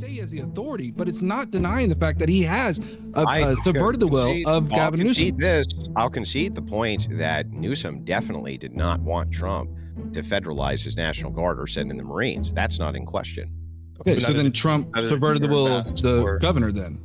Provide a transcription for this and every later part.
say he has the authority, but it's not denying the fact that he has subverted the will of Gavin Newsom. I'll concede the point that Newsom definitely did not want Trump to federalize his National Guard or send in the Marines. That's not in question. Okay, so then Trump subverted the will of the governor then.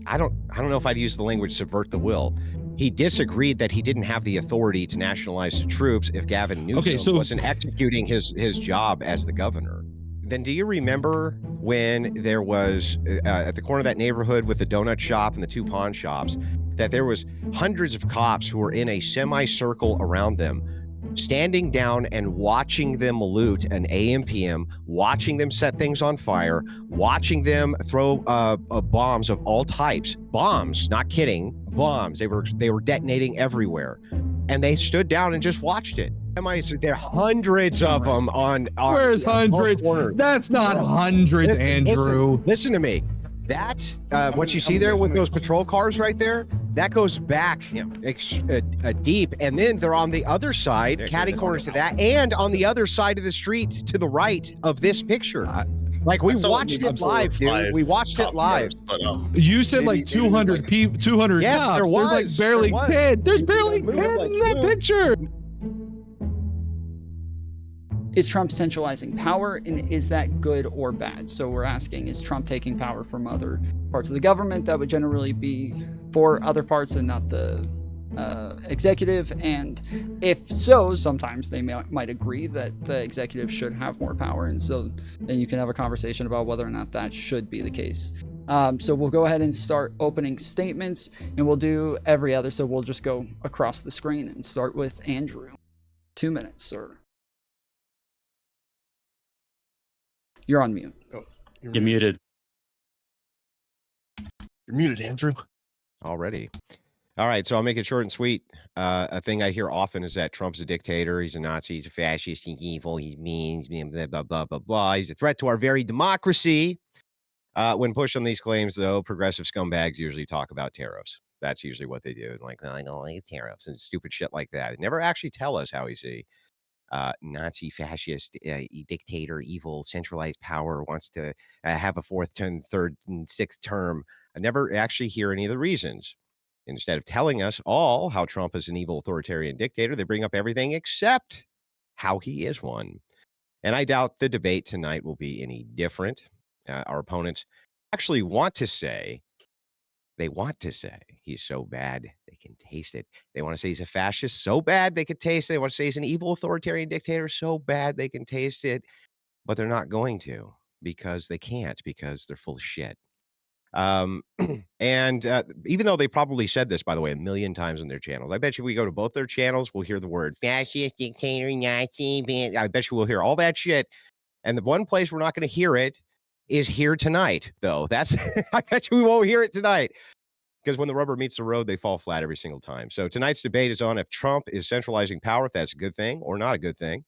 I don't know if I'd use the language subvert the will. He disagreed that he didn't have the authority to nationalize the troops if Gavin Newsom wasn't executing his job as the governor. Then do you remember when there was at the corner of that neighborhood with the donut shop and the two pawn shops, that there was hundreds of cops who were in a semicircle around them, standing down and watching them loot an AM/PM, watching them set things on fire, watching them throw bombs of all types. Bombs, not kidding, bombs. They were detonating everywhere. And they stood down and just watched it. There are hundreds of them on Where's hundreds? That's not hundreds, Andrew. Listen to me. That, what you see there with those patrol cars right there, that goes back deep. And then they're on the other side, catty corners to that, and on the other side of the street to the right of this picture. Like, we watched it live, dude. We watched it live. You said like 200 people, 200 cops. There's like barely 10. There's barely 10 in that picture. Is Trump centralizing power, and is that good or bad? So we're asking, is Trump taking power from other parts of the government that would generally be for other parts and not the executive? And if so, sometimes they might agree that the executive should have more power, and so then you can have a conversation about whether or not that should be the case. So we'll go ahead and start opening statements, and we'll do every other, so we'll just go across the screen and start with Andrew. 2 minutes, sir. You're on mute. Oh, you're muted. You're muted, Andrew. Already. All right, so I'll make it short and sweet. A thing I hear often is that Trump's a dictator, he's a Nazi, he's a fascist, he's evil, he's mean, blah, blah, blah, blah, blah. He's a threat to our very democracy. When pushed on these claims, though, progressive scumbags usually talk about tariffs. That's usually what they do. Like, well, I don't like tariffs and stupid shit like that. They never actually tell us how he's a Nazi, fascist, dictator, evil, centralized power, wants to have a fourth term, third, and sixth term. I never actually hear any of the reasons. Instead of telling us all how Trump is an evil authoritarian dictator, they bring up everything except how he is one. And I doubt the debate tonight will be any different. Our opponents actually want to say he's so bad they can taste it. They want to say he's a fascist so bad they could taste it. They want to say he's an evil authoritarian dictator so bad they can taste it, but they're not going to, because they can't, because they're full of shit. And even though they probably said this, by the way, 1 million times on their channels, I bet you we go to both their channels, we'll hear the word fascist, dictator, Nazi, I bet you we'll hear all that shit. And the one place we're not going to hear it is here tonight, though. That's I bet you we won't hear it tonight, because when the rubber meets the road, they fall flat every single time. So tonight's debate is on if Trump is centralizing power, if that's a good thing or not a good thing.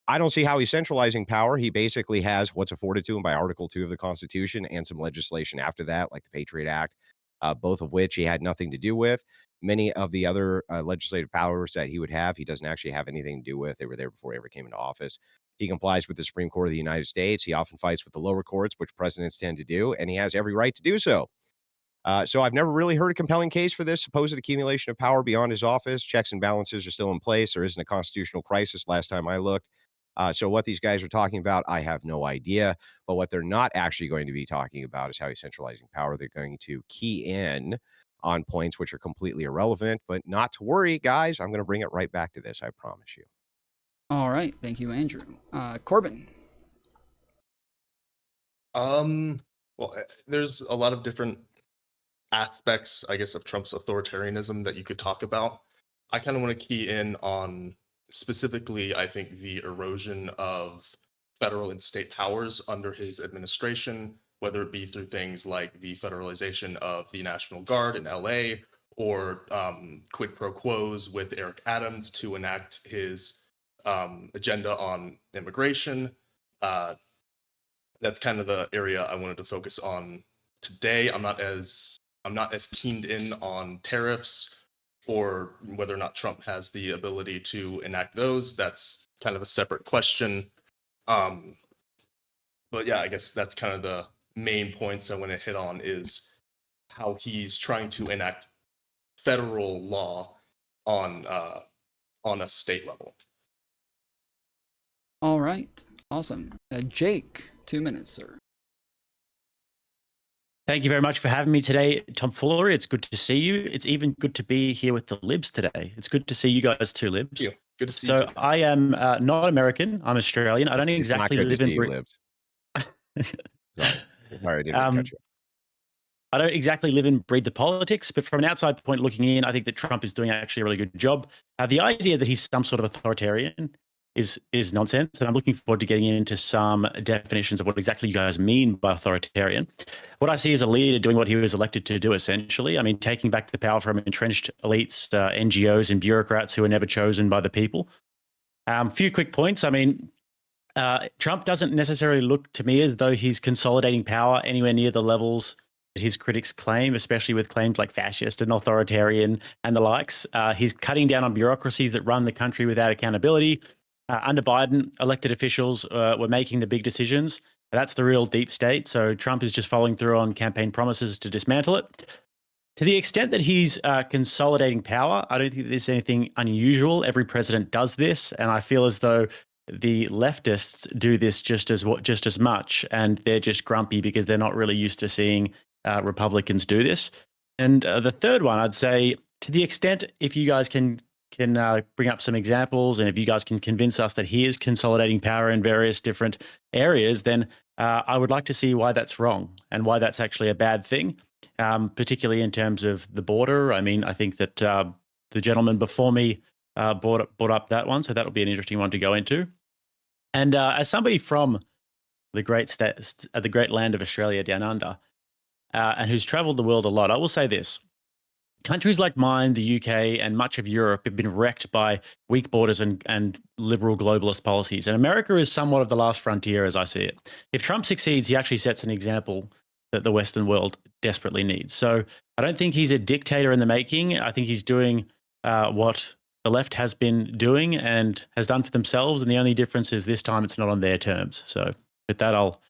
I don't see how he's centralizing power. He basically has what's afforded to him by Article 2 of the Constitution and some legislation after that, like the Patriot Act, both of which he had nothing to do with. Many of the other legislative powers that he would have, he doesn't actually have anything to do with. They were there before he ever came into office. He complies with the Supreme Court of the United States. He often fights with the lower courts, which presidents tend to do, and he has every right to do so. So I've never really heard a compelling case for this supposed accumulation of power beyond his office. Checks and balances are still in place. There isn't a constitutional crisis last time I looked. So what these guys are talking about, I have no idea. But what they're not actually going to be talking about is how he's centralizing power. They're going to key in on points which are completely irrelevant. But not to worry, guys. I'm going to bring it right back to this. I promise you. All right. Thank you, Andrew. Corbin. Well, there's a lot of different aspects, I guess, of Trump's authoritarianism that you could talk about. I kind of want to key in on specifically, I think, the erosion of federal and state powers under his administration, whether it be through things like the federalization of the National Guard in LA or quid pro quos with Eric Adams to enact his agenda on immigration. That's kind of the area I wanted to focus on today. I'm not as keened in on tariffs or whether or not Trump has the ability to enact those. That's kind of a separate question. But yeah, I guess that's kind of main points I want to hit on is how he's trying to enact federal law on a state level. All right. Awesome. Jake, 2 minutes, sir. Thank you very much for having me today, Tomfoolery. It's good to see you. It's even good to be here with the Libs today. It's good to see you guys too, Libs. Thank you. Good to see you. So I am not American. I'm Australian. I don't exactly live in Britain. Sorry, I didn't catch you. I don't exactly live and breathe the politics, but from an outside point looking in, I think that Trump is doing actually a really good job. The idea that he's some sort of authoritarian is nonsense, and I'm looking forward to getting into some definitions of what exactly you guys mean by authoritarian. What I see is a leader doing what he was elected to do, essentially. I mean, taking back the power from entrenched elites, NGOs, and bureaucrats who are never chosen by the people. Few quick points. I mean, Trump doesn't necessarily look to me as though he's consolidating power anywhere near the levels that his critics claim, especially with claims like fascist and authoritarian and the likes. He's cutting down on bureaucracies that run the country without accountability. Under Biden, elected officials were making the big decisions. That's the real deep state. So Trump is just following through on campaign promises to dismantle it. To the extent that he's consolidating power, I don't think there's anything unusual. Every president does this, and I feel as though the leftists do this just as much, and they're just grumpy because they're not really used to seeing Republicans do this. And the third one, I'd say, to the extent if you guys can bring up some examples, and if you guys can convince us that he is consolidating power in various different areas, then I would like to see why that's wrong and why that's actually a bad thing, particularly in terms of the border. I mean, I think that the gentleman before me brought up that one, so that'll be an interesting one to go into. And as somebody from the great land of Australia down under, and who's traveled the world a lot, I will say this. Countries like mine, the UK, and much of Europe have been wrecked by weak borders and liberal globalist policies. And America is somewhat of the last frontier, as I see it. If Trump succeeds, he actually sets an example that the Western world desperately needs. So I don't think he's a dictator in the making. I think he's doing what the left has been doing and has done for themselves. And the only difference is this time it's not on their terms. So with that, I'll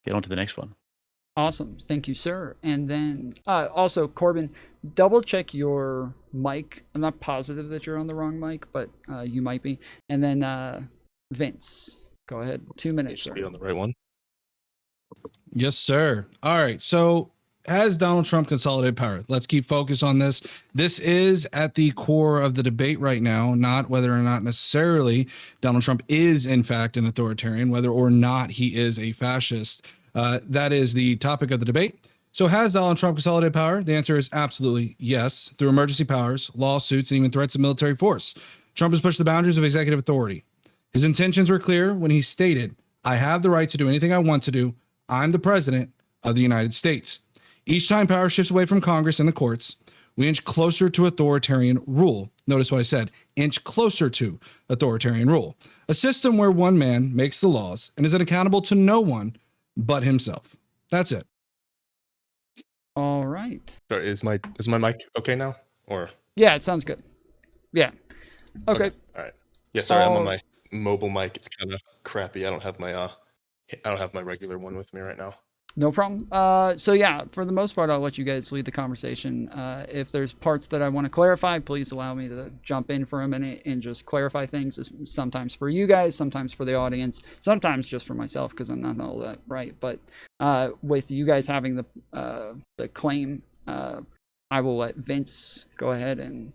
get on to the next one. Awesome. Thank you, sir. And then also, Corbin, double check your mic. I'm not positive that you're on the wrong mic, but you might be. And then Vince, go ahead. 2 minutes, sir. Be on the right one. Yes, sir. All right. So has Donald Trump consolidated power? Let's keep focus on this. This is at the core of the debate right now, not whether or not necessarily Donald Trump is, in fact, an authoritarian, whether or not he is a fascist. That is the topic of the debate. So has Donald Trump consolidated power? The answer is absolutely yes, through emergency powers, lawsuits, and even threats of military force. Trump has pushed the boundaries of executive authority. His intentions were clear when he stated, "I have the right to do anything I want to do. I'm the president of the United States." Each time power shifts away from Congress and the courts, we inch closer to authoritarian rule. Notice what I said, inch closer to authoritarian rule. A system where one man makes the laws and is accountable to no one but himself. That's it. All right. Sorry, is my mic okay now? Or yeah, it sounds good. Yeah. Okay. All right. Yeah, sorry, I'm on my mobile mic. It's kind of crappy. I don't have my regular one with me right now. No problem. So yeah, for the most part, I'll let you guys lead the conversation. If there's parts that I want to clarify, please allow me to jump in for a minute and just clarify things. Sometimes for you guys, sometimes for the audience, sometimes just for myself because I'm not all that right. But with you guys having the claim, I will let Vince go ahead and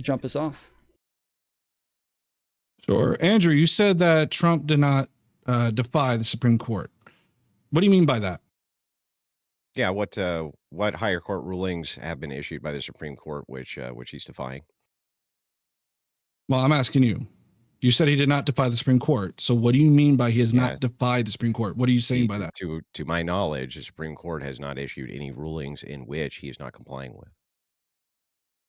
jump us off. Sure. Andrew, you said that Trump did not defy the Supreme Court. What do you mean by that? Yeah, what higher court rulings have been issued by the Supreme Court, which he's defying? Well, I'm asking you. You said he did not defy the Supreme Court. So what do you mean by he has not defied the Supreme Court? What are you saying by that? To my knowledge, the Supreme Court has not issued any rulings in which he is not complying with.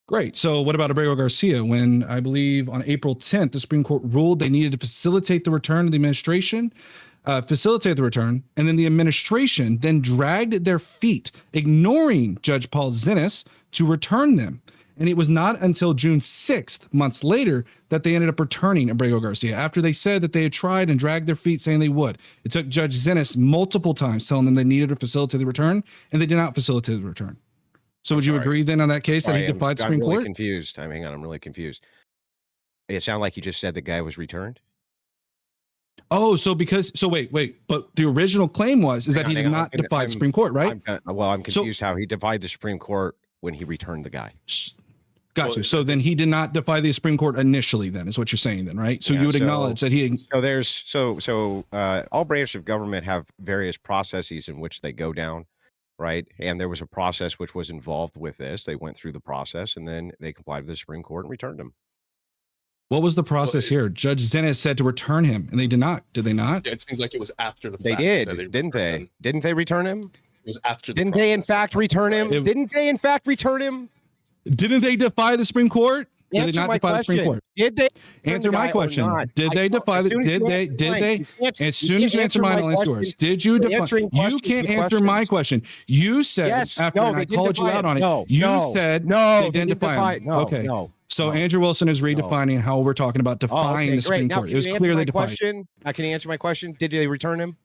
Great. So what about Abrego Garcia? When I believe on April 10th, the Supreme Court ruled they needed to facilitate the return of the administration, and then the administration then dragged their feet, ignoring Judge Paul Zinnes to return them. And it was not until June 6th, months later, that they ended up returning Abrego Garcia after they said that they had tried and dragged their feet saying they would. It took Judge Zinnes multiple times telling them they needed to facilitate the return, and they did not facilitate the return. So would you agree then on that case that he defied the Supreme Court? I'm Court? Confused. Hang on, I'm really confused. It sounded like you just said the guy was returned. Oh, wait, but the original claim is that he did not defy the Supreme Court, right? I'm confused how he defied the Supreme Court when he returned the guy. Gotcha. Well, so then he did not defy the Supreme Court initially, then is what you're saying then, right? So Yeah, you would so- acknowledge that he. So there's all branches of government have various processes in which they go down, right? And there was a process which was involved with this. They went through the process and then they complied with the Supreme Court and returned him. What was the process here? Judge Zinnes said to return him, and they did not. Did they not? Yeah, it seems like it was after the They fact did, that didn't they? returned him. Didn't they return him? It was after the Didn't they in process. fact return him? It- Didn't they in fact return him? Didn't they defy the Supreme Court? Did they Answer not my defy the Supreme question. Court? Did they? Answer my question. Did they defy the? Did they? Did they? As soon as you answer mine, I'll answer yours. Did you defy? You can't answer my question. You said after I called you out on it. You said they didn't defy him. Okay. So Andrew Wilson is redefining how we're talking about defying the Supreme Court. It was clear they defied. Can you answer my question? Did they return him?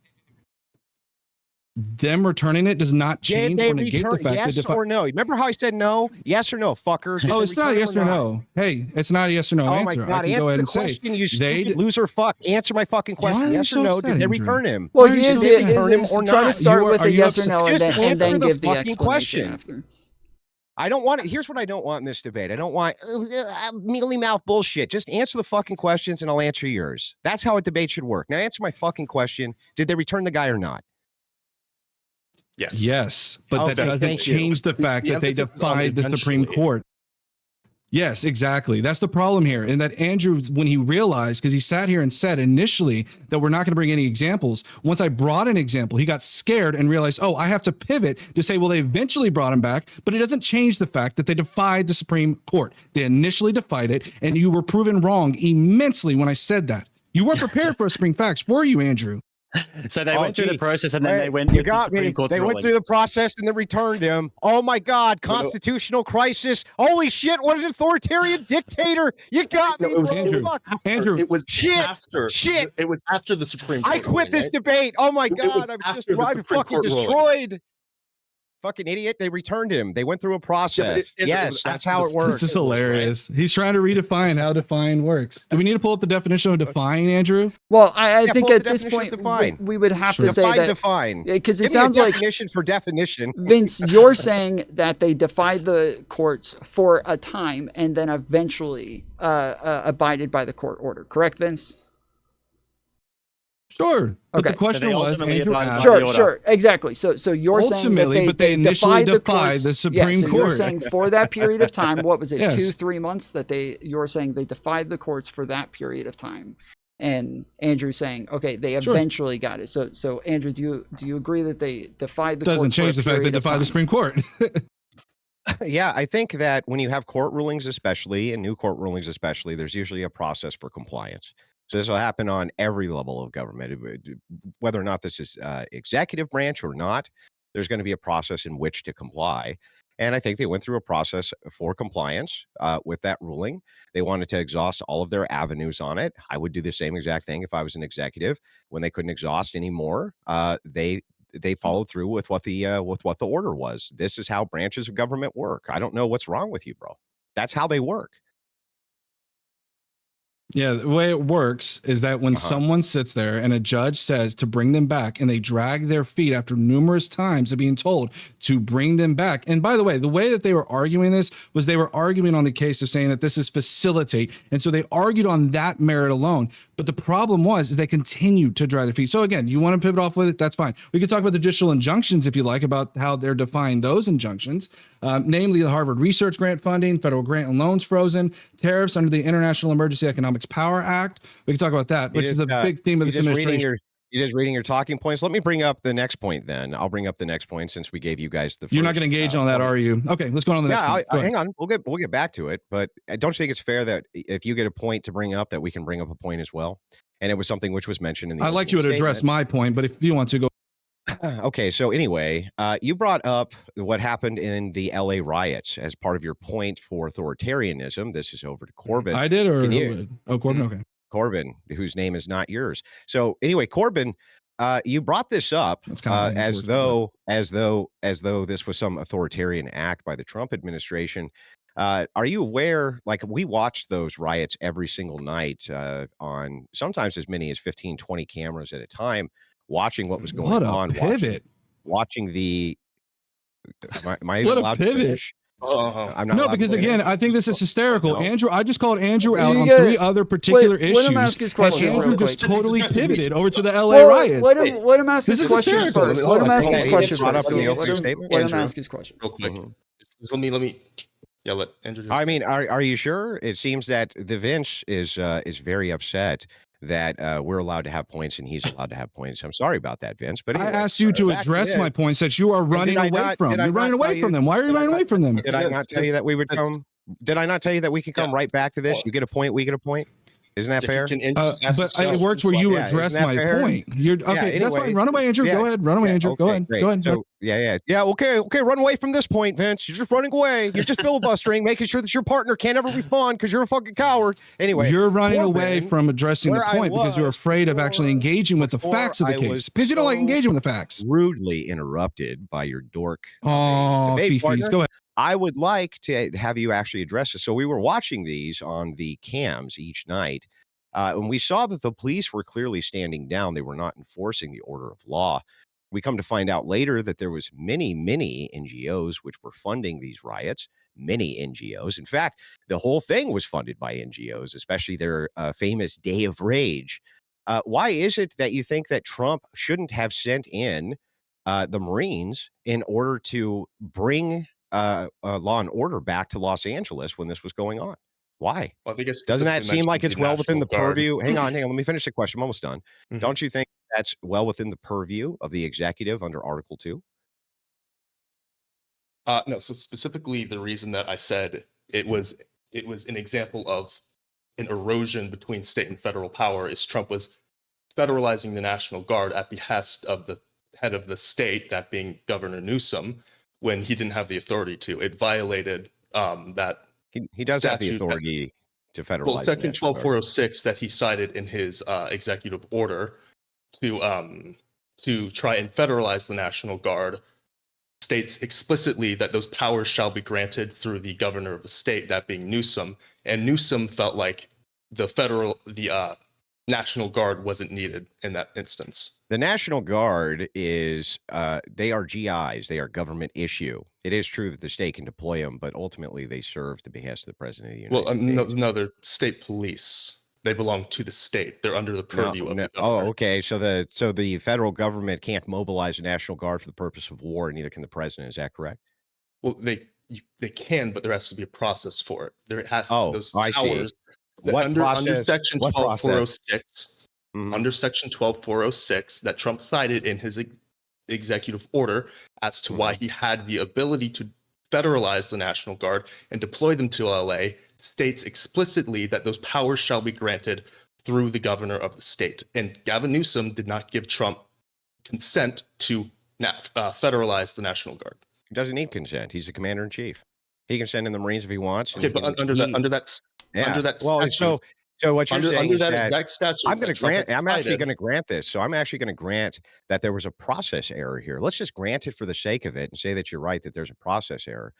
Them returning it does not change or negate the fact that yes or no? Remember how I said no? Yes or no, fucker? Did Oh, they it's not return yes him or not? no. Hey, it's not a yes or no Oh answer. my God! I can go ahead and say question, you they stupid loser fuck. Answer my fucking Why are question. you Yes so or no? upset, Did they Andrew? return him? Well, Why are you use so it. upset? Return him or Try to not? start You are- with are a you yes or upset? no, and Just then answer the give the fucking explanation question. after. I don't want it. Here's what I don't want in this debate. I don't want mealy mouth bullshit. Just answer the fucking questions and I'll answer yours. That's how a debate should work. Now answer my fucking question. Did they return the guy or not? Yes. Yes, but Okay, that doesn't thank you. change the fact The that they emphasis is on defied the Supreme eventually. Court. Yes, exactly. That's the problem here. And that Andrew, when he realized, because he sat here and said initially that we're not going to bring any examples. Once I brought an example, he got scared and realized, oh, I have to pivot to say, well, they eventually brought him back, but it doesn't change the fact that they defied the Supreme Court. They initially defied it, and you were proven wrong immensely when I said that. You weren't prepared for Supreme Facts, were you, Andrew? So they Oh, went through the gee. process and then they went You with the got Supreme me. Court's They went ruling. through the process and then returned him. Oh my God! Constitutional crisis! Holy shit! What an authoritarian dictator! You got me, No, it was bro. Andrew. Fuck. Andrew, It was Shit. after. Shit. It was after the Supreme Court. I quit ruling, this right? debate. Oh my It was God! I'm just after the I'm Supreme fucking Court ruling. destroyed. Fucking idiot! They returned him. They went through a process. it Yes, was that's after how the it works. This is hilarious. He's trying to redefine how define works. Do we need to pull up the definition of define, Andrew? Well, I Yeah, think pull up at the this definition of point define. we would have Sure. to say that Define. because it Give me a sounds like definition for definition. Vince, you're saying that they defied the courts for a time and then eventually abided by the court order. Correct, Vince? Sure. But Okay. the question So they was, ultimately Andrew abided by asked, the Sure, order. sure, exactly. So you're saying that Ultimately, but they initially defied defied the Supreme so You're Court. saying for that period of time, what was it, Yes. 2-3 months? You're saying they defied the courts for that period of time, and Andrew's saying, okay, they Sure. eventually got it. So Andrew, do you agree that they defied the doesn't courts change for the a fact they period of defied the time? Supreme Court. Yeah, I think that when you have court rulings, especially, and new court rulings, especially, there's usually a process for compliance. So this will happen on every level of government, whether or not this is executive branch or not. There's going to be a process in which to comply. And I think they went through a process for compliance with that ruling. They wanted to exhaust all of their avenues on it. I would do the same exact thing if I was an executive. When they couldn't exhaust anymore, they followed through with what the order was. This is how branches of government work. I don't know what's wrong with you, bro. That's how they work. Yeah, the way it works is that when someone sits there and a judge says to bring them back and they drag their feet after numerous times of being told to bring them back. And by the way that they were arguing this was they were arguing on the case of saying that this is facilitate. And so they argued on that merit alone. But the problem is they continued to drag their feet. So again, you want to pivot off with it? That's fine. We could talk about the judicial injunctions if you like, about how they're defying those injunctions, namely the Harvard Research Grant funding, federal grant and loans frozen, tariffs under the International Emergency Economics Power Act. We can talk about that, which is a big theme of this administration. You're just reading your talking points. Let me bring up the next point then. I'll bring up the next point since we gave you guys the first. You're not going to engage on that, are you? Okay, let's go on to the next point. Go hang on. We'll get back to it. But don't you think it's fair that if you get a point to bring up, that we can bring up a point as well? And it was something which was mentioned in the. I'd like you to address my point, but if you want to go. Okay, so anyway, you brought up what happened in the LA riots as part of your point for authoritarianism. This is over to Corbin. I did, or Can who you, did? Oh, Corbin. Okay. Corbin, whose name is not yours. So anyway, Corbin, you brought this up That's kind of as though this was some authoritarian act by the Trump administration. Are you aware? Like, we watched those riots every single night on sometimes as many as 15, 20 cameras at a time, watching what was going What a on, pivot! watching the. Am I even What a allowed to pivot! finish? I'm not No, allowed because to again, finish? I think this is hysterical. No. Andrew, I just called Andrew out You on gotta- 3 other particular wait, let him issues. ask his question and real Andrew just quick. totally Just- pivoted over to the LA Well, riot. let him ask This his is question hysterical. first. Hold Let him on, ask hold his on. question Brought up first. in the Let opening him statement? let him Andrew. ask his question. Real quick. Mhm. Let me. Yeah, let Andrew. do his I thing. mean, are you sure? It seems that the Vince is very upset that we're allowed to have points and he's allowed to have points. I'm sorry about that, Vince. But I anyway, asked you to back address this. my points that you are running did I away not- from. did I You're running not tell away from you- them. Why are you did I running not- away from them? Did I not tell you that we would come? Did I not tell you that we could come Yeah. right back to this? Well- You get a point, we get a point. Isn't that fair? Can Andrew just ask But himself? it works where you Yeah, address isn't that my fair? point. You're okay. That's anyway, fine. Run away, Andrew. yeah, Go ahead. Run away, Andrew. Okay, Go ahead. great. Go ahead. So yeah. Okay. Run away from this point, Vince. You're just running away. You're just filibustering, making sure that your partner can't ever respond because you're a fucking coward. Anyway, You're running away Corbin, from addressing the where I point because you're was afraid of actually engaging with the before facts of the I case. was Because you don't like so engaging with the facts. rudely interrupted by your dork. Oh, debate Fifis. partner. Go ahead. I would like to have you actually address this. So we were watching these on the cams each night, and we saw that the police were clearly standing down. They were not enforcing the order of law. We come to find out later that there was many NGOs which were funding these riots. Many NGOs. In fact, the whole thing was funded by NGOs, especially their famous Day of Rage. Why is it that you think that Trump shouldn't have sent in the Marines in order to bring law and order back to Los Angeles when this was going on? Why? Well, I think I Doesn't that specifically seem like mentioned it's well within the National Guard. purview? Hang on, let me finish the question. I'm almost done. Mhm. Don't you think that's well within the purview of the executive under Article 2? No, so specifically the reason that I said it was an example of an erosion between state and federal power is Trump was federalizing the National Guard at behest of the head of the state, that being Governor Newsom, when he didn't have the authority to. It violated that He does have the statute that- authority to federalize. well, the Section National Guard. 12406 that he cited in his executive order to try and federalize the National Guard states explicitly that those powers shall be granted through the governor of the state, that being Newsom. And Newsom felt like the National Guard wasn't needed in that instance. The National Guard is, they are GIs. They are government issue. It is true that the state can deploy them, but ultimately they serve the behest of the president of the United Well, States. no, they're state police. They belong to the state. They're under the purview of the Oh, governor. okay. So the federal government can't mobilize the National Guard for the purpose of war, and neither can the president. Is that correct? Well, they can, but there has to be a process for it. There has those I see. powers. What under process? Section What process? 12406, Mhm. under Section 12406 that Trump cited in his executive order as to why he had the ability to federalize the National Guard and deploy them to LA, states explicitly that those powers shall be granted through the governor of the state. And Gavin Newsom did not give Trump consent to federalize the National Guard. He doesn't need consent. He's the commander in chief. He can send in the Marines if he wants. Okay, but under that Well, statute, so what you're saying under is that that exact statute, I'm going that to Trump grant. had I'm actually cited- going to grant this. So I'm actually going to grant that there was a process error here. Let's just grant it for the sake of it and say that you're right that there's a process error.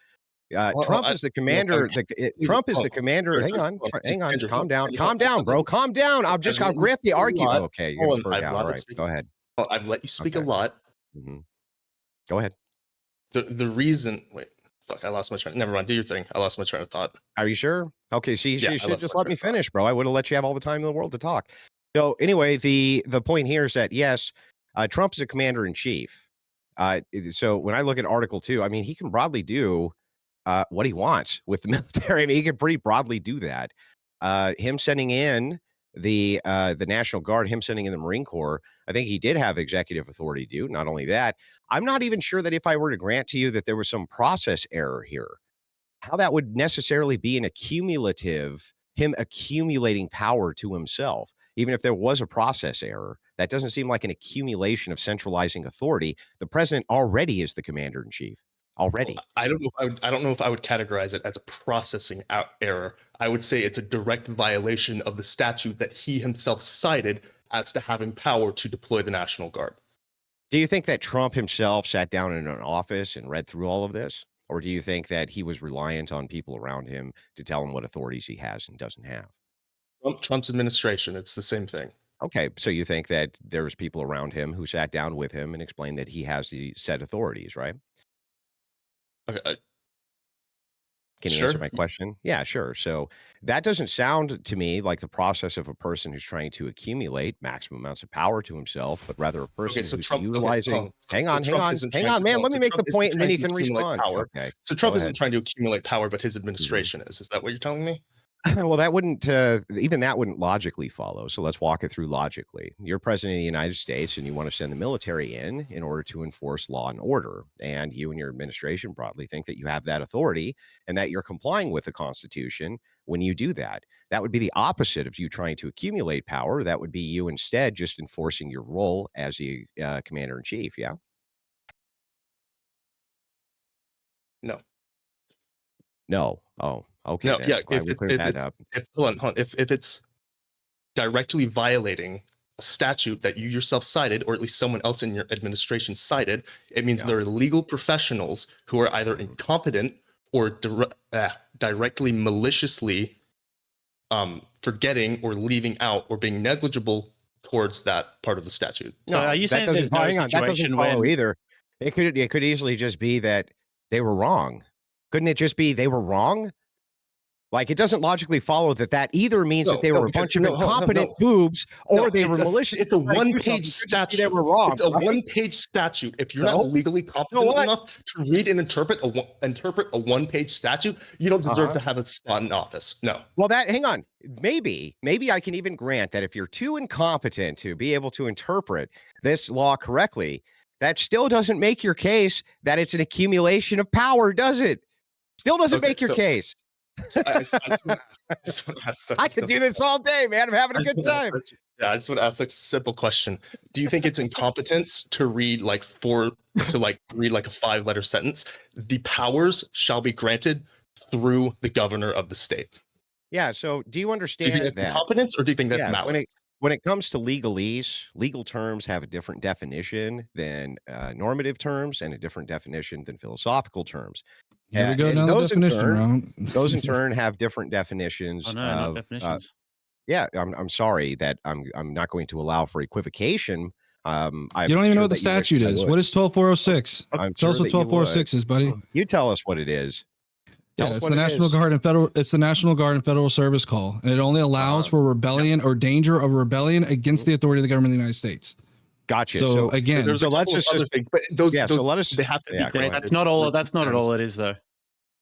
Trump is the commander. Trump is the commander. Hang on. Andrew, Calm down. Andrew, Calm down, bro. Calm down. I'll grant the argument. Okay, you're Hold gonna on, spurt out. All right, go ahead. I've let you speak a Okay. lot. Mhm. Go ahead. The reason, wait, fuck, I lost my train. Never mind. Do your thing. I lost my train of thought. Are you sure? Okay, see, Yeah, you I should lost just my let train me of thought. finish, bro. I would have let you have all the time in the world to talk. So anyway, the point here is that yes, Trump is a commander in chief. So when I look at Article 2, I mean, he can broadly do what he wants with the military. I mean, he can pretty broadly do that. Him sending in the National Guard, him sending in the Marine Corps, I think he did have executive authority to do. Not only that, I'm not even sure that if I were to grant to you that there was some process error here, how that would necessarily be him accumulating power to himself. even if there was a process error, that doesn't seem like an accumulation of centralizing authority. The president already is the commander in chief. Already. I don't know. I don't know if I would categorize it as a processing error. I would say it's a direct violation of the statute that he himself cited as to having power to deploy the National Guard. Do you think that Trump himself sat down in an office and read through all of this? Or do you think that he was reliant on people around him to tell him what authorities he has and doesn't have? Trump's administration, it's the same thing. Okay, so you think that there's people around him who sat down with him and explained that he has the set authorities, right? Okay, Can you sure. answer my question? Yeah, sure. So that doesn't sound to me like the process of a person who's trying to accumulate maximum amounts of power to himself, but rather a person so who's Trump- okay, utilizing. hold on. Hang So on, Trump hang on, isn't hang trying on, to- man. no, Let me so make Trump the isn't point, and then trying you to can accumulate respond. power. Okay. So Trump Go isn't ahead. trying to accumulate power, but his administration is that what you're telling me? Well, that wouldn't even that wouldn't logically follow. So let's walk it through logically. You're president of the United States and you want to send the military in order to enforce law and order. And you and your administration broadly think that you have that authority and that you're complying with the Constitution when you do that. That would be the opposite of you trying to accumulate power. That would be you instead just enforcing your role as the commander in chief. Yeah. No. No. Oh, okay. No, Man. yeah. Glad we cleared that up. Hold on. If it's directly violating a statute that you yourself cited, or at least someone else in your administration cited, it means Yeah. there are legal professionals who are either incompetent or directly maliciously forgetting or leaving out or being negligible towards that part of the statute. So are you saying there's no that doesn't situation follow when either? It could easily just be that they were wrong. Couldn't it just be they were wrong? Like, it doesn't logically follow that either means that they were a bunch of incompetent boobs or they were malicious. It's a one-page statute. They were wrong. It's a right? one-page statute. If you're not legally competent enough to read and interpret a one-page statute, you don't deserve to have a spot in office. No. Well, hang on. Maybe I can even grant that if you're too incompetent to be able to interpret this law correctly, that still doesn't make your case that it's an accumulation of power, does it? Still doesn't make your case. So I just wanna ask I could do this all day, man. I'm having a good time. I just want to ask a simple question. Do you think it's incompetence to read like a 5-letter sentence? The powers shall be granted through the governor of the state. Yeah. So do you understand Do you think that's incompetence, or do you think that's malice? When it comes to legalese, legal terms have a different definition than normative terms and a different definition than philosophical terms. Here we go down the definition round. Those in turn have different definitions. Oh, no, not definitions. Yeah, I'm sorry that I'm not going to allow for equivocation. You don't even know what the statute is. What is 12406? Tell us what 12406 is, buddy. You tell us what it is. Yeah, it's the National Guard and Federal. It's the National Guard and Federal Service call, and it only allows for rebellion or danger of rebellion against the authority of the government of the United States. Gotcha. So again, there's let's just other things, but those so let us. They have to be granted. That's not all. That's not at all it is, though.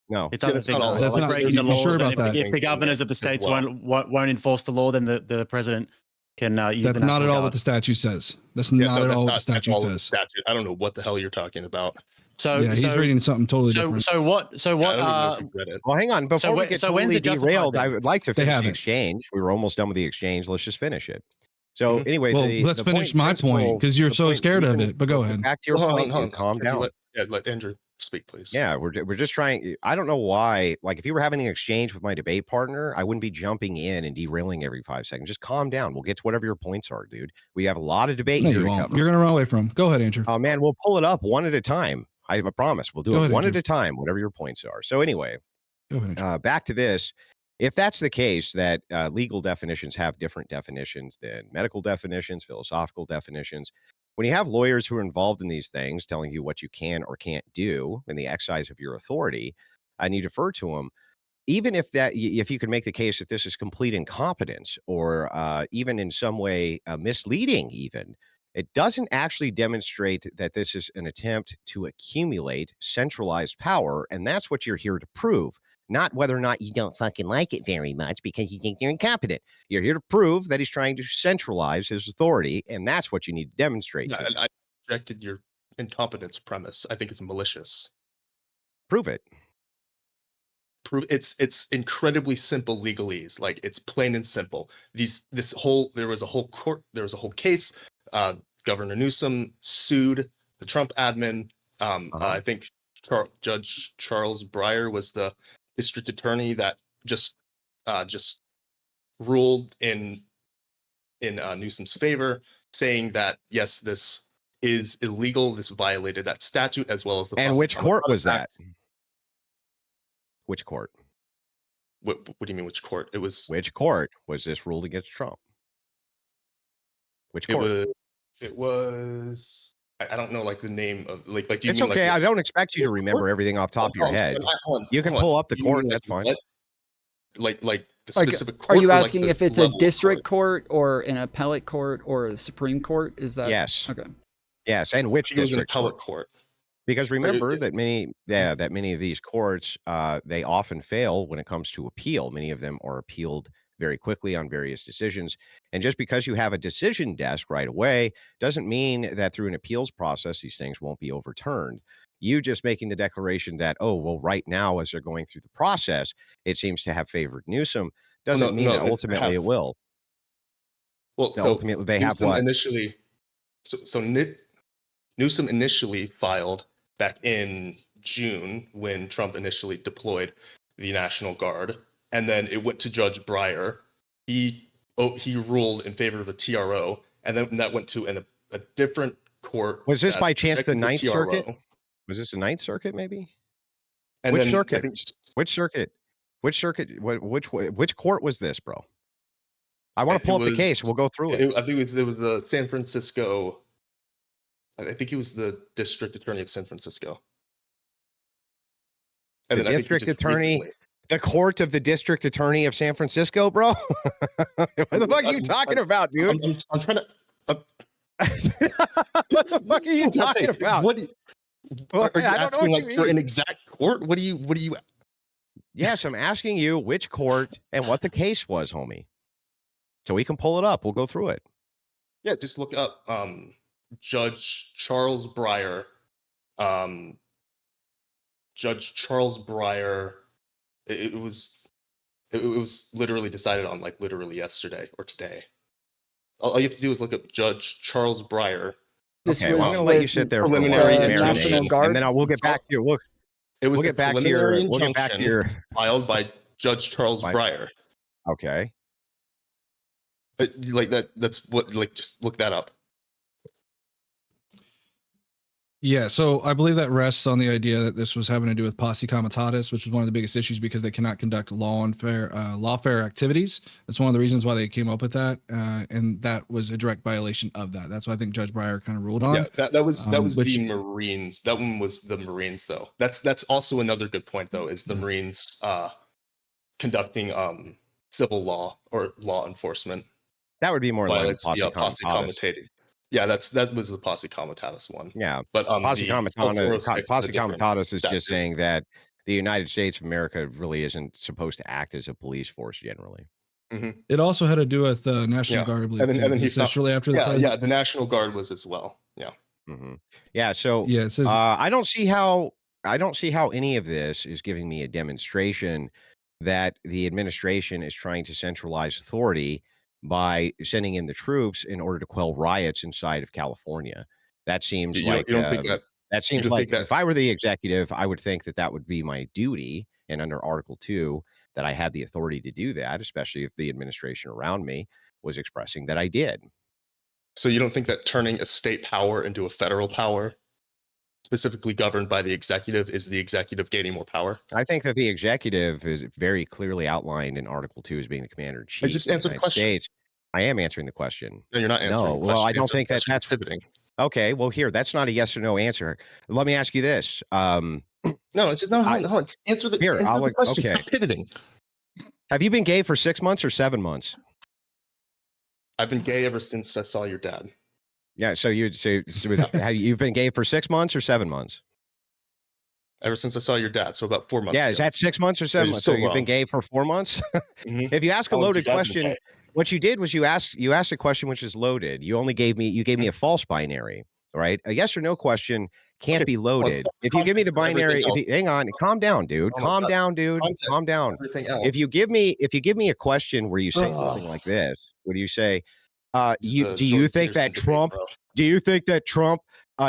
No, it's other that's things. not all. That's Like not. breaking the You laws. sure about that? If the governors of the states won't enforce the law, then the president can use That's the not at National all Guard. what the statute says. That's not at all what the statute says. I don't know what the hell you're talking about. So yeah, he's reading something totally different. So what? Well, hang on. Before we get totally derailed, I would like to finish the exchange. We were almost done with the exchange. Let's just finish it. So anyway, let's finish my point because you're so scared of it. But go ahead. Back to your point. Calm down. Let Andrew speak, please. Yeah, we're just trying. I don't know why. Like, if you were having an exchange with my debate partner, I wouldn't be jumping in and derailing every 5 seconds. Just calm down. We'll get to whatever your points are, dude. We have a lot of debate. No, you won't. You're gonna run away from. Go ahead, Andrew. Oh man, we'll pull it up one at a time. I promise. We'll do it one at a time, whatever your points are. So anyway, back to this. If that's the case, that legal definitions have different definitions than medical definitions, philosophical definitions, when you have lawyers who are involved in these things telling you what you can or can't do in the exercise of your authority, and you defer to them, even if you can make the case that this is complete incompetence or even in some way misleading, even, it doesn't actually demonstrate that this is an attempt to accumulate centralized power. And that's what you're here to prove, not whether or not you don't fucking like it very much because you think they're incompetent. You're here to prove that he's trying to centralize his authority. And that's what you need to demonstrate. I rejected your incompetence premise. I think it's malicious. Prove it. prove it's incredibly simple legalese. Like it's plain and simple. There was a whole case. Governor Newsom sued the Trump admin. I think Judge Charles Breyer was the district attorney that just ruled in Newsom's favor, saying that yes, this is illegal. This violated that statute as well as the. And which court was that? Which court? What do you mean? Which court? It was. Which court was this ruled against Trump? Which court? It was. I don't know, like the name of like. Do you it's mean, okay. Like, I don't expect you to remember everything off top of your head. You can pull up the court. That's fine. Like the specific court. Are you or, asking like, if it's a district court or an appellate court or a Supreme Court? Is that yes? Okay. Yes, and which it was an district appellate court? Because remember that many of these courts, they often fail when it comes to appeal. Many of them are appealed very quickly on various decisions. And just because you have a decision desk right away doesn't mean that through an appeals process, these things won't be overturned. You just making the declaration that, oh, well, right now, as they're going through the process, it seems to have favored Newsom, doesn't mean that ultimately it will. Well, so ultimately they have what? Initially, Newsom initially filed back in June when Trump initially deployed the National Guard, and then it went to Judge Breyer. He ruled in favor of a TRO, and then that went to a different court. Was this by chance the Ninth Circuit? Was this the Ninth Circuit, maybe? And which circuit? Which circuit? Which circuit? Which court was this, bro? I want to pull up the case. We'll go through it. I think it was the San Francisco. I think he was the district attorney of San Francisco. And the district attorney, the court of the district attorney of San Francisco, bro. What the fuck are you talking about, dude? I'm trying to. What the fuck are you talking about? What are you asking? Like for an exact court? What do you? Yes, I'm asking you which court and what the case was, homie. So we can pull it up. We'll go through it. Yeah, just look up Judge Charles Breyer. Judge Charles Breyer. It was literally decided on like literally yesterday or today. All you have to do is look up Judge Charles Breyer. Okay, well, I'm going to let you sit there for preliminary National Guard, and then we'll get back to your look. We'll get back to your filed by Judge Charles Breyer. Okay. Like that's what, like, just look that up. Yeah, so I believe that rests on the idea that this was having to do with Posse Comitatus, which was one of the biggest issues because they cannot conduct lawfare activities. That's one of the reasons why they came up with that, and that was a direct violation of that. That's what I think Judge Breyer kind of ruled on. Yeah, that was the Marines. That one was the Marines, though. That's also another good point, though, is the Marines conducting civil law or law enforcement. That would be more like Posse Comitatus. Yeah, that was the Posse Comitatus one. Yeah, but Posse Comitatus is just saying that the United States of America really isn't supposed to act as a police force generally. Mm-hmm. It also had to do with the National Guard, I believe. And then he said shortly after. The National Guard was as well. Yeah. Mm-hmm. Yeah. So yeah, it says, I don't see how any of this is giving me a demonstration that the administration is trying to centralize authority by sending in the troops in order to quell riots inside of California. That seems like you don't think that seems like if I were the executive, I would think that would be my duty. And under Article 2, that I had the authority to do that, especially if the administration around me was expressing that I did. So you don't think that turning a state power into a federal power, specifically governed by the executive, is the executive gaining more power? I think that the executive is very clearly outlined in Article 2 as being the commander-in-chief. Just answer the question. States. I am answering the question. No, you're not answering the question. Well, I don't think that's pivoting. Okay, well, here, that's not a yes or no answer. Let me ask you this. No, it's just no. Answer the question. Okay. Stop pivoting. Have you been gay for 6 months or 7 months? I've been gay ever since I saw your dad. Yeah, so have you been gay for 6 months or 7 months? Ever since I saw your dad, so about 4 months. Yeah, ago. Is that 6 months or 7 months? So you've been gay for 4 months? Mm-hmm. If you ask a loaded question, what you did was you asked a question which is loaded. You gave me a false binary, right? A yes or no question can't Okay, be loaded. fuck If you give me the context of everything binary, hang on, calm down, dude. Oh my Calm God. down, dude. Context Calm down. Everything else. If you give me a question where you say something like this, what do you say? It's Do the you Jordan think that Peterson debate, Trump? bro. Do you think that Trump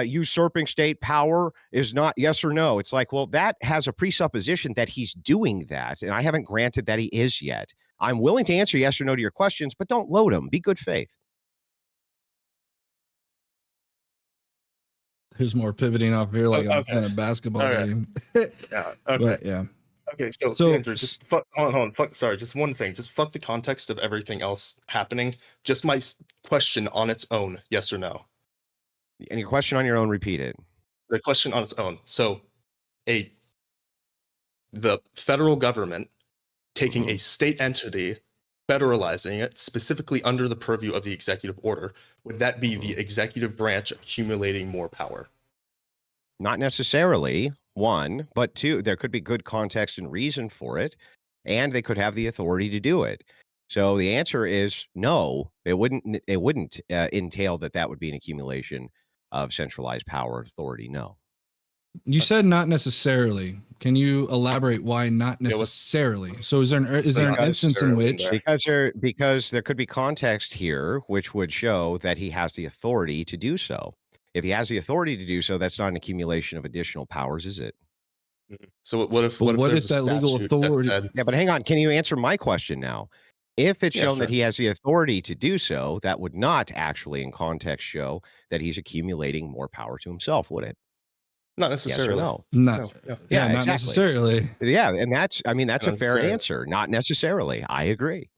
usurping state power is not yes or no? It's like, well, that has a presupposition that he's doing that, and I haven't granted that he is yet. I'm willing to answer yes or no to your questions, but don't load them. Be good faith. There's more pivoting off here like Okay. in a basketball Okay. game. Yeah. Okay. But yeah. Okay. So, So- Andrew, just fuck. Hold on. Fuck. Sorry. Just one thing. Just fuck the context of everything else happening. Just my question on its own. Yes or no? And your question on your own, repeat it. The question on its own. So, the federal government taking a state entity, federalizing it specifically under the purview of the executive order, would that be the executive branch accumulating more power? Not necessarily, one, but two, there could be good context and reason for it, and they could have the authority to do it. So the answer is no. It wouldn't entail that would be an accumulation of centralized power authority. No. You said not necessarily. Can you elaborate why not Yeah, necessarily? So is there an not instance in necessarily which there. Because there could be context here which would show that he has the authority to do so. If he has the authority to do so, that's not an accumulation of additional powers, is it? So what if But what there's if a that legal statute that authority- said- Yeah, but hang on. Can you answer my question now? If it's Yeah, shown that sure. he has the authority to do so, that would not actually in context show that he's accumulating more power to himself, would it? Not Yes or necessarily. no? not No, yeah. yeah, not exactly. necessarily. Yeah, and that's a Not fair necessarily. answer. Not necessarily. I agree.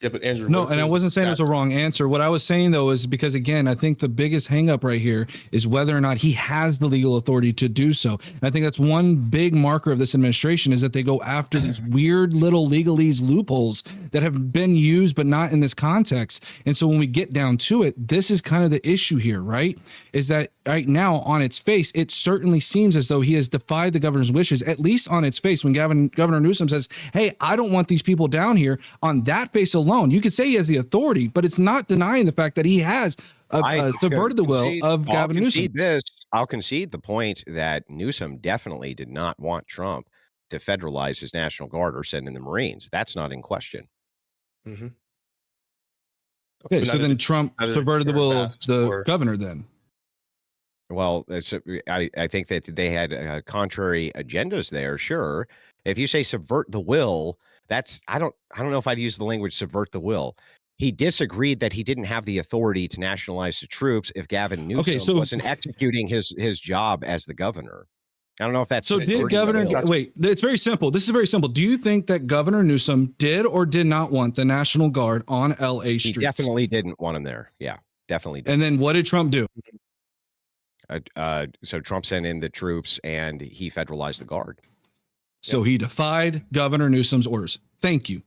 Yeah, but Andrew, No, what if and I there's wasn't saying it was a statute- wrong answer. What I was saying though is because again, I think the biggest hang up right here is whether or not he has the legal authority to do so. And I think that's one big marker of this administration is that they go after these weird little legalese loopholes that have been used but not in this context. And so when we get down to it, this is kind of the issue here, right? Is that right now on its face, it certainly seems as though he has defied the governor's wishes, at least on its face. When Governor Newsom says, "Hey, I don't want these people down here," on that face alone, you could say he has the authority, but it's not denying the fact that he has subverted the will of Gavin Newsom. I'll concede the point that Newsom definitely did not want Trump to federalize his National Guard or send in the Marines. That's not in question. Mhm. Okay, But so neither then did- Trump neither did subverted the Karen will of Bass the or- governor then. Well, I think that they had contrary agendas there. Sure, if you say subvert the will, that's I don't know if I'd use the language subvert the will. He disagreed that he didn't have the authority to nationalize the troops if Gavin Newsom wasn't executing his job as the governor. I don't know if that's So did subverting the Governor, will. wait, it's very simple. This is very simple. Do you think that Governor Newsom did or did not want the National Guard on LA He streets? definitely didn't want him there. Yeah, definitely did. And then what did Trump do? So Trump sent in the troops and he federalized the guard. So he defied Governor Newsom's orders. Thank you.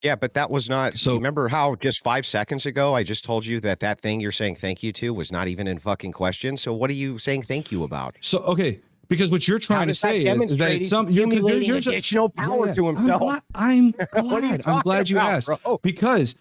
Yeah, but that was not. So- Remember how just 5 seconds ago I just told you that thing you're saying thank you to was not even in fucking question. So what are you saying thank you about? So, okay, because what you're trying to does that say is that demonstrate it's he's some you're accumulating additional power to himself? I'm What are you glad. I'm glad talking you about, asked, bro? because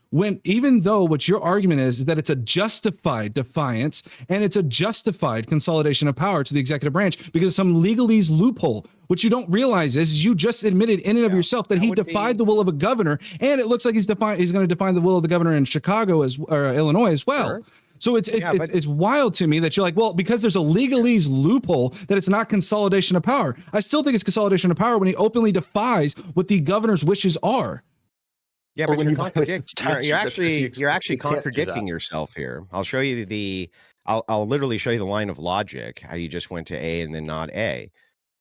even though what your argument is that it's a justified defiance and it's a justified consolidation of power to the executive branch because of some legalese loophole, what you don't realize is you just admitted in and of yourself that that he would defied be- the will of a governor, and it looks like he's going to define the will of the governor in Chicago or Illinois as well. Sure. So it's wild to me that you're like, well, because there's a legalese loophole that it's not consolidation of power. I still think it's consolidation of power when he openly defies what the governor's wishes are. Yeah, Or but when you're you violate the you're statute that says he you're actually explicitly can't do contradicting that. yourself here. I'll show you I'll literally show you the line of logic, how you just went to A and then not A.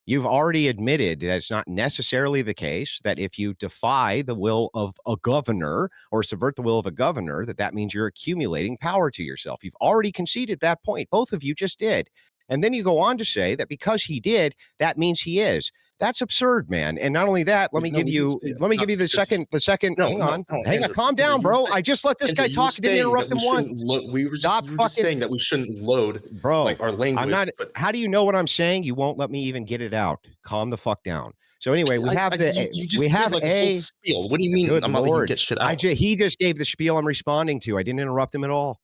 You've already admitted that it's not necessarily the case that if you defy the will of a governor or subvert the will of a governor, that means you're accumulating power to yourself. You've already conceded that point. Both of you just did. And then you go on to say that because he did, that means he is. That's absurd, man. And not only that, let me No, give we you didn't say let me that. give you the Just- second. No, hang no, on. no, Hang on. Andrew, Calm down, Andrew, you bro. said- I just let this guy Andrew, you were talk and didn't saying interrupt that him we once. shouldn't we were just, Stop you were just fucking- saying that we shouldn't load Bro, like our language. I'm not. but How do you know what I'm saying? You won't let me even get it out. Calm the fuck down. So anyway, we have you just we did, have like, a a whole spiel. What do you mean? Good I'm not letting you Lord. get shit out. He just gave the spiel I'm responding to. I didn't interrupt him at all.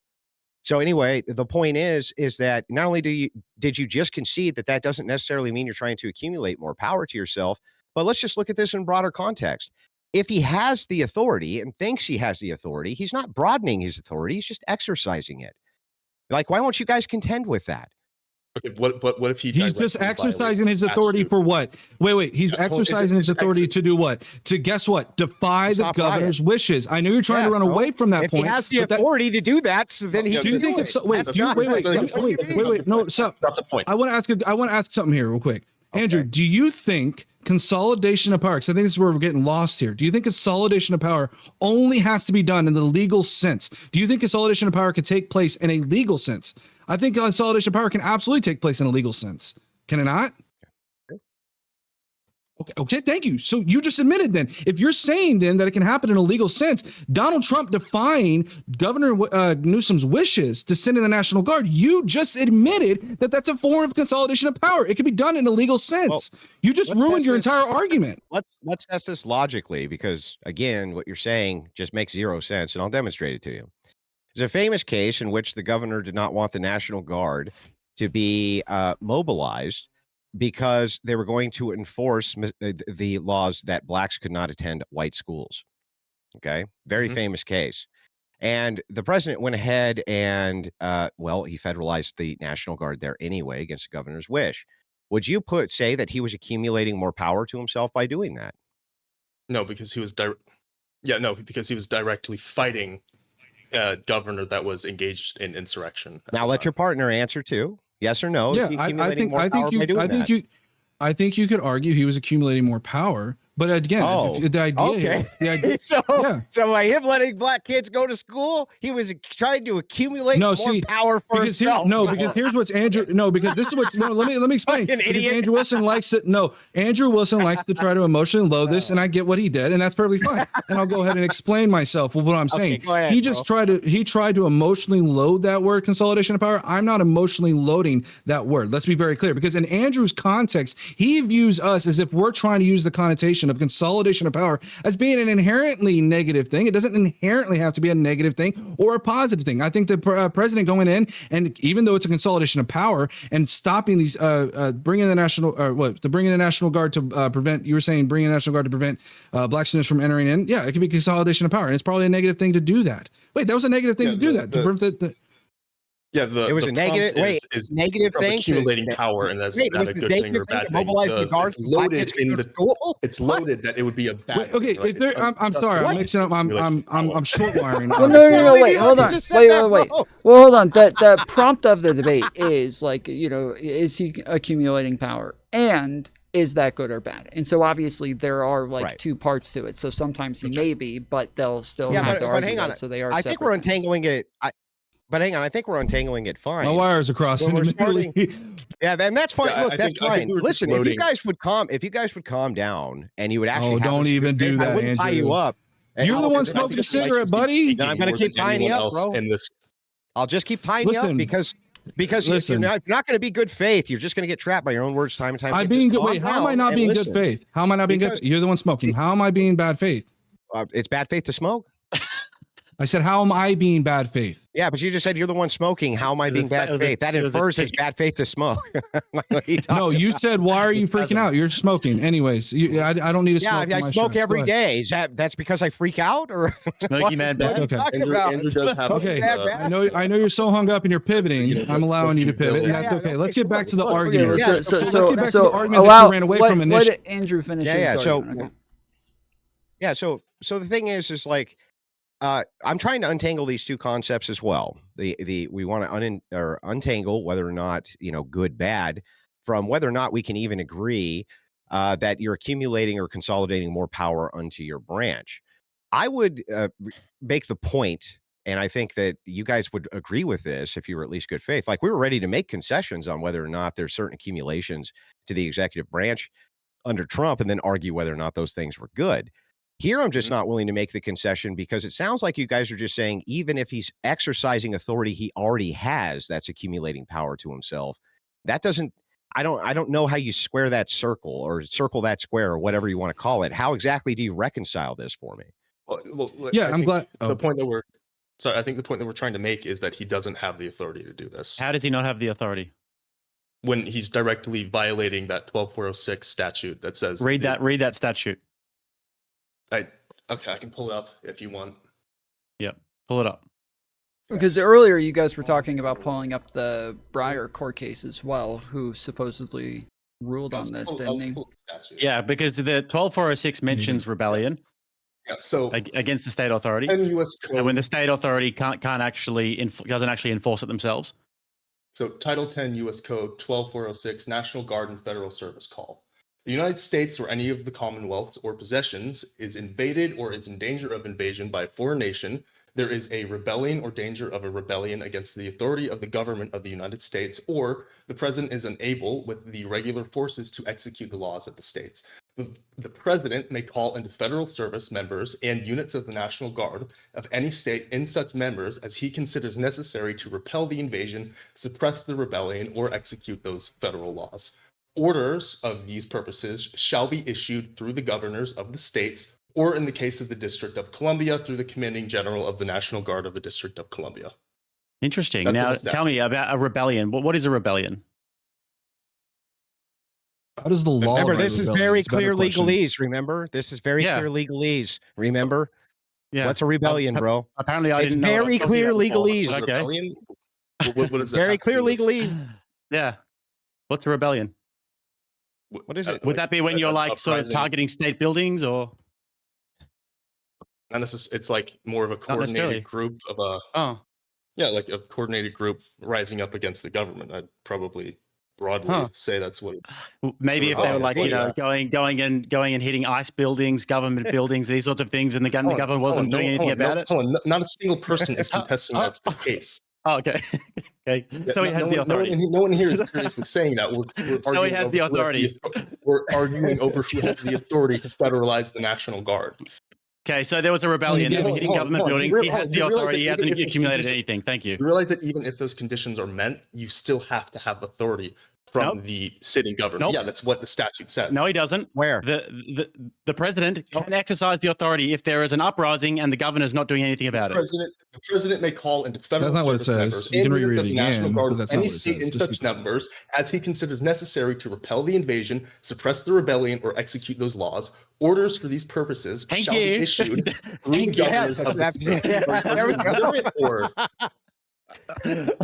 So anyway, the point is that not only did you just concede that doesn't necessarily mean you're trying to accumulate more power to yourself, but let's just look at this in broader context. If he has the authority and thinks he has the authority, he's not broadening his authority, he's just exercising it. Like, why won't you guys contend with that? Okay, what if he's directly just exercising violates his authority statute? for what? Wait. He's Yeah, well, exercising his it's authority to do what? To guess what? Defy the Stop riot. governor's wishes. I know you're trying to run away from that If point. he has the but that- authority to do that, so then he Yeah, do you can think do if it. so, wait, That's do you, not- wait, that's not- wait, no, so Not the point. I want to ask something here real quick. Andrew, Okay. do you think consolidation of power, because I think this is where we're getting lost here. Do you think consolidation of power only has to be done in the legal sense? Do you think consolidation of power could take place in a legal sense? I think consolidation of power can absolutely take place in a legal sense. Can it not? Okay, thank you. So you just admitted then, if you're saying then that it can happen in a legal sense, Donald Trump defying Governor Newsom's wishes to send in the National Guard, you just admitted that that's a form of consolidation of power. It can be done in a legal sense. Well, you just let's ruined test your this. entire argument. Let's test this logically, because again, what you're saying just makes zero sense, and I'll demonstrate it to you. There's a famous case in which the governor did not want the National Guard to be mobilized because they were going to enforce the laws that blacks could not attend white schools. Okay, very famous case. And the president went ahead and, he federalized the National Guard there anyway against the governor's wish. Would you say that he was accumulating more power to himself by doing that? No, because he was because he was directly fighting a governor that was engaged in insurrection. Now let your partner answer too. Yes or no? Yeah, Is he I accumulating think more power by doing that? I think you could argue he was accumulating more power. But again, the idea, Okay. So by him letting black kids go to school, he was trying to accumulate more power for himself. Because here's what's Andrew. No, because this is what's. No, let me explain. Fucking idiot. Andrew Wilson likes to. No, Andrew Wilson likes to try to emotionally load this, and I get what he did, and that's perfectly fine. And I'll go ahead and explain myself with what I'm saying. Go ahead, he just tried to emotionally load that word consolidation of power. I'm not emotionally loading that word. Let's be very clear, because in Andrew's context, he views us as if we're trying to use the connotation of consolidation of power as being an inherently negative thing. It doesn't inherently have to be a negative thing or a positive thing. I think the president going in, and even though it's a consolidation of power and stopping these, bringing the National Guard to prevent, you were saying bringing the National Guard to prevent black students from entering in. Yeah, it could be consolidation of power, and it's probably a negative thing to do that. Wait, that was a negative thing to do that. It was a negative. Negative thing. Accumulating power, and that's not a good thing or a bad thing. Mobilize the guards. It's loaded in the school. It's loaded that it would be a bad. Okay, thing, right? I'm sorry, I'm mixing up. I'm short wiring. Well, no, wait, hold on. Wait. Well, hold on. The prompt of the debate is like, is he accumulating power? And is that good or bad? And so obviously there are two parts to it. So sometimes he may be, but they'll still have to argue that. So they are. I think we're untangling it. But hang on, I think we're untangling it fine. My wires are crossing. Yeah, then that's fine. Yeah, Look, that's fine. Listen, if you guys would calm down, and you would actually don't even do that, I wouldn't tie you up. You're the one smoking a cigarette, buddy. Then I'm going to keep tying you up, bro. I'll just keep tying you up because you're not going to be good faith. You're just going to get trapped by your own words time and time again. I'm being good. Wait, how am I not being good faith? How am I not being good? You're the one smoking. How am I being bad faith? It's bad faith to smoke. I said, how am I being bad faith? Yeah, but you just said you're the one smoking. How am I being bad faith? That infers it's bad faith to smoke. No, you said, why are you freaking out? You're smoking. Anyways, I don't need to smoke. Yeah, I smoke every day. That's because I freak out, or smoky man bad? Okay. Andrew does have I know you're so hung up and you're pivoting. I'm allowing you to pivot, and that's okay. Let's get back to the argument. So allow. Let Andrew finish. So the thing is like. I'm trying to untangle these two concepts as well. We want to untangle whether or not, good, bad, from whether or not we can even agree that you're accumulating or consolidating more power onto your branch. I would make the point, and I think that you guys would agree with this if you were at least good faith. Like, we were ready to make concessions on whether or not there's certain accumulations to the executive branch under Trump, and then argue whether or not those things were good. Here, I'm just not willing to make the concession because it sounds like you guys are just saying, even if he's exercising authority he already has, that's accumulating power to himself. That doesn't, I don't know how you square that circle or circle that square or whatever you want to call it. How exactly do you reconcile this for me? Well, yeah, I'm glad. The point that So I think the point that we're trying to make is that he doesn't have the authority to do this How does he not have the authority? when he's directly violating that 12406 statute that says Read that statute. Okay, I can pull it up if you want. Yep. Pull it up. Because earlier you guys were talking about pulling up the Breyer court case as well, who supposedly ruled on this, didn't he? Yeah, because the 12406 mentions rebellion Yeah, so against the state authority. 10 U.S. Code. And when the state authority doesn't actually enforce it themselves. So Title 10 U.S. Code 12406, National Guard and Federal Service Call. The United States or any of the Commonwealths or possessions is invaded or is in danger of invasion by a foreign nation. There is a rebellion or danger of a rebellion against the authority of the government of the United States, or the president is unable with the regular forces to execute the laws of the states. The president may call into federal service members and units of the National Guard of any state in such members as he considers necessary to repel the invasion, suppress the rebellion, or execute those federal laws. Orders of these purposes shall be issued through the governors of the states, or in the case of the District of Columbia, through the Commanding General of the National Guard of the District of Columbia. Interesting. That's Now, what the tell me about a rebellion. What is a rebellion? How does the law? Remember, write this is rebellion? very It's a better clear question. legalese. Remember, this is very Yeah. clear legalese. Remember, Yeah. what's a rebellion, bro? Apparently, I It's didn't know. very clear legalese. Okay. Rebellion? What does that Very have to clear do with- legalese. Yeah. What's a rebellion? What is it? Would that be when you're like sort of uprising? targeting state buildings or? And it's like more of a necessarily. coordinated group of a Oh, like a coordinated group rising up against the government. I'd probably broadly say that's what. maybe if they were like, going and hitting ice buildings, government buildings, these sorts of things, and the government wasn't doing anything about it. Hold on, not a single person is contesting that's the case. Oh, okay. Okay. Yeah, So he has the authority. No one here is seriously saying that. We're So he arguing has over the who has authority. We're arguing over who has the authority to federalize the National Guard. Okay, so there was a rebellion. They were hitting government buildings. He has the authority. He hasn't accumulated anything. Thank you. You realize that even if those conditions are met, you still have to have authority from the sitting government. Nope. Yeah, that's what the statute says. No, he doesn't. Where? The president can exercise the authority if there is an uprising and the governor's not doing anything about it. The president may call into federal That's not what it service says. members You can and units reread of it the National again, Guard but of that's not any what it state says. in Just such be- numbers as he considers necessary to repel the invasion, suppress the rebellion, or execute those laws. Orders for these purposes shall be issued through the governors of the state. There we go. Or,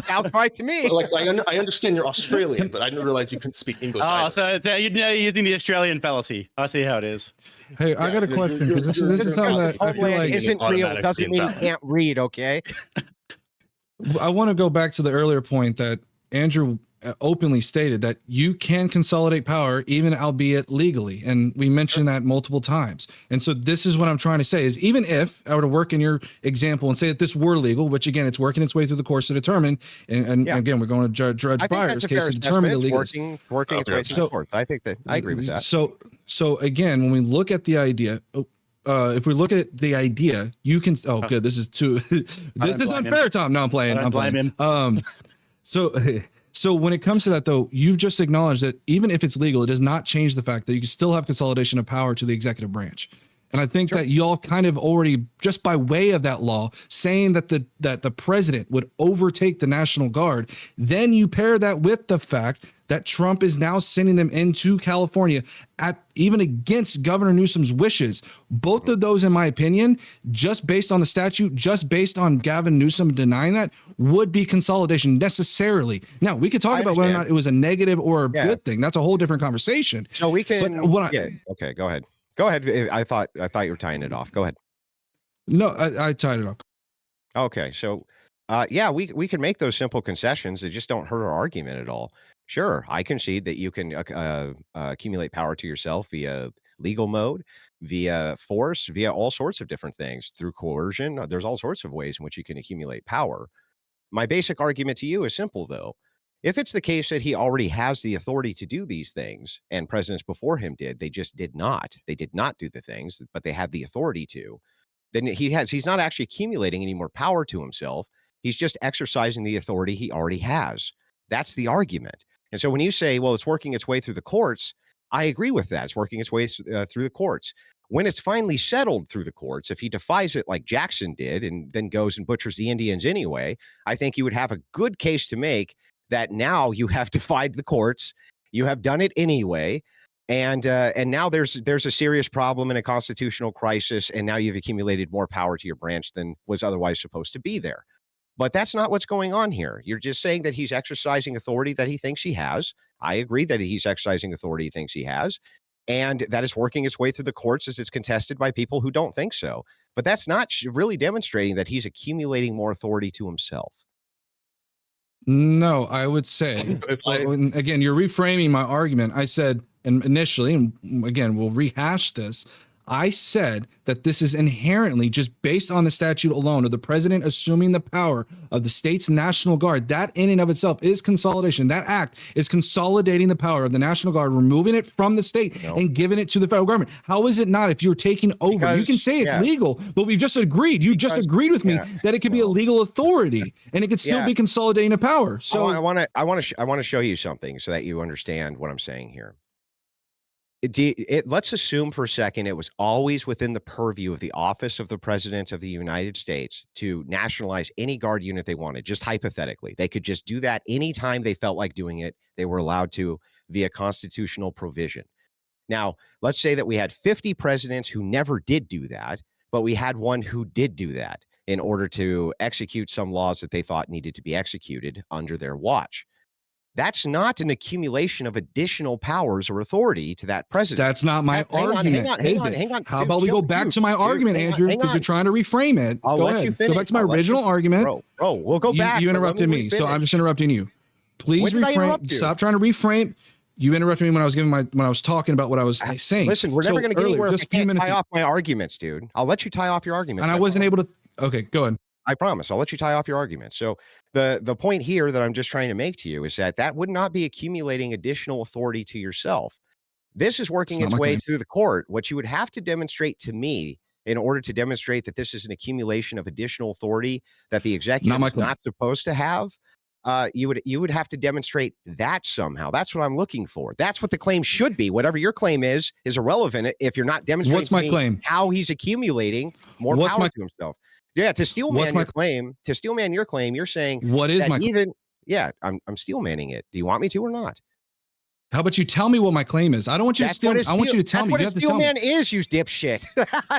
Sounds right to me. like, I understand you're Australian, but I didn't realize you couldn't speak English. Oh, either. so you're using the Australian fallacy. I see how it is. Hey, I got a question because this is something that I feel Homeland like isn't real automatically doesn't mean you invalid. can't read, okay? I want to go back to the earlier point that Andrew openly stated that you can consolidate power, even albeit legally. And we mentioned that multiple times. And so this is what I'm trying to say is even if I were to work in your example and say that this were legal, which again, it's working its way through the courts to determine, and again, we're going to Judge I think Breyer's that's a case fair to determine the assessment. legal. It's working its way through the courts. I think that I agree with that. So again, when we look at the idea, if we look at the idea, you can. Oh, good. This is too. This is unfair, Tom. No, I'm playing. I'm playing. So when it comes to that, though, you've just acknowledged that even if it's legal, it does not change the fact that you can still have consolidation of power to the executive branch. And I think that y'all kind of already, just by way of that law, saying that the president would overtake the National Guard, then you pair that with the fact that Trump is now sending them into California at even against Governor Newsom's wishes. Both of those, in my opinion, just based on the statute, just based on Gavin Newsom denying that, would be consolidation necessarily. Now, we could talk about whether or not it was a negative or a good thing. That's a whole different conversation. So we can. But what okay, go ahead. Go ahead. I thought you were tying it off. Go ahead. No, I tied it up. Okay, so we can make those simple concessions. They just don't hurt our argument at all. Sure, I concede that you can accumulate power to yourself via legal mode, via force, via all sorts of different things, through coercion. There's all sorts of ways in which you can accumulate power. My basic argument to you is simple, though. If it's the case that he already has the authority to do these things, and presidents before him did, they just did not. They did not do the things, but they had the authority to. Then he's not actually accumulating any more power to himself. He's just exercising the authority he already has. That's the argument. And so when you say, well, it's working its way through the courts, I agree with that. It's working its way through the courts. When it's finally settled through the courts, if he defies it like Jackson did and then goes and butchers the Indians anyway, I think you would have a good case to make that now you have defied the courts, you have done it anyway, and now there's a serious problem and a constitutional crisis, and now you've accumulated more power to your branch than was otherwise supposed to be there. But that's not what's going on here. You're just saying that he's exercising authority that he thinks he has. I agree that he's exercising authority he thinks he has, and that is working its way through the courts as it's contested by people who don't think so. But that's not really demonstrating that he's accumulating more authority to himself. No, I would say, and again, you're reframing my argument. I said, and initially, and again, we'll rehash this. I said that this is inherently just based on the statute alone of the president assuming the power of the state's National Guard. That in and of itself is consolidation. That act is consolidating the power of the National Guard, removing it from the state and giving it to the federal government. How is it not if you're taking over? Because, you can say it's legal, but we've just agreed. You just agreed with me that it could be a legal authority and it could still be consolidating the power. So I want to show you something so that you understand what I'm saying here. Let's assume for a second it was always within the purview of the office of the president of the United States to nationalize any guard unit they wanted, just hypothetically. They could just do that anytime they felt like doing it. They were allowed to via constitutional provision. Now, let's say that we had 50 presidents who never did do that, but we had one who did do that in order to execute some laws that they thought needed to be executed under their watch. That's not an accumulation of additional powers or authority to that president. That's not my argument. Hang on. How about we go back to my argument, Andrew, because you're trying to reframe it. Go ahead. Go back to my original argument. Bro, we'll go back. You interrupted me, so I'm just interrupting you. Please reframe. Stop trying to reframe. You interrupted me when I was talking about what I was saying. Listen, we're never going to get anywhere if I can't tie off my arguments, dude. I'll let you tie off your arguments. And I wasn't able to. Okay, go ahead. I promise. I'll let you tie off your argument. So the point here that I'm just trying to make to you is that would not be accumulating additional authority to yourself. This is working its way through the court. What you would have to demonstrate to me in order to demonstrate that this is an accumulation of additional authority that the executive is not supposed to have, you would have to demonstrate that somehow. That's what I'm looking for. That's what the claim should be. Whatever your claim is irrelevant if you're not demonstrating What's my claim? How he's accumulating more power to himself. Yeah, to steelman your claim, you're saying what is my even I'm steelmanning it. Do you want me to or not? How about you tell me what my claim is? I don't want you to steal. I want you to tell me. That's what a steelman is, you dipshit.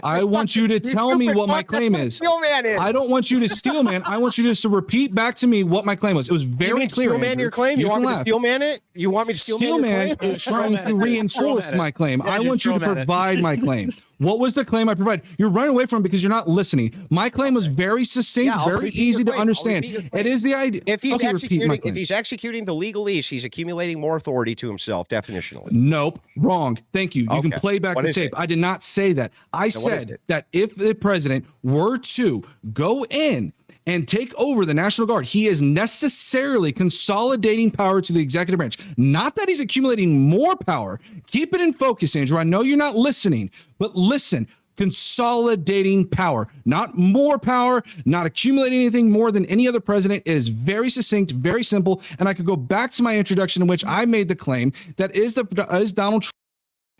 I want you to tell me what my claim is. Steelman is. I don't want you to steelman. I want you to repeat back to me what my claim was. It was very clear. Steelman your claim? You want me to steelman it? You want me to steelman your claim? Is trying to reinforce my claim. I want you to provide my claim. What was the claim I provided? You're running away from it because you're not listening. My claim was very succinct, very easy to understand. It is the idea. If he's executing the legalese, he's accumulating more authority to himself, definitionally. Nope, wrong. Thank you. You can play back the tape. I did not say that. I said that if the president were to go in and take over the National Guard, he is necessarily consolidating power to the executive branch. Not that he's accumulating more power. Keep it in focus, Andrew. I know you're not listening, but listen. Consolidating power, not more power, not accumulating anything more than any other president. It is very succinct, very simple. And I could go back to my introduction in which I made the claim that is Donald Trump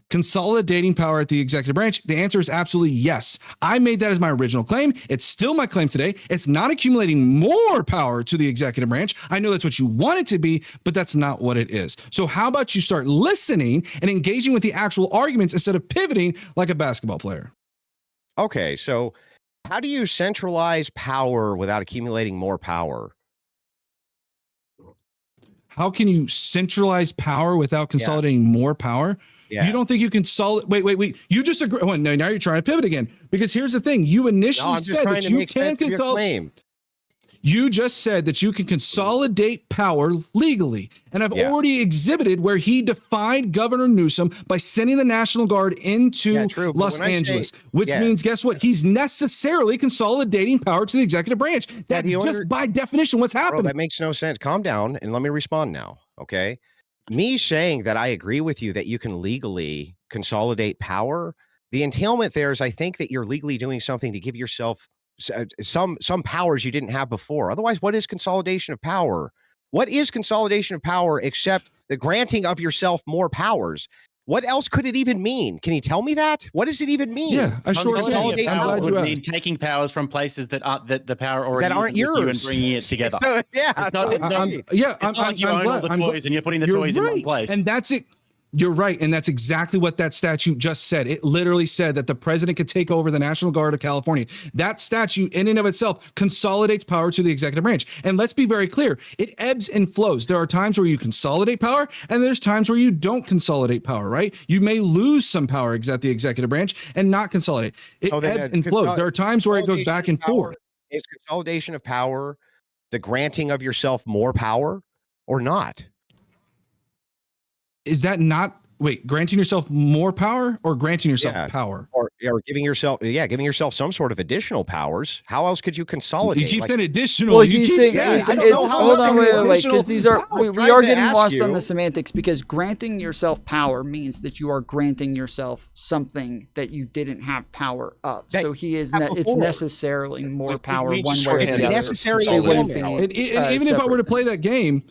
consolidating power at the executive branch? The answer is absolutely yes. I made that as my original claim. It's still my claim today. It's not accumulating more power to the executive branch. I know that's what you want it to be, but that's not what it is. So how about you start listening and engaging with the actual arguments instead of pivoting like a basketball player? Okay, so how do you centralize power without accumulating more power? How can you centralize power without consolidating more power? Yeah. You don't think you can wait. You just agree. Well, no, now you're trying to pivot again. Because here's the thing. You initially said that you can consolidate. You just said that you can consolidate power legally. And I've already exhibited where he defied Governor Newsom by sending the National Guard into Los Angeles, which means, guess what? He's necessarily consolidating power to the executive branch. That's just by definition what's happening. Bro, that makes no sense. Calm down and let me respond now, okay? Me saying that I agree with you that you can legally consolidate power, the entailment there is I think that you're legally doing something to give yourself some powers you didn't have before. Otherwise, what is consolidation of power? What is consolidation of power except the granting of yourself more powers? What else could it even mean? Can you tell me that? What does it even mean? Yeah, I sure can. Consolidating I'm power glad would you mean asked. taking powers from places that aren't that the power already That aren't isn't with you and yours. bringing it together. So, yeah, It's not, so it's not, I'm, yeah, it's not like you own all the toys and you're putting the You're toys in one right. place. And that's it. You're right. And that's exactly what that statute just said. It literally said that the president could take over the National Guard of California. That statute in and of itself consolidates power to the executive branch. And let's be very clear. It ebbs and flows. There are times where you consolidate power and there's times where you don't consolidate power, right? You may lose some power at the executive branch and not consolidate. It ebbs and flows. There are times where it goes back and forth. Is consolidation of power the granting of yourself more power or not? Is that not, wait, granting yourself more power or granting yourself Yeah. power? Or giving yourself some sort of additional powers. How else could you consolidate? You keep Like, saying additional. Well, you he's keep saying, saying, it's, I don't it's, know how hold much on, wait, because additional these are, power. we are Trying to getting ask lost on you. the semantics, because granting yourself power means that you are granting yourself something that you didn't have power of. That So he is, you had it's before. necessary more power we one just way or shorthand the it. other. Necessary It wouldn't be, element. and even if I were to play that game,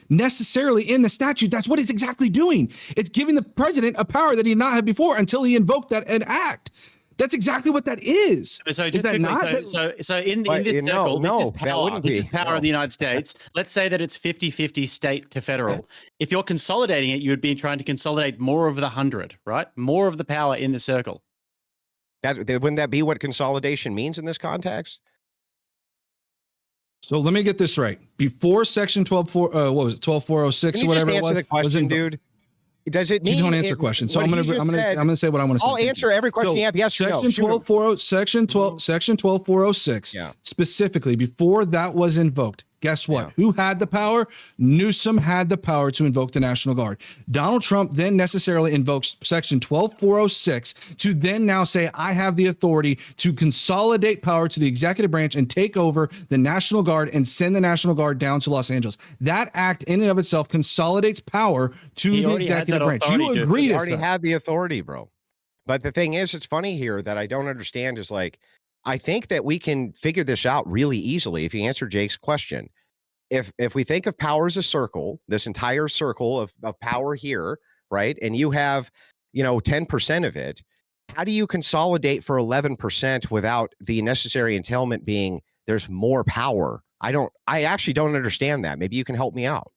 necessarily in the statute, that's what it's exactly doing. It's giving the president a power that he did not have before until he invoked that an act. That's exactly what that is. So Is just that quickly, not? so in But, this no, circle, no, this is that power. wouldn't This be. is power No. in the United States. Let's say that it's 50-50 state to federal. If you're consolidating it, you would be trying to consolidate more of the 100, right? More of the power in the circle. Wouldn't that be what consolidation means in this context? So let me get this right. Before section 12.4, what was it, 12.406 Can or you just whatever it answer was? the question, dude? Does it mean You don't answer questions. So I'm gonna say what I want to say. I'll answer every question you have. Yes or no. Section 12.40, section 12.406, Yeah. specifically before that was invoked. Guess what? Yeah. Who had the power? Newsom had the power to invoke the National Guard. Donald Trump then necessarily invokes section 12.406 to then now say, I have the authority to consolidate power to the executive branch and take over the National Guard and send the National Guard down to Los Angeles. That act in and of itself consolidates power to He the already had executive that branch. authority, You dude. agree You to already that? have the authority, bro. But the thing is, it's funny here that I don't understand is like, I think that we can figure this out really easily if you answer Jake's question. If we think of power as a circle, this entire circle of power here, right? And you have, 10% of it, how do you consolidate for 11% without the necessary entailment being there's more power? I actually don't understand that. Maybe you can help me out.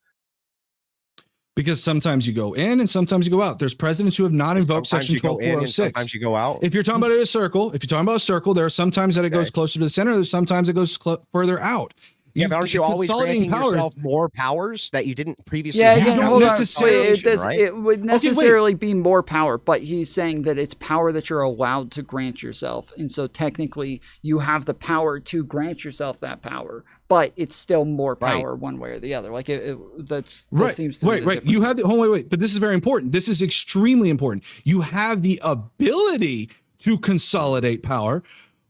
Because sometimes you go in and sometimes you go out. There's presidents who have not invoked Sometimes section you go in and 12.406. sometimes you go out. If you're talking about a circle, there are some times that it goes closer to the center. There's sometimes it goes further out. Yeah, but aren't you always consolidating granting yourself more powers that you didn't previously Yeah, have? again, don't hold on. necessarily- Wait, right? it would necessarily be more power, but he's saying that it's power that you're allowed to grant yourself. And so technically you have the power to grant yourself that power, but it's still more power one way or the other. Like that seems to be the right. You difference. have the wait, but this is very important. This is extremely important. You have the ability to consolidate power,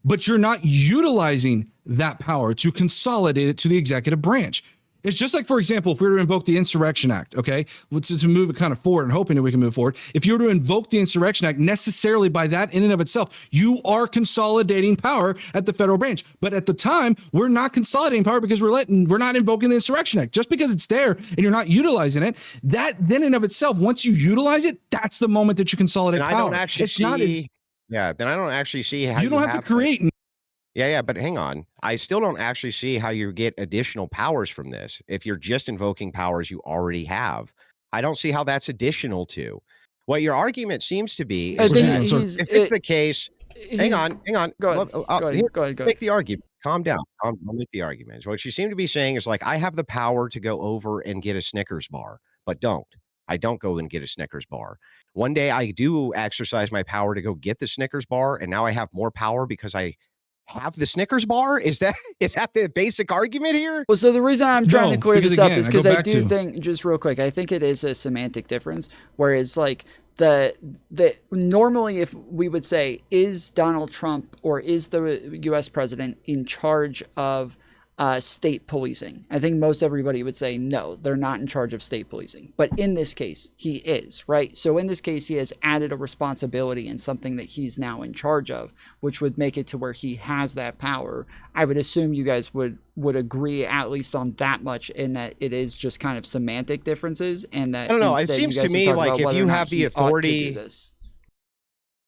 but you're not utilizing that power to consolidate it to the executive branch. It's just like, for example, if we were to invoke the Insurrection Act, okay, to move it kind of forward and hoping that we can move forward. If you were to invoke the Insurrection Act, necessarily by that in and of itself, you are consolidating power at the federal branch. But at the time, we're not consolidating power because we're not invoking the Insurrection Act. Just because it's there and you're not utilizing it, that then in and of itself, once you utilize it, that's the moment that you consolidate And power. I don't actually then I don't actually see how you don't have to create. Yeah, but hang on. I still don't actually see how you get additional powers from this. If you're just invoking powers you already have, I don't see how that's additional to. What your argument seems to be I is think that he's- if it's the case, hang on. Go ahead. Make the argument. Calm down. I'll make the argument. What you seem to be saying is like, I have the power to go over and get a Snickers bar, but I don't go and get a Snickers bar. One day I do exercise my power to go get the Snickers bar, and now I have more power because I have the Snickers bar? Is that the basic argument here? Well, so the reason I'm trying to clear this up is because I do to- think, just real quick, I think it is a semantic difference. Whereas, like the normally, if we would say, is Donald Trump or is the U.S. president in charge of state policing. I think most everybody would say no, they're not in charge of state policing. But in this case, he is, right? So in this case, he has added a responsibility and something that he's now in charge of, which would make it to where he has that power. I would assume you guys would agree at least on that much, in that it is just kind of semantic differences, and that I don't know. It instead seems you to guys me would talk like about if whether you or not have the he ought to do authority, this.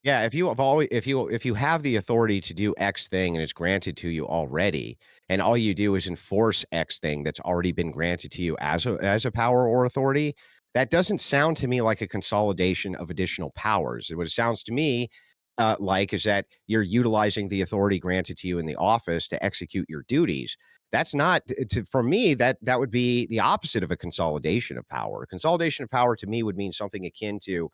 yeah, if you have always if you have the authority to do X thing and it's granted to you already, and all you do is enforce X thing that's already been granted to you as a power or authority, that doesn't sound to me like a consolidation of additional powers. What it sounds to me like is that you're utilizing the authority granted to you in the office to execute your duties. That's not for me, that would be the opposite of a consolidation of power. A consolidation of power to me would mean something akin to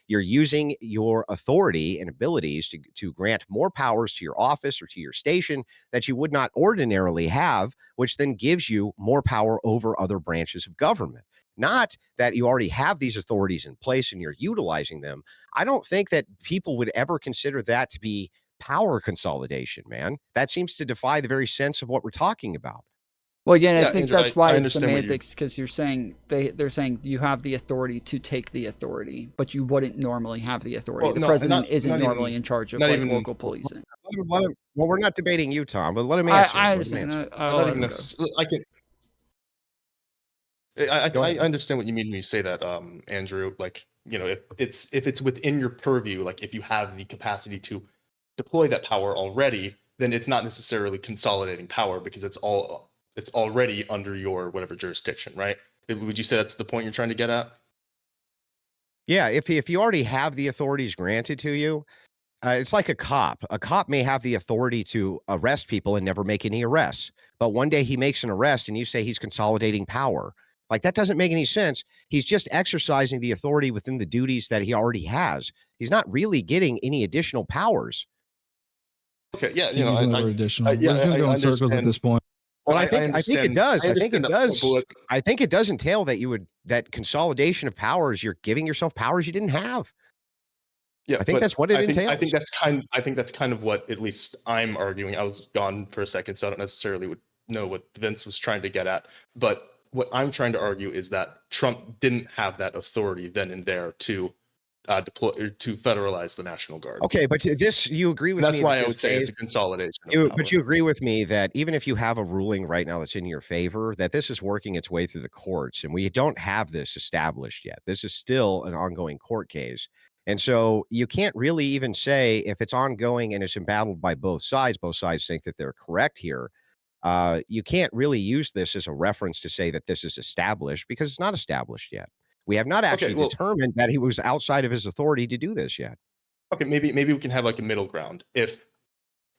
you're using your authority and abilities to grant more powers to your office or to your station that you would not ordinarily have, which then gives you more power over other branches of government. Not that you already have these authorities in place and you're utilizing them. I don't think that people would ever consider that to be power consolidation, man. That seems to defy the very sense of what we're talking about. Well, again, I Yeah, think Andrew, that's why I it's understand what you're. semantics, because you're saying they're saying you have the authority to take the authority, but you wouldn't normally have the authority. Well, The no, president not isn't not normally even in charge of not like even local policing. Well, we're not debating you, Tom, but let him I, answer. I Let him understand. answer. I'll not let even him go. I can. I Go ahead. understand what you mean when you say that, Andrew. Like, if it's within your purview, like if you have the capacity to deploy that power already, then it's not necessarily consolidating power because it's already under your whatever jurisdiction, right? Would you say that's the point you're trying to get at? Yeah, if you already have the authorities granted to you, it's like a cop. A cop may have the authority to arrest people and never make any arrests. But one day he makes an arrest and you say he's consolidating power. Like that doesn't make any sense. He's just exercising the authority within the duties that he already has. He's not really getting any additional powers. Okay, yeah, Use the word additional. yeah, We're just gonna go in circles at understand. this point. Well, I I think it understand. does. I I think it understand that point, does. but I think it does entail that consolidation of powers. You're giving yourself powers you didn't have. yeah, I think but that's what it I entails. think that's kind of what at least I'm arguing. I was gone for a second, so I don't necessarily would know what Vince was trying to get at. But what I'm trying to argue is that Trump didn't have that authority then and there to deploy or to federalize the National Guard. Okay, but this you agree with And that's me why that I this would say it's a phase- consolidation of power. But you agree with me that even if you have a ruling right now that's in your favor, that this is working its way through the courts, and we don't have this established yet. This is still an ongoing court case. And so you can't really even say if it's ongoing and it's embattled by both sides think that they're correct here. You can't really use this as a reference to say that this is established because it's not established yet. We have not actually well, determined that he was outside of his authority to do this yet. okay, maybe we can have like a middle ground. If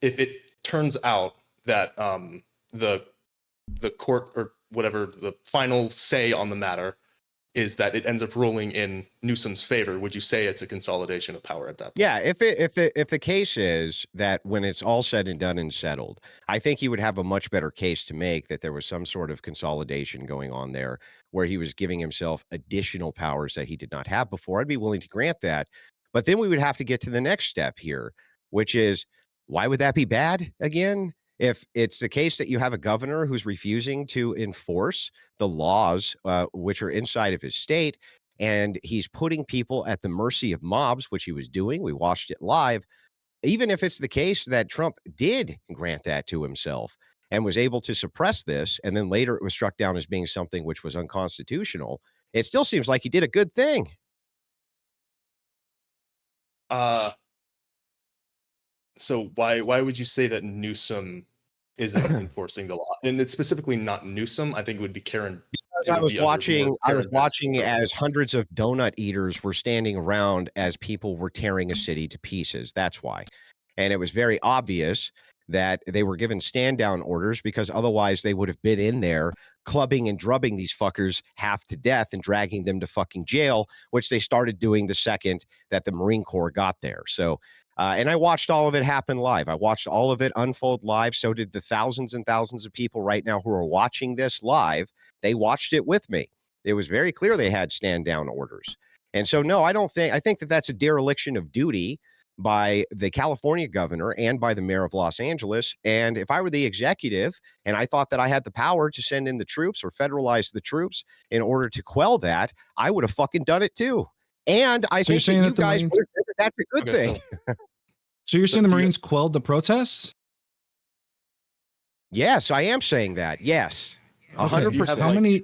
it turns out that the court or whatever the final say on the matter is that it ends up ruling in Newsom's favor, would you say it's a consolidation of power at that point? Yeah, if the case is that when it's all said and done and settled, I think he would have a much better case to make that there was some sort of consolidation going on there where he was giving himself additional powers that he did not have before. I'd be willing to grant that. But then we would have to get to the next step here, which is why would that be bad again? If it's the case that you have a governor who's refusing to enforce the laws which are inside of his state, and he's putting people at the mercy of mobs, which he was doing. We watched it live. Even if it's the case that Trump did grant that to himself and was able to suppress this, and then later it was struck down as being something which was unconstitutional, it still seems like he did a good thing. So why would you say that Newsom isn't enforcing the law? And it's specifically not Newsom. I think it would be Karen. I was watching as hundreds of donut eaters were standing around as people were tearing a city to pieces. That's why. And it was very obvious that they were given stand down orders because otherwise they would have been in there clubbing and drubbing these fuckers half to death and dragging them to fucking jail, which they started doing the second that the Marine Corps got there. So, and I watched all of it happen live. I watched all of it unfold live. So did the thousands and thousands of people right now who are watching this live. They watched it with me. It was very clear they had stand down orders. And so, no, I think that that's a dereliction of duty by the California governor and by the mayor of Los Angeles. And if I were the executive and I thought that I had the power to send in the troops or federalize the troops in order to quell that, I would have fucking done it too. And I think that you guys would have said that that's a good thing. So you're saying the Marines quelled the protests? Yes, I am saying that. Yes. 100%. How many?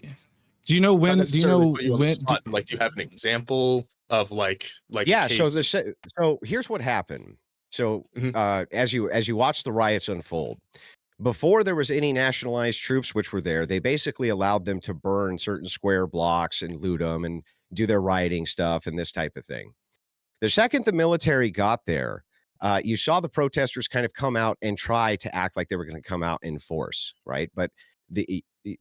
Do you know when? Do you have an example of like? Yeah. So here's what happened. So as you watch the riots unfold, before there was any nationalized troops which were there, they basically allowed them to burn certain square blocks and loot them and do their rioting stuff and this type of thing. The second the military got there, you saw the protesters kind of come out and try to act like they were going to come out in force, right? But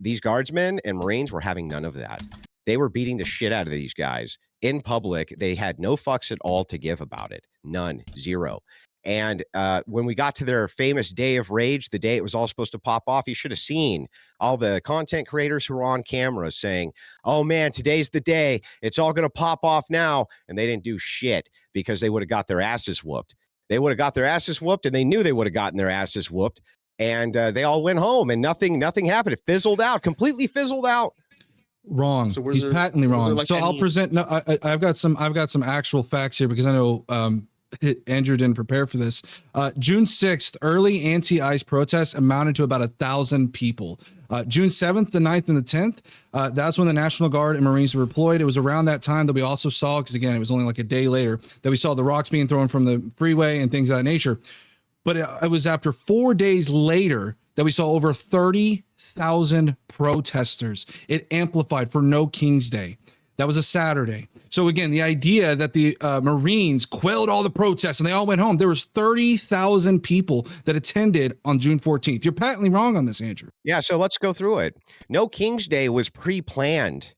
these guardsmen and Marines were having none of that. They were beating the shit out of these guys in public. They had no fucks at all to give about it. None. Zero. And when we got to their famous day of rage, the day it was all supposed to pop off, you should have seen all the content creators who were on camera saying, oh man, today's the day. It's all going to pop off now. And they didn't do shit because they would have got their asses whooped. They would have got their asses whooped, and they knew they would have gotten their asses whooped. And they all went home, and nothing happened. It fizzled out, completely fizzled out. Wrong. So he's patently wrong. Like I'll present. No, I've got some actual facts here because I know Andrew didn't prepare for this. June 6th, early anti-ICE protests amounted to about 1,000 people. June 7th, the 9th, and the 10th, that's when the National Guard and Marines were deployed. It was around that time that we also saw, because again, it was only like a day later, that we saw the rocks being thrown from the freeway and things of that nature. But it was after 4 days later that we saw over 30,000 protesters. It amplified for No King's Day. That was a Saturday. So again, the idea that the Marines quelled all the protests and they all went home. There was 30,000 people that attended on June 14th. You're patently wrong on this, Andrew. Yeah, so let's go through it. No King's Day was pre-planned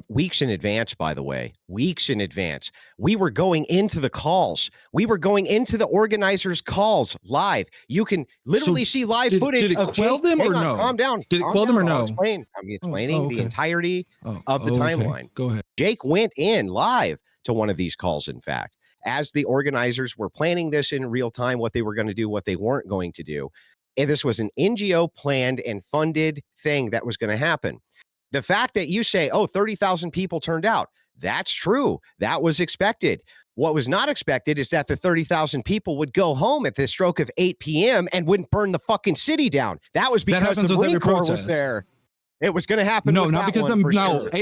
weeks in advance, by the way. Weeks in advance. We were going into the calls. We were going into the organizers' calls live. You can literally see live footage. Did it quell them or no? Calm down. Did it quell them or no? I'm explaining the entirety of the timeline. Okay. Go ahead. Jake went in live to one of these calls, in fact, as the organizers were planning this in real time, what they were going to do, what they weren't going to do. And this was an NGO planned and funded thing that was going to happen. The fact that you say, 30,000 people turned out, that's true. That was expected. What was not expected is that the 30,000 people would go home at the stroke of 8 p.m. and wouldn't burn the fucking city down. That was because the Marine Corps was there. It was going to happen. No, not because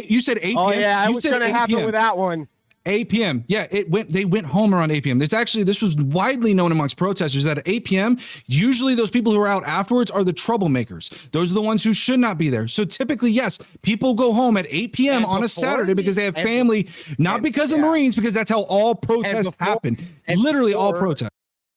you said 8 p.m. Oh yeah, it was going to happen with that one. 8 p.m. Yeah, they went home around 8 p.m. This was widely known amongst protesters that at 8 p.m., usually those people who are out afterwards are the troublemakers. Those are the ones who should not be there. So typically, yes, people go home at 8 p.m. on a Saturday because they have family, not because of Marines, because that's how all protests happen. Literally all protests.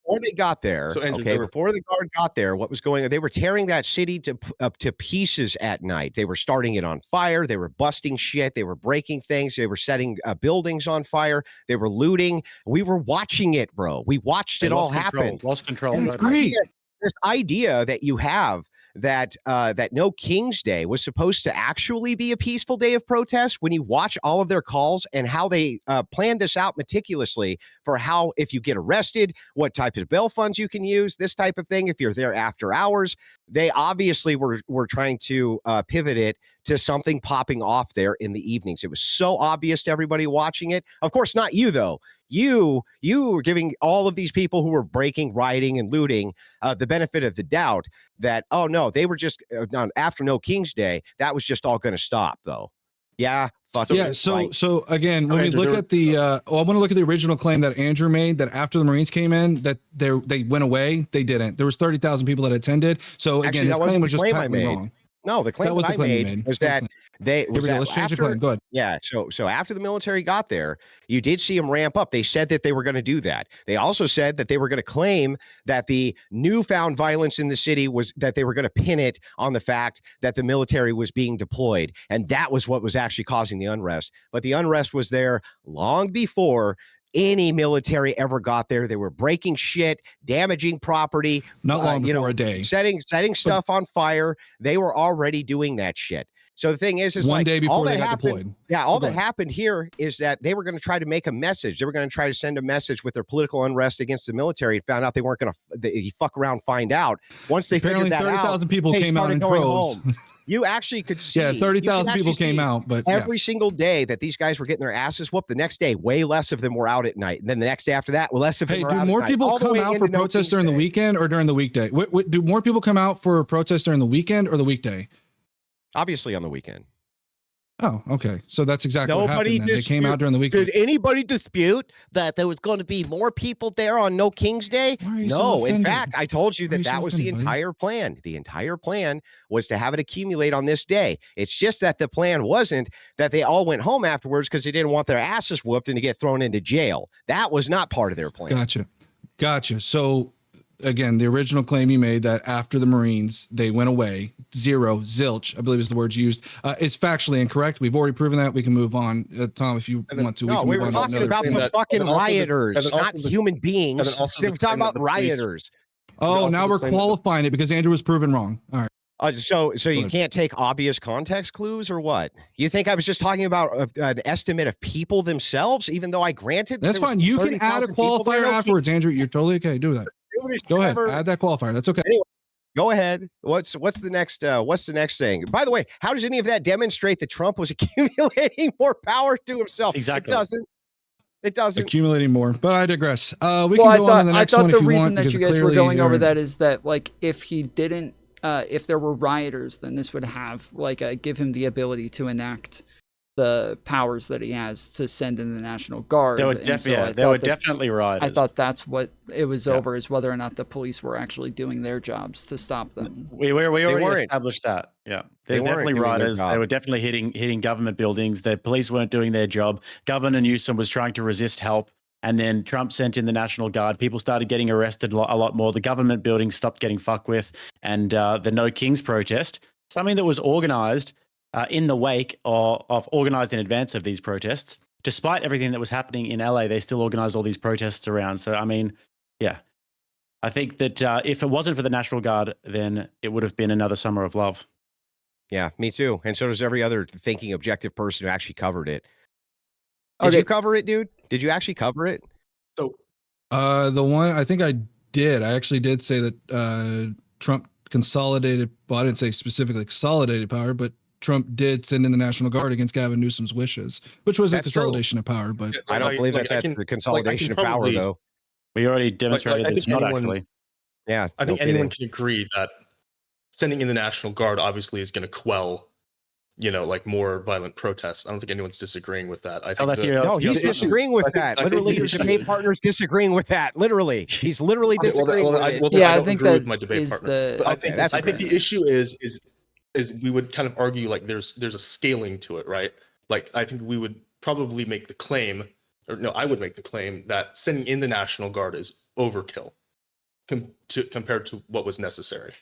Before they got there, before the guard got there, what was going on? They were tearing that city to pieces at night. They were starting it on fire. They were busting shit. They were breaking things. They were setting buildings on fire. They were looting. We were watching it, bro. We watched it all happen. Lost control. This idea that you have that No King's Day was supposed to actually be a peaceful day of protest, when you watch all of their calls and how they planned this out meticulously for how, if you get arrested, what type of bail funds you can use, this type of thing, if you're there after hours, they obviously were trying to pivot it to something popping off there in the evenings. It was so obvious to everybody watching it. Of course, not you, though. You were giving all of these people who were breaking, rioting, and looting the benefit of the doubt that, oh, no, they were just after No King's Day. That was just all going to stop, though. Yeah. So again, when we look at the, I want to look at the original claim that Andrew made that after the Marines came in, that they went away. They didn't. There was 30,000 people that attended. So again, his claim was just patently wrong. No, the claim that I made was that let's change the claim. Go ahead. Yeah. So after the military got there, you did see them ramp up. They said that they were going to do that. They also said that they were going to claim that the newfound violence in the city was that they were going to pin it on the fact that the military was being deployed. And that was what was actually causing the unrest. But the unrest was there long before any military ever got there. They were breaking shit, damaging property, not long before a day, setting stuff on fire. They were already doing that shit. So the thing is one like, day all before they that got happened, deployed. yeah, all Go that ahead. happened here is that they were going to try to make a message. They were going to try to send a message with their political unrest against the military. Found out they weren't going to fuck around, find out. Once they Apparently figured that 30,000 out, people they came out started in going troves. home. You actually could see, Yeah, you could 30,000 people actually came see out, but yeah. every single day that these guys were getting their asses whooped. The next day, way less of them were out at night. And then the next day after that, less of them Hey, were do out more at night. people All the come way out for into No protests King's during the Day. weekend or during the weekday? Do more people come out for protests during the weekend or the weekday? Obviously on the weekend. Oh, okay. So that's exactly what Nobody happened then. They came out during the Did weekday. anybody dispute that there was going to be more people there on No King's Day? Why are you so No. In offended? fact, I told you Why are you that so that was the offended, buddy? entire plan. The entire plan was to have it accumulate on this day. It's just that the plan wasn't that they all went home afterwards because they didn't want their asses whooped and to get thrown into jail. That was not part of their plan. Gotcha. So again, the original claim you made that after the Marines, they went away, zero, zilch, I believe is the word used, is factually incorrect. We've already proven that. We can move on. Tom, if you want to, No, we we can were move on to talking another about thing. the fucking and then also the- rioters, and then also not the- human and beings. then also They the were talking claim that about the police- rioters. Oh, also now the we're claim that the- qualifying it because Andrew was proven wrong. All right. So you ahead. can't take obvious context clues or what? You think I was just talking about an estimate of people themselves, even though I granted That's there was fine. You can add a 30,000 people there? qualifier No, afterwards, Andrew. You're totally okay. Do that. Go ahead. Trevor. Add that qualifier. That's okay. Anyway, go ahead. What's the next thing? By the way, how does any of that demonstrate that Trump was accumulating more power to himself? Exactly. It doesn't. Accumulating more, but I digress. We Well, can go on to the next one the if you reason want. that because you guys were clearly going over you're- that is that, like, if he didn't, if there were rioters, then this would have, like, give him the ability to enact the powers that he has to send in the National Guard. They were, And so I they were thought that- definitely rioters. I thought that's what it was Yeah. over, is whether or not the police were actually doing their jobs to stop them. We already weren't. established that. Yeah, They they're weren't definitely doing their rioters. They job. were definitely hitting government buildings. The police weren't doing their job. Governor Newsom was trying to resist help, and then Trump sent in the National Guard. People started getting arrested a lot more. The government buildings stopped getting fucked with, and the No Kings protest, something that was organized in the wake of organized in advance of these protests. Despite everything that was happening in LA, they still organized all these protests around. So, I mean, yeah, I think that if it wasn't for the National Guard, then it would have been another summer of love. Yeah, me too. And so does every other thinking, objective person who actually covered it. Did Okay. you cover it, dude? Did you actually cover it? So The one I think I did. I actually did say that Trump consolidated. Well, I didn't say specifically consolidated power, but Trump did send in the National Guard against Gavin Newsom's wishes, which was a That's true. consolidation of power. But I don't believe that that's the consolidation of power, probably- though. We already demonstrated I that it's think not anyone- actually. Yeah, I think no anyone kidding. can agree that sending in the National Guard obviously is going to quell, like more violent protests. I don't think anyone's disagreeing with that. I Tell think that to your- No, he's Yeah. disagreeing with I think- that. I think Literally, the your issue debate is- partner's disagreeing with that. Literally, he's literally Okay, disagreeing with it. I Yeah, I don't think agree with that my debate is partner. the- But I Okay, think that's I think fair. the issue is we would kind of argue like there's a scaling to it, right? Like I think we would probably make the claim, or no, I would make the claim that sending in the National Guard is overkill compared to what was necessary.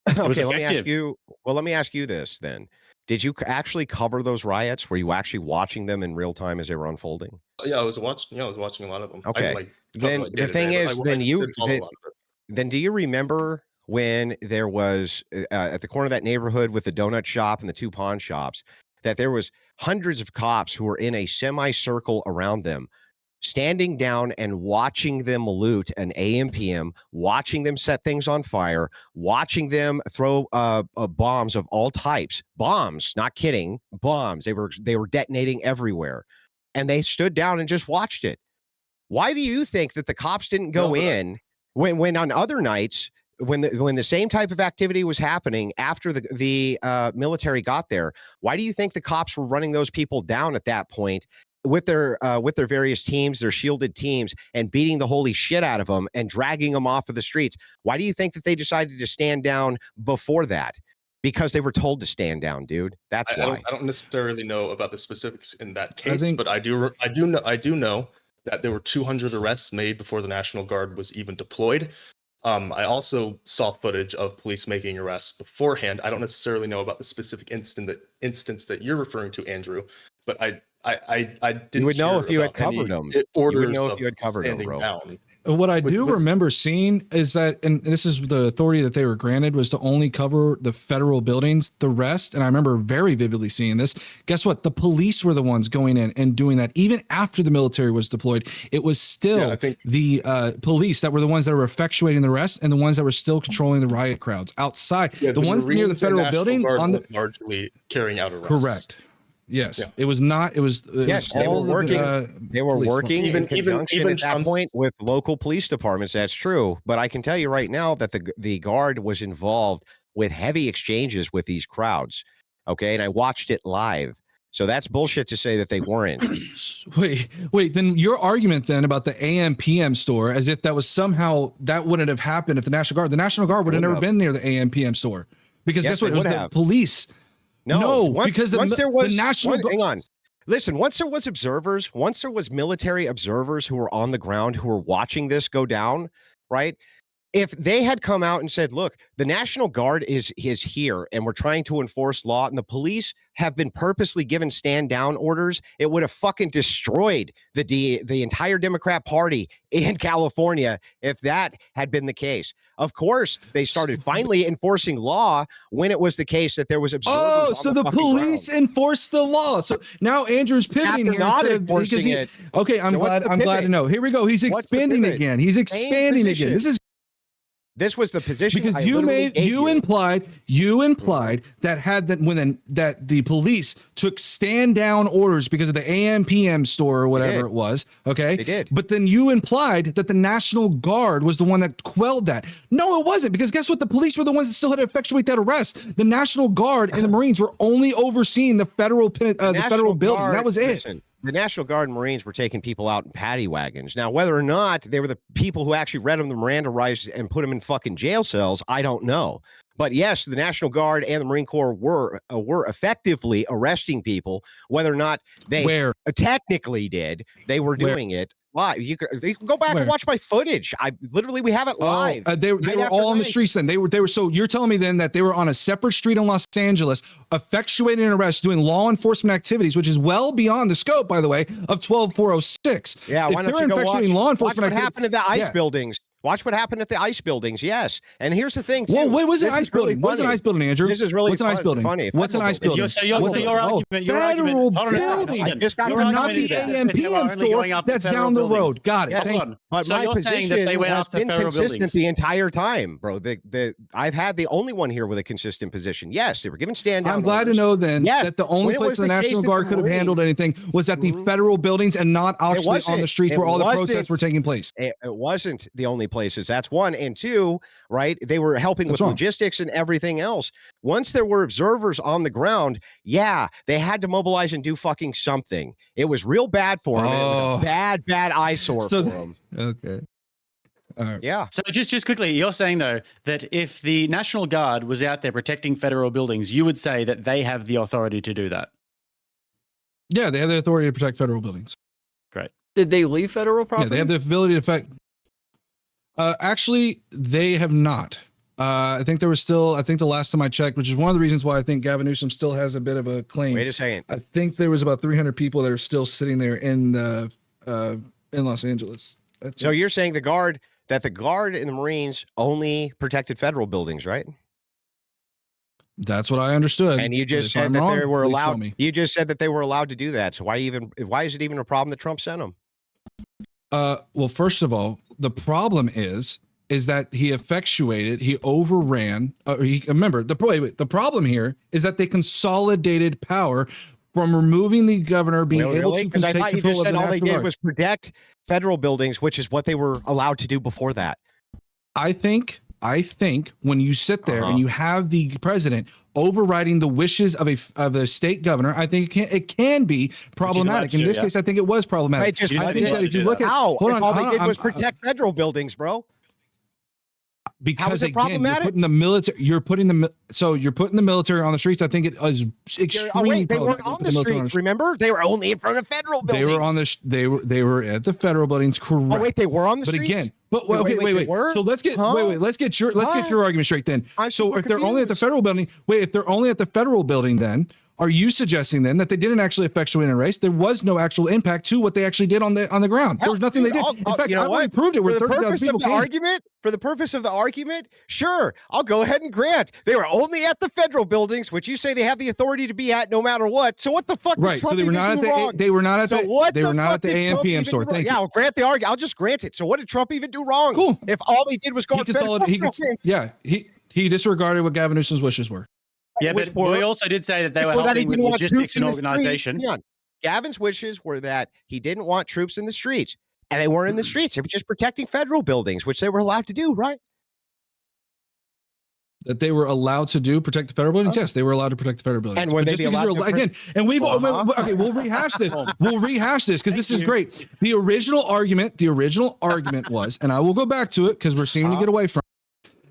was Okay, let me ask effective. you. Well, let me ask you this then. Did you actually cover those riots? Were you actually watching them in real time as they were unfolding? Yeah, I was watching a lot of them. I Okay. didn't, like, cover, Then like, the day-to-day, thing but is, I then did you follow a then, lot of it. then do you remember when there was at the corner of that neighborhood with the donut shop and the two pawn shops that there was hundreds of cops who were in a semicircle around them, standing down and watching them loot an AM/PM, watching them set things on fire, watching them throw bombs of all types. Bombs, not kidding, bombs. They were detonating everywhere, and they stood down and just watched it. Why do you think that the cops didn't go No, but in when on other nights when the same type of activity was happening after the military got there? Why do you think the cops were running those people down at that point with their various teams, their shielded teams, and beating the holy shit out of them and dragging them off of the streets? Why do you think that they decided to stand down before that? Because they were told to stand down, dude. That's why. I don't necessarily know about the specifics in that case, think- but I do know that there were 200 arrests made before the National Guard was even deployed. I also saw footage of police making arrests beforehand. I don't necessarily know about the specific instance that you're referring to, Andrew, but I didn't. You would know hear if you had about any covered them. You would Orders know if of you had covered them, standing bro. down. What I do with- remember seeing is that, and this is the authority that they were granted, was to only cover the federal buildings. The rest, and I remember very vividly seeing this. Guess what? The police were the ones going in and doing that. Even after the military was deployed, it was still I think the police that were the ones that were effectuating the rest, and the ones that were still controlling the riot crowds outside. yeah, the ones near the Marines and federal National building Guard on were the largely carrying out arrests. correct. Yes, Yeah. it was not. It was Yes, they were all the, working. They were police working Even- in conjunction even at that Trump's- point with local police departments. That's true. But I can tell you right now that the guard was involved with heavy exchanges with these crowds. Okay, and I watched it live. So that's bullshit to say that they weren't. Wait. Then your argument then about the AM PM store, as if that was somehow that wouldn't have happened if the National Guard would have never been near the AM PM store, because Yes, guess what? they It was would the have. police. No, because the National Guard. Hang on. Listen, once there was observers, once there was military observers who were on the ground who were watching this go down, right? If they had come out and said, look, the National Guard is here and we're trying to enforce law, and the police have been purposely given stand down orders, it would have fucking destroyed the entire Democrat Party in California if that had been the case. Of course, they started finally enforcing law when it was the case that there was observers. Oh, so the fucking police ground. enforce the law. So now Andrew's pivoting After here. not instead of- enforcing because he- it. Okay, I'm So what's glad. the I'm glad to pivot? know. Here we go. He's What's the expanding pivot? again. He's expanding again. position. This is This was the position because I you literally made gave you implied that the police took stand down orders because of the AM PM store or whatever did. it was. Okay, They did. But then you implied that the National Guard was the one that quelled that. No, it wasn't, because guess what? The police were the ones that still had to effectuate that arrest. The National Guard and the Marines were only overseeing the federal the federal building. That was it. Listen, the National Guard and Marines were taking people out in paddy wagons. Now, whether or not they were the people who actually read them the Miranda rights and put them in fucking jail cells, I don't know. But yes, the National Guard and the Marine Corps were effectively arresting people. Whether or not they technically did, they were doing it live. You can go back and watch my footage. We have it live. They were all on the streets then. They were. So you're telling me then that they were on a separate street in Los Angeles, effectuating an arrest, doing law enforcement activities, which is well beyond the scope, by the way, of 12406. Yeah, if why don't they're you go watch law enforcement what happened at the ICE buildings? Watch what happened at the ICE buildings. Yes, and here's the thing. Too. Well, what was an This ICE is really building? What's an funny. ICE building, Andrew? This is really What's an ICE building? funny. What's an ICE building? Your argument. Federal Hold on a second. building. I just got Your done Not argument the is that AM they were PM only store going after that's federal down the buildings. road. Got it. Hold Thank on. But So my you're saying that position they went has after been federal consistent buildings. the entire time, bro. I've had the only one here with a consistent position. Yes, they were given stand down. I'm glad to know then Yes, that the only when it place was the the National case Guard of could have Marines- handled anything was at the federal buildings and not actually on the wasn't. streets It where all the wasn't. protests were taking place. It wasn't the only places. That's one. And two, right? They were helping That's with wrong. logistics and everything else. Once there were observers on the ground, yeah, they had to mobilize and do fucking something. It was real bad for them. It was a bad eyesore So for th- them. Okay. All right. Yeah. So just quickly, you're saying though that if the National Guard was out there protecting federal buildings, you would say that they have the authority to do that. Yeah, they have the authority to protect federal buildings. Did they leave federal property? Yeah, they have the ability to affect. Actually, they have not. I think there was still. I think the last time I checked, which is one of the reasons why I think Gavin Newsom still has a bit of a claim. Wait a second. I think there was about 300 people that are still sitting there in Los Angeles. So you're saying the guard and the Marines only protected federal buildings, right? That's what I understood. And you just If said I'm that wrong, they were please tell allowed. me. You just said that they were allowed to do that. So why is it even a problem that Trump sent them? Well, first of all, the problem is that he overran. Remember, the problem here is that they consolidated power from removing the governor being able Really? to Because I take thought you control just of said the all they National did Guard. was protect federal buildings, which is what they were allowed to do before that. I think when you sit there and you have the president overriding the wishes of a state governor, I think it can be problematic. In this case, I think it was problematic. I think that if you look at how, hold if on, all hold they on, did was protect federal buildings, bro. because it again, problematic? you're putting the military on the streets. I think it is extremely They weren't problematic on to the put military streets. Remember, they were only in front of federal buildings. They were on they were at the federal buildings. Correct. Oh wait, they were on the But streets. again, but Wait, wait. they were? So let's get let's get your argument straight then. I'm So super if they're only at the confused. federal building, if they're only at the federal building, then are you suggesting then that they didn't actually effectuate an erase? There was no actual impact to what they actually did on the ground. There was nothing they did. In fact, you know I've already what? proved it. Where For the 30,000 purpose people of the came. argument, sure, I'll go ahead and grant they were only at the federal buildings, which you say they have the authority to be at no matter what. So what the fuck did Right. Trump So they were even not do at wrong? they were not at So the what they the were not fuck at the did AM Trump PM even store. do wrong? Thank Yeah, you. I'll grant the argument. I'll just grant it. So what did Trump even do wrong? Cool. If all he did was go He to federal consolidated. buildings. He disregarded what Gavin Newsom's wishes were. Yeah, Which but were- we also did say that they were so that he helping with didn't want logistics troops and in the streets. organization. Hang on. Gavin's wishes were that he didn't want troops in the streets, and they weren't in the streets. They were just protecting federal buildings, which they were allowed to do, right? That they were allowed to do protect the federal buildings. Yes, they were allowed to protect the federal buildings. And were But they just be because allowed they're to again? And we've Uh-huh. okay. We'll rehash this. We'll rehash this because this is great. The original argument was, and I will go back to it because we're seeming to get away from.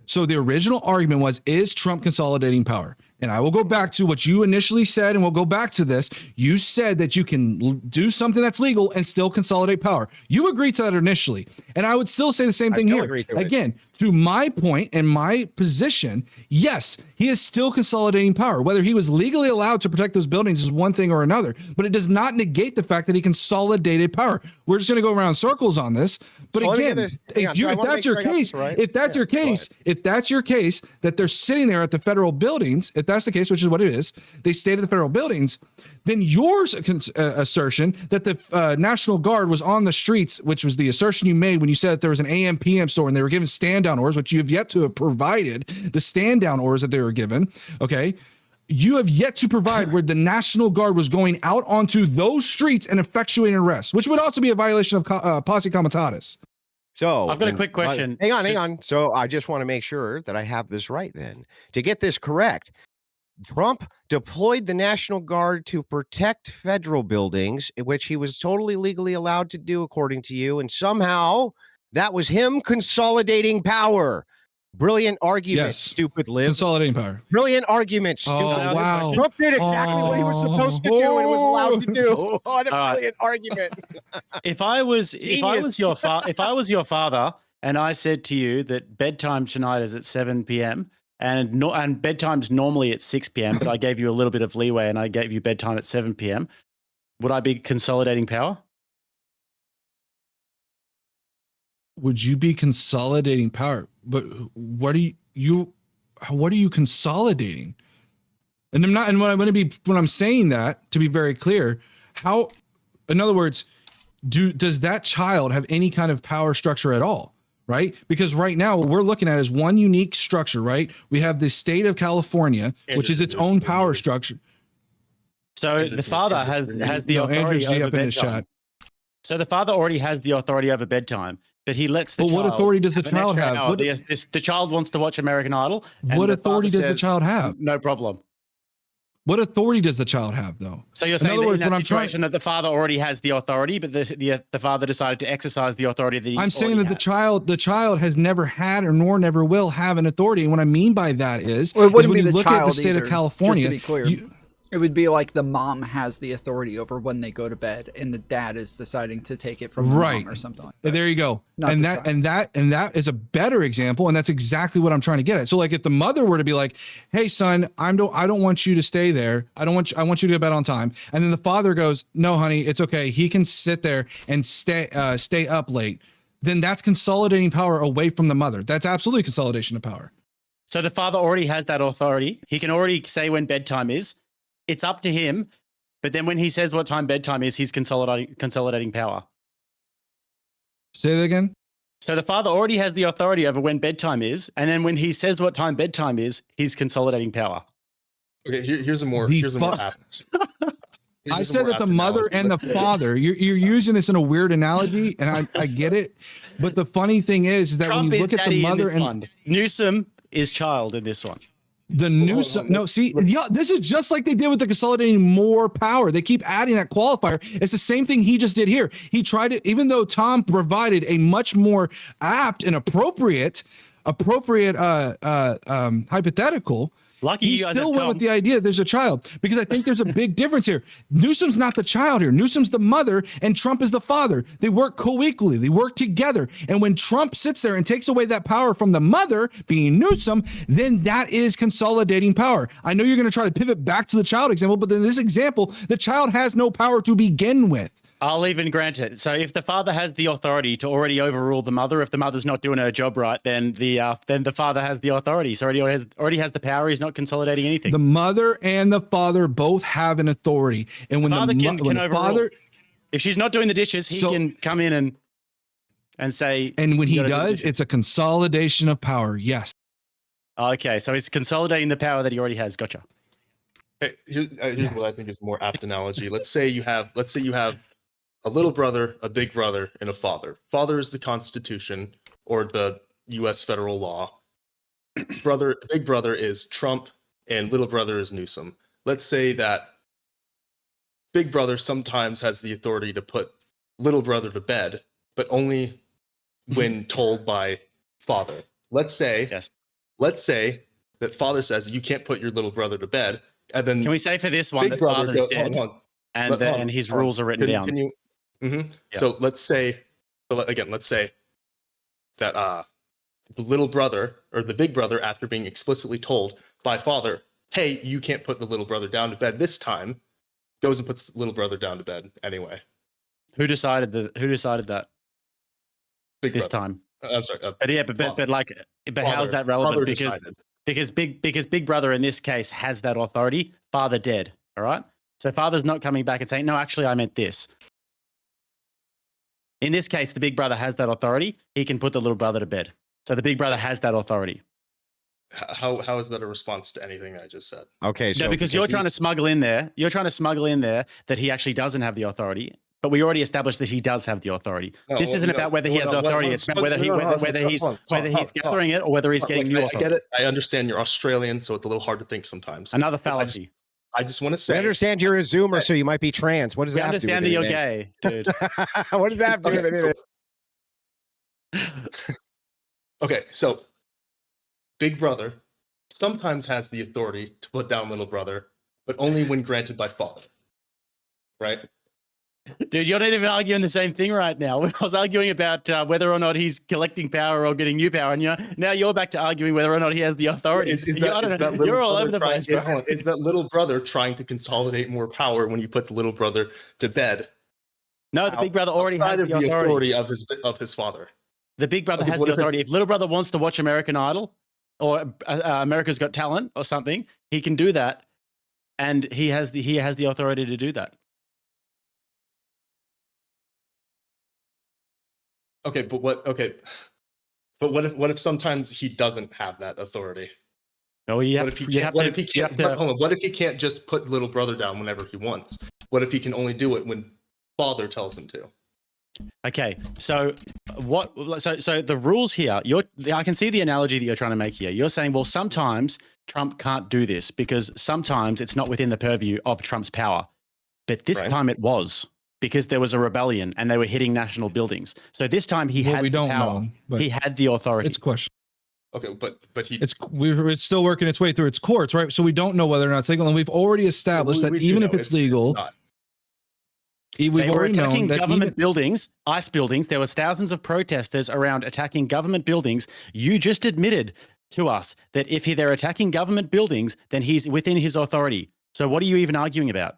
So the original argument was, is Trump consolidating power? And I will go back to what you initially said, and we'll go back to this. You said that you can do something that's legal and still consolidate power. You agreed to that initially. And I would still say the same thing still here. agree to it. Again, through my point and my position, yes, he is still consolidating power. Whether he was legally allowed to protect those buildings is one thing or another, but it does not negate the fact that he consolidated power. We're just going to go around in circles on this. But So let me again, get this- hang on, so I if wanna that's make your sure I got case, this right. if that's your case, if that's your case, that they're sitting there at the federal buildings, if that's the case, which is what it is, they stayed at the federal buildings, then your assertion that the National Guard was on the streets, which was the assertion you made when you said that there was an AM PM store and they were given stand down orders, which you have yet to have provided the stand down orders that they were given. Okay. You have yet to provide where the National Guard was going out onto those streets and effectuating arrests, which would also be a violation of Posse Comitatus. So I've got a quick question. Hang on. So I just want to make sure that I have this right then. To get this correct, Trump deployed the National Guard to protect federal buildings, which he was totally legally allowed to do, according to you. And somehow that was him consolidating power. Brilliant argument, Yes. stupid Liv. Consolidating power. Brilliant argument, stupid. Oh, wow. Trump did exactly what he was supposed to do and was allowed to do. What a brilliant argument. If I was your father and I said to you that bedtime tonight is at 7 p.m. and bedtime's normally at 6 p.m., but I gave you a little bit of leeway and I gave you bedtime at 7 p.m., would I be consolidating power? Would you be consolidating power? But what are you consolidating? And I'm not, and when I'm saying that, to be very clear, how, in other words, does that child have any kind of power structure at all? Right? Because right now what we're looking at is one unique structure, right? We have the state of California, which is its own power structure. So the father has the authority over bedtime. So the father already has the authority over bedtime, but he lets the But child. what authority does the an child extra have? hour. The child wants to watch American Idol. and What the authority father does the says, child have? No problem. What authority does the child have, though? So you're In saying other that words, in what that I'm trying- situation that the father already has the authority, but the father decided to exercise the authority that he I'm saying that already the child has never had or nor never will have an authority. And what I mean by that is, Well, it wouldn't when be you the look at the child state either, of California, just to be clear. It would be like the mom has the authority over when they go to bed, and the dad is deciding to take it from the Right. mom or something like that. there you go. Not And the that is a better example, and that's exactly what I'm trying to get at. So, like, if the mother were to be like, "Hey, son, I don't want you to stay there. I want you to go to bed on time," and then the father goes, "No, honey, it's okay. He can sit there and stay up late." Then that's consolidating power away from the mother. That's absolutely consolidation of power. So the father already has that authority. He can already say when bedtime is. It's up to him. But then when he says what time bedtime is, he's consolidating power. Say that again. So the father already has the authority over when bedtime is. And then when he says what time bedtime is, he's consolidating power. Okay, here's a more The apt. I said that the mother and the father, you're using this in a weird analogy, and I get it. But the funny thing is that Trump when you is look at daddy the in mother this and one. Newsom is child in this one. the Newsom, no, see, yeah, this is just like they did with the consolidating more power. They keep adding that qualifier. It's the same thing he just did here. He tried to, even though Tom provided a much more apt and appropriate hypothetical, Lucky He you guys still have went Tom. with the idea there's a child, because I think there's a big difference here. Newsom's not the child here. Newsom's the mother and Trump is the father. They work co-equally. They work together. And when Trump sits there and takes away that power from the mother, being Newsom, then that is consolidating power. I know you're going to try to pivot back to the child example, but in this example, the child has no power to begin with. I'll even grant it. So if the father has the authority to already overrule the mother, if the mother's not doing her job right, then the father has the authority. So already has the power. He's not consolidating anything. The mother and the father both have an authority. And when father the can overrule. father, If she's not doing the dishes, he can come in and say. and when "You he gotta do the does, dishes." it's a consolidation of power. Yes. Okay, so he's consolidating the power that he already has. Gotcha. Hey, here's what I think is a more apt analogy. Let's say you have a little brother, a big brother, and a father. Father is the Constitution or the U.S. federal law. Big brother is Trump, and little brother is Newsom. Let's say that big brother sometimes has the authority to put little brother to bed, but only when told by father. Let's say that father says you can't put your little brother to bed, and then Can we say for this one big that brother father's goes, dead and his rules are written down? Yeah. Yeah. Let's say that the little brother or the big brother, after being explicitly told by father, hey, you can't put the little brother down to bed this time, goes and puts the little brother down to bed anyway. Who decided that? Big This brother. time? I'm sorry. But how's that relevant? Father Because decided. big brother in this case has that authority. Father dead. All right. So father's not coming back and saying, no, actually, I meant this. In this case, the big brother has that authority. He can put the little brother to bed. So the big brother has that authority. How is that a response to anything I just said? Okay, so No, because you're trying to smuggle in there. You're trying to smuggle in there that he actually doesn't have the authority. But we already established that he does have the authority. This isn't about whether he has the authority. It's about whether he's gathering it or whether he's getting new authority. I get it. I understand you're Australian, so it's a little hard to think sometimes. Another fallacy. I just want to I say. understand you're a Zoomer, so you might be trans. What does We that have to do understand with that you're anything? gay, dude. What does that have to do with anything? Okay, so big brother sometimes has the authority to put down little brother, but only when granted by father. Right? Dude, you're not even arguing the same thing right now. I was arguing about whether or not he's collecting power or getting new power, and now you're back to arguing whether or not he has the authority. You're all over the place, bro. It's that little brother trying to consolidate more power when he puts little brother to bed. No, the big brother already has the authority of his father. The big brother has the authority. If little brother wants to watch American Idol or America's Got Talent or something, he can do that, and he has the authority to do that. Okay, but what if sometimes he doesn't have that authority? No, What if he can't just put little brother down whenever he wants? What if he can only do it when father tells him to? Okay, so so the rules here, I can see the analogy that you're trying to make here. You're saying, well, sometimes Trump can't do this because sometimes it's not within the purview of Trump's power. But this time it was, because there was a rebellion and they were hitting national buildings. So this time he had the power. He had the authority. It's a question. Okay, but it's still working its way through its courts, right? So we don't know whether or not it's legal, and we've already established that even if it's legal, we've already known that government buildings, ICE buildings. There was thousands of protesters around attacking government buildings. You just admitted to us that if they're attacking government buildings, then he's within his authority. So what are you even arguing about?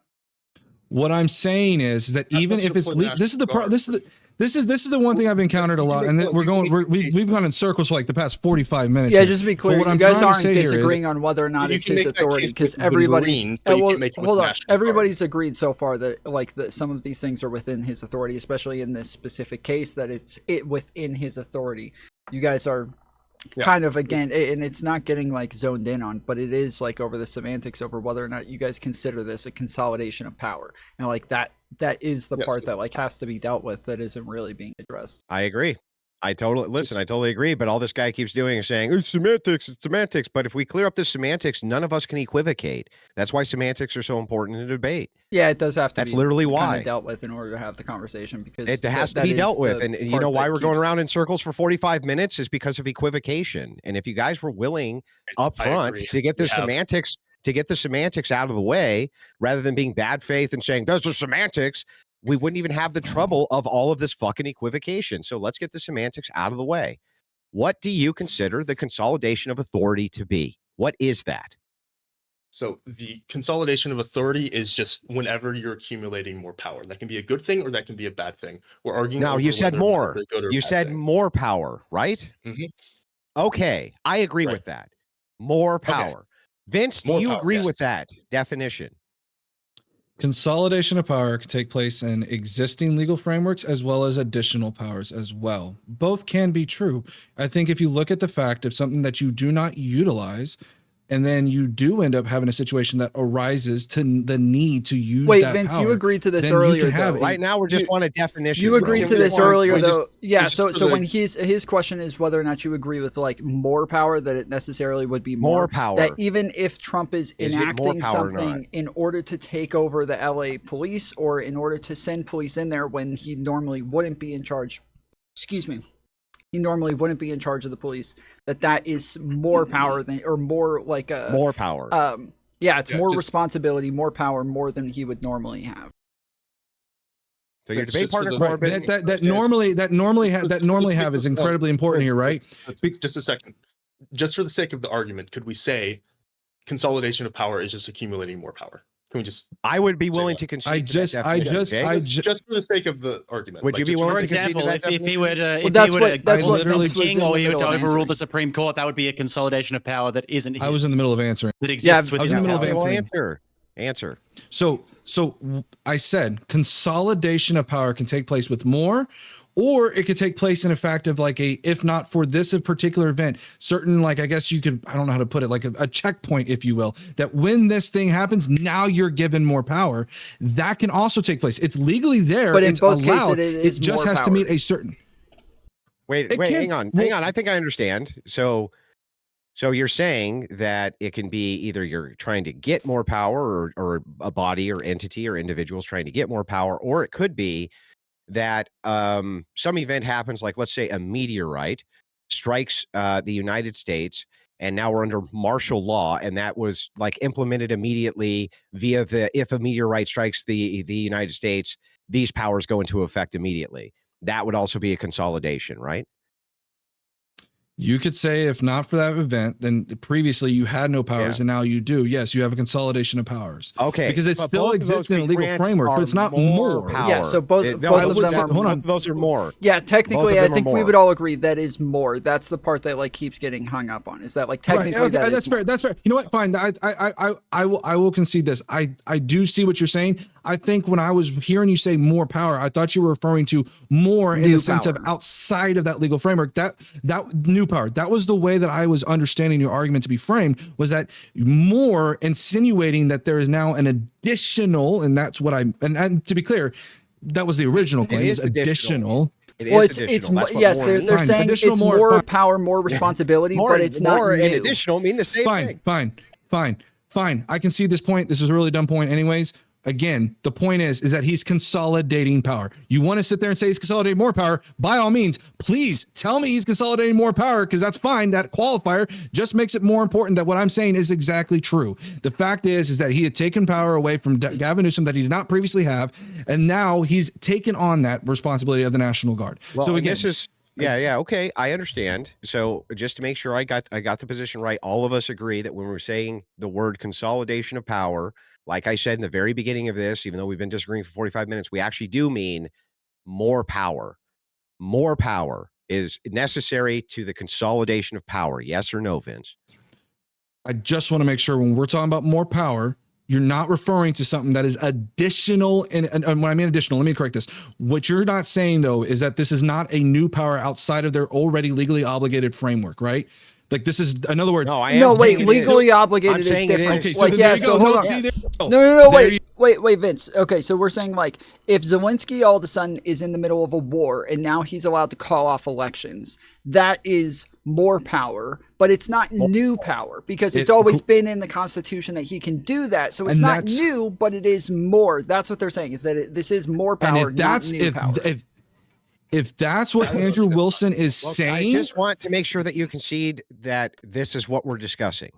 What I'm saying is that even if it's legal, this is the one thing I've encountered a lot, and we've gone in circles for like the past 45 minutes. Yeah, just to be clear, you guys aren't disagreeing on whether or not it's his authority, because everybody. Hold on, everybody's agreed so far that some of these things are within his authority, especially in this specific case that it's within his authority. You guys are kind of, again, and it's not getting like zoned in on, but it is like over the semantics over whether or not you guys consider this a consolidation of power, and like that is the part that like has to be dealt with, that isn't really being addressed. I agree. I totally agree. But all this guy keeps doing is saying it's semantics. But if we clear up the semantics, none of us can equivocate. That's why semantics are so important in a debate. Yeah, it does have to That's be literally kind why of dealt with in order to have the conversation, because it has to be dealt with. And you know why we're going around in circles for 45 minutes is because of equivocation. And if you guys were willing up front to get the semantics out of the way, rather than being bad faith and saying those are semantics, we wouldn't even have the trouble of all of this fucking equivocation. So let's get the semantics out of the way. What do you consider the consolidation of authority to be? What is that? So the consolidation of authority is just whenever you're accumulating more power. That can be a good thing or that can be a bad thing. We're arguing. Now, you said more. You said more power, right? Mm-hmm. Okay, I agree with that. More power. Okay. Vince, do you agree with that definition? Consolidation of power can take place in existing legal frameworks as well as additional powers as well. Both can be true. I think if you look at the fact of something that you do not utilize, and then you do end up having a situation that arises to the need to use that Vince, power, you agreed to this earlier, though. Right now, we're just on a definition. You agreed to this earlier, though. Yeah, so the, when his question is whether or not you agree with, like, more power, that it necessarily would be more power. That even if Trump is enacting something in order to take over the LA police or in order to send police in there when he normally wouldn't be in charge, he normally wouldn't be in charge of the police, that is more power than, or more like a more power. It's more responsibility, more power, more than he would normally have. So your debate partner Corbin, that normally have is incredibly important here, right? Just a second. Just for the sake of the argument, could we say consolidation of power is just accumulating more power? Can we just? I would be willing to concede. Just for the sake of the argument. Would you be willing for to concede example, to that if he were to, king, or he were to overrule the Supreme Court, that would be a consolidation of power that isn't his. I was in the middle of answering. That exists I was in the middle of answering. Answer. So I said consolidation of power can take place with more, or it could take place in a fact of like if not for this particular event, certain, like, I guess you could, I don't know how to put it, like a checkpoint, if you will, that when this thing happens, now you're given more power. That can also take place. It's legally there. But it's in both allowed. Cases, it just has to meet a certain. Wait, hang on. I think I understand. So you're saying that it can be either you're trying to get more power or a body or entity or individuals trying to get more power, or it could be that some event happens, like let's say a meteorite strikes the United States, and now we're under martial law, and that was like implemented immediately via if a meteorite strikes the United States, these powers go into effect immediately. That would also be a consolidation, right? You could say if not for that event, then previously you had no powers and now you do. Yes, you have a consolidation of powers. Okay. Because it still exists in a legal framework, but it's not more power. Yeah, so both of them are, hold on, those are more. Yeah, technically I think we would all agree that is more. That's the part that like keeps getting hung up on. Is that like technically that's fair. That's fair. You know what? Fine. I will concede this. I do see what you're saying. I think when I was hearing you say more power, I thought you were referring to more in the sense of outside of that legal framework. That new power. That was the way that I was understanding your argument to be framed, was that more insinuating that there is now an additional, and that's what and to be clear, that was the original claim. Is additional. It's yes, they're saying it's more power, more responsibility, but it's not more new. And additional mean the same thing. Fine. I can see this point. This is a really dumb point anyways. Again, the point is that he's consolidating power. You want to sit there and say he's consolidating more power? By all means, please tell me he's consolidating more power, because that's fine. That qualifier just makes it more important that what I'm saying is exactly true. The fact is that he had taken power away from Gavin Newsom that he did not previously have, and now he's taken on that responsibility of the National Guard. Well, so again, this is okay, I understand. So just to make sure I got the position right, all of us agree that when we're saying the word consolidation of power, like I said in the very beginning of this, even though we've been disagreeing for 45 minutes, we actually do mean more power. More power is necessary to the consolidation of power. Yes or no, Vince? I just want to make sure when we're talking about more power, you're not referring to something that is additional. And when I mean additional, let me correct this. What you're not saying, though, is that this is not a new power outside of their already legally obligated framework, right? Like this is, in other words, No, I am No, wait, saying it is. legally obligated I'm is saying it different. is. okay. So Like, then yeah, there you so go. hold No, on. see, there you go. No, There you- wait, Vince. Okay, so we're saying like if Zelensky all of a sudden is in the middle of a war and now he's allowed to call off elections, that is more power, but it's not new power because it's always been in the Constitution that he can do that. So it's And not that's- new, but it is more. That's what they're saying is that this is more And power, if not that's new power. if that's what Andrew Wilson is Well, I saying, just want to make sure that you concede that this is what we're discussing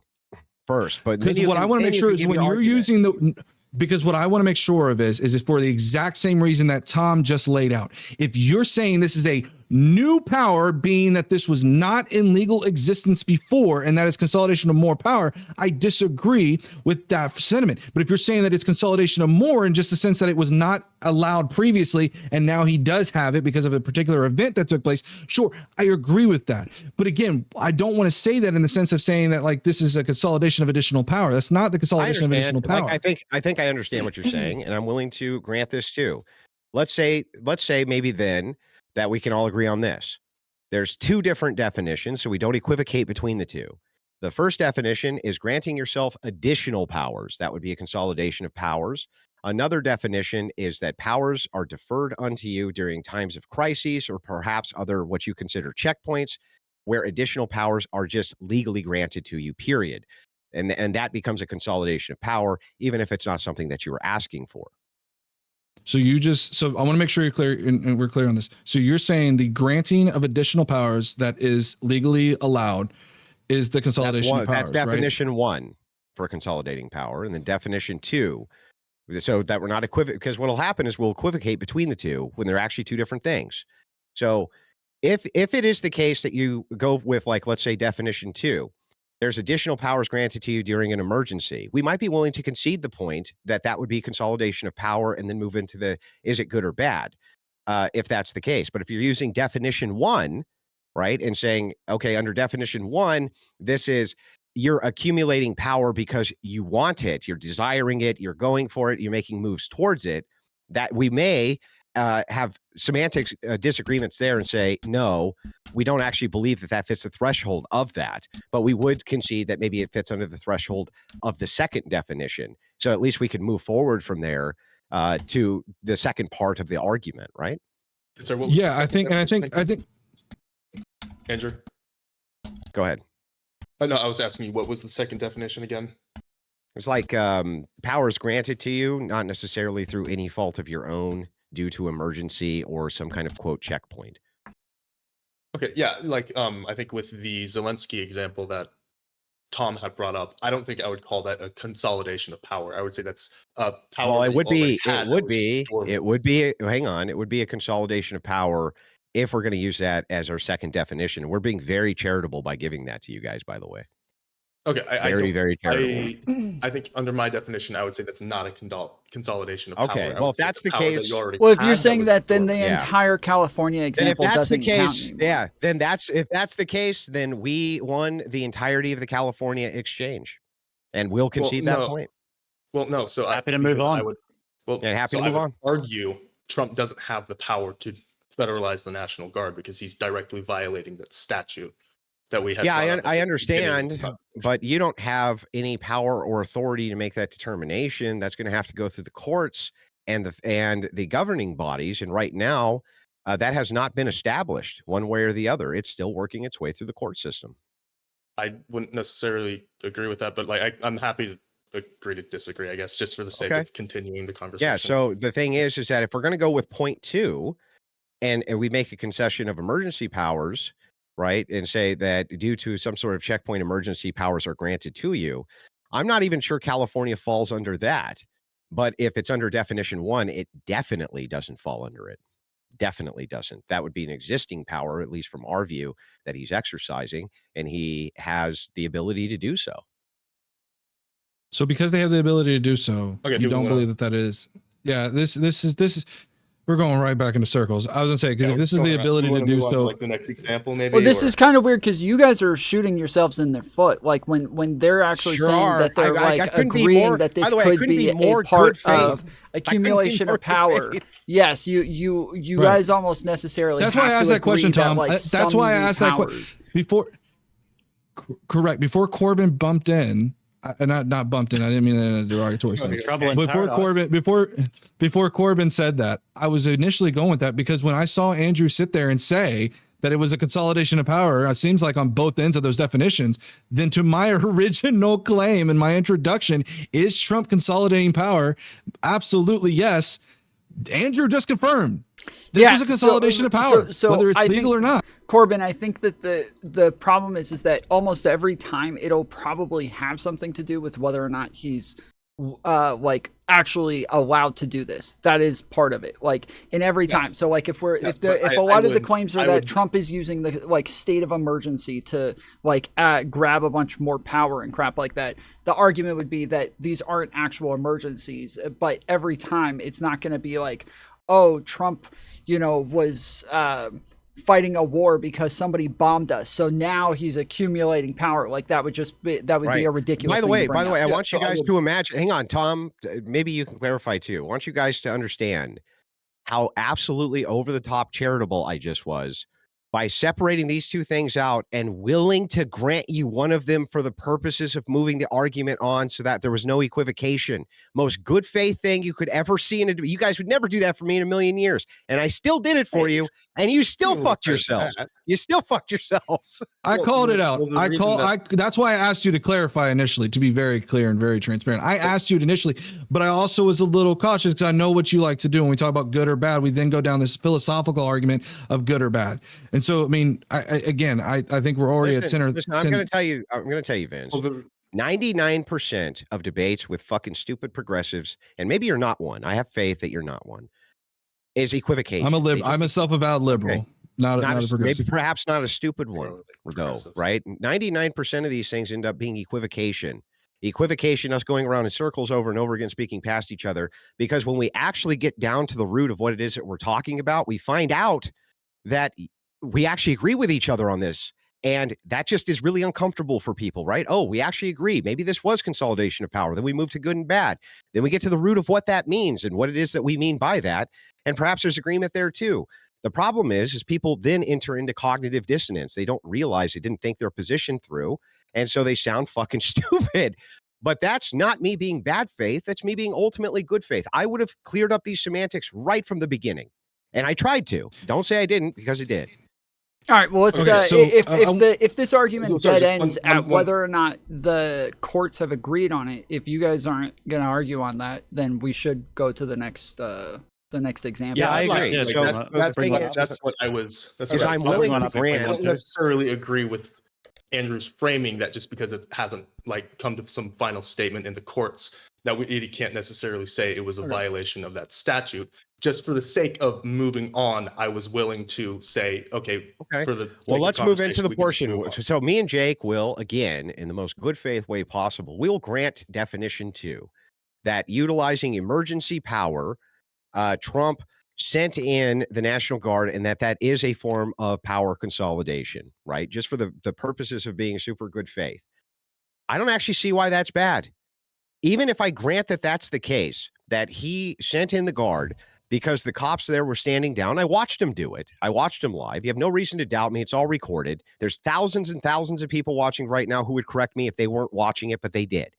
first. But because what I want to make sure is when you're using because what I want to make sure of is for the exact same reason that Tom just laid out. If you're saying this is a new power, being that this was not in legal existence before, and that is consolidation of more power, I disagree with that sentiment. But if you're saying that it's consolidation of more in just the sense that it was not allowed previously, and now he does have it because of a particular event that took place, sure, I agree with that. But again, I don't want to say that in the sense of saying that like this is a consolidation of additional power. That's not the consolidation of additional power. Like, I think I understand what you're saying, and I'm willing to grant this too. Let's say maybe then that we can all agree on this. There's two different definitions, so we don't equivocate between the two. The first definition is granting yourself additional powers. That would be a consolidation of powers. Another definition is that powers are deferred unto you during times of crises or perhaps other what you consider checkpoints where additional powers are just legally granted to you, period. And that becomes a consolidation of power, even if it's not something that you were asking for. So I want to make sure you're clear and we're clear on this. So you're saying the granting of additional powers that is legally allowed is the consolidation of powers, that's definition one for consolidating power. And then definition two, so that we're not equivocating, because what'll happen is we'll equivocate between the two when they're actually two different things. So if it is the case that you go with, like, let's say definition two, there's additional powers granted to you during an emergency, we might be willing to concede the point that that would be consolidation of power and then move into the, is it good or bad? If that's the case. But if you're using definition one, right, and saying, okay, under definition one, this is, you're accumulating power because you want it, you're desiring it, you're going for it, you're making moves towards it, that we may have semantics disagreements there and say, no, we don't actually believe that that fits the threshold of that, but we would concede that maybe it fits under the threshold of the second definition. So at least we can move forward from there to the second part of the argument, right? So what was the I second think Andrew. Go ahead. Oh, no, I was asking you, what was the second definition again? It's like powers granted to you, not necessarily through any fault of your own, due to emergency or some kind of quote checkpoint. Okay, yeah, like I think with the Zelensky example that Tom had brought up, I don't think I would call that a consolidation of power. I would say that's power. Well, that it you would already be, had that was just dormant. hang on, it would be a consolidation of power if we're going to use that as our second definition. We're being very charitable by giving that to you guys, by the way. Okay, Very charitable. I think under my definition, I would say that's not a consolidation of power. Okay, I well, would if say that's the the power that case, you already Well, if had you're saying was that, then the dormant. entire California Then example if that's the doesn't count case, anymore. yeah, then if that's the case, then we won the entirety of the California exchange, and we'll concede that point. Well, no. So Happy to move on. I would. Well, Yeah, happy so to I move would on. argue Trump doesn't have the power to federalize the National Guard because he's directly violating that statute that we had. Yeah, brought up at I the beginning of the understand, conversation. but you don't have any power or authority to make that determination. That's going to have to go through the courts and the governing bodies. And right now, that has not been established one way or the other. It's still working its way through the court system. I wouldn't necessarily agree with that, but like I'm happy to agree to disagree, I guess, just for the sake of continuing the conversation. Yeah. So the thing is that if we're going to go with point two, and we make a concession of emergency powers, right, and say that due to some sort of checkpoint, emergency powers are granted to you, I'm not even sure California falls under that. But if it's under definition one, it definitely doesn't fall under it. Definitely doesn't. That would be an existing power, at least from our view, that he's exercising, and he has the ability to do so. So because they have the ability to do so, Okay, you don't believe that is. Yeah, this is. We're going right back into circles. I was gonna say because if this is the ability to do so, like the next example, maybe. Well, this is kind of weird because you guys are shooting yourselves in the foot. Like when they're actually Sure saying are. that they're I like couldn't be agreeing more- that this by the way, I could couldn't be be more a part good faith. of accumulation more of power. good Yes, you Right. guys almost necessarily. That's have why I to asked that agree question, Tom. like, That's some why I new asked that powers- question before. Correct. Before Corbin bumped in, not bumped in. I didn't mean that in a derogatory sense. Trouble in Before paradise. before Corbin said that, I was initially going with that because when I saw Andrew sit there and say that it was a consolidation of power, it seems like on both ends of those definitions, then to my original claim in my introduction, is Trump consolidating power? Absolutely yes. Andrew just confirmed this was a consolidation of power, whether it's legal or not. Corbin, I think that the problem is that almost every time it'll probably have something to do with whether or not he's like actually allowed to do this. That is part of it. Like in every time. So like if a lot of the claims are that Trump is using the like state of emergency to like grab a bunch more power and crap like that, the argument would be that these aren't actual emergencies. But every time it's not going to be like, oh, Trump, was fighting a war because somebody bombed us, so now he's accumulating power. Like that would be a ridiculous. By the way, I want you guys to imagine. Hang on, Tom. Maybe you can clarify too. I want you guys to understand how absolutely over the top charitable I just was by separating these two things out and willing to grant you one of them for the purposes of moving the argument on so that there was no equivocation. Most good faith thing you could ever see in a debate. You guys would never do that for me in a million years. And I still did it for you. And you still fucked yourselves. You still fucked yourselves. I called it out. That's why I asked you to clarify initially, to be very clear and very transparent. I asked you initially, but I also was a little cautious because I know what you like to do. When we talk about good or bad, we then go down this philosophical argument of good or bad. And so, I mean, I think we're already at center. Listen, I'm going to tell you, Vince. 99% of debates with fucking stupid progressives, and maybe you're not one. I have faith that you're not one. Is equivocation. I'm a self-avowed liberal. Okay. Not a progressive. Maybe perhaps not a stupid one, though, right? 99% of these things end up being equivocation. Equivocation, us going around in circles over and over again, speaking past each other, because when we actually get down to the root of what it is that we're talking about, we find out that we actually agree with each other on this. And that just is really uncomfortable for people, right? Oh, we actually agree. Maybe this was consolidation of power. Then we move to good and bad. Then we get to the root of what that means and what it is that we mean by that. And perhaps there's agreement there too. The problem is people then enter into cognitive dissonance. They don't realize they didn't think their position through. And so they sound fucking stupid. But that's not me being bad faith. That's me being ultimately good faith. I would have cleared up these semantics right from the beginning. And I tried to. Don't say I didn't, because I did. All right. Well, let's if this argument dead ends at whether or not the courts have agreed on it, if you guys aren't going to argue on that, then we should go to the next example. Yeah, I agree. That's what I was. That's what I'm willing to grant. I don't necessarily agree with Andrew's framing that just because it hasn't like come to some final statement in the courts that he can't necessarily say it was a violation of that statute. Just for the sake of moving on, I was willing to say, okay. Well, let's move into the portion. So me and Jake will, again, in the most good faith way possible, we'll grant definition 2 that utilizing emergency power, Trump sent in the National Guard, and that is a form of power consolidation, right? Just for the purposes of being super good faith. I don't actually see why that's bad. Even if I grant that that's the case, that he sent in the Guard because the cops there were standing down. I watched him do it. I watched him live. You have no reason to doubt me. It's all recorded. There's thousands and thousands of people watching right now who would correct me if they weren't watching it, but they did.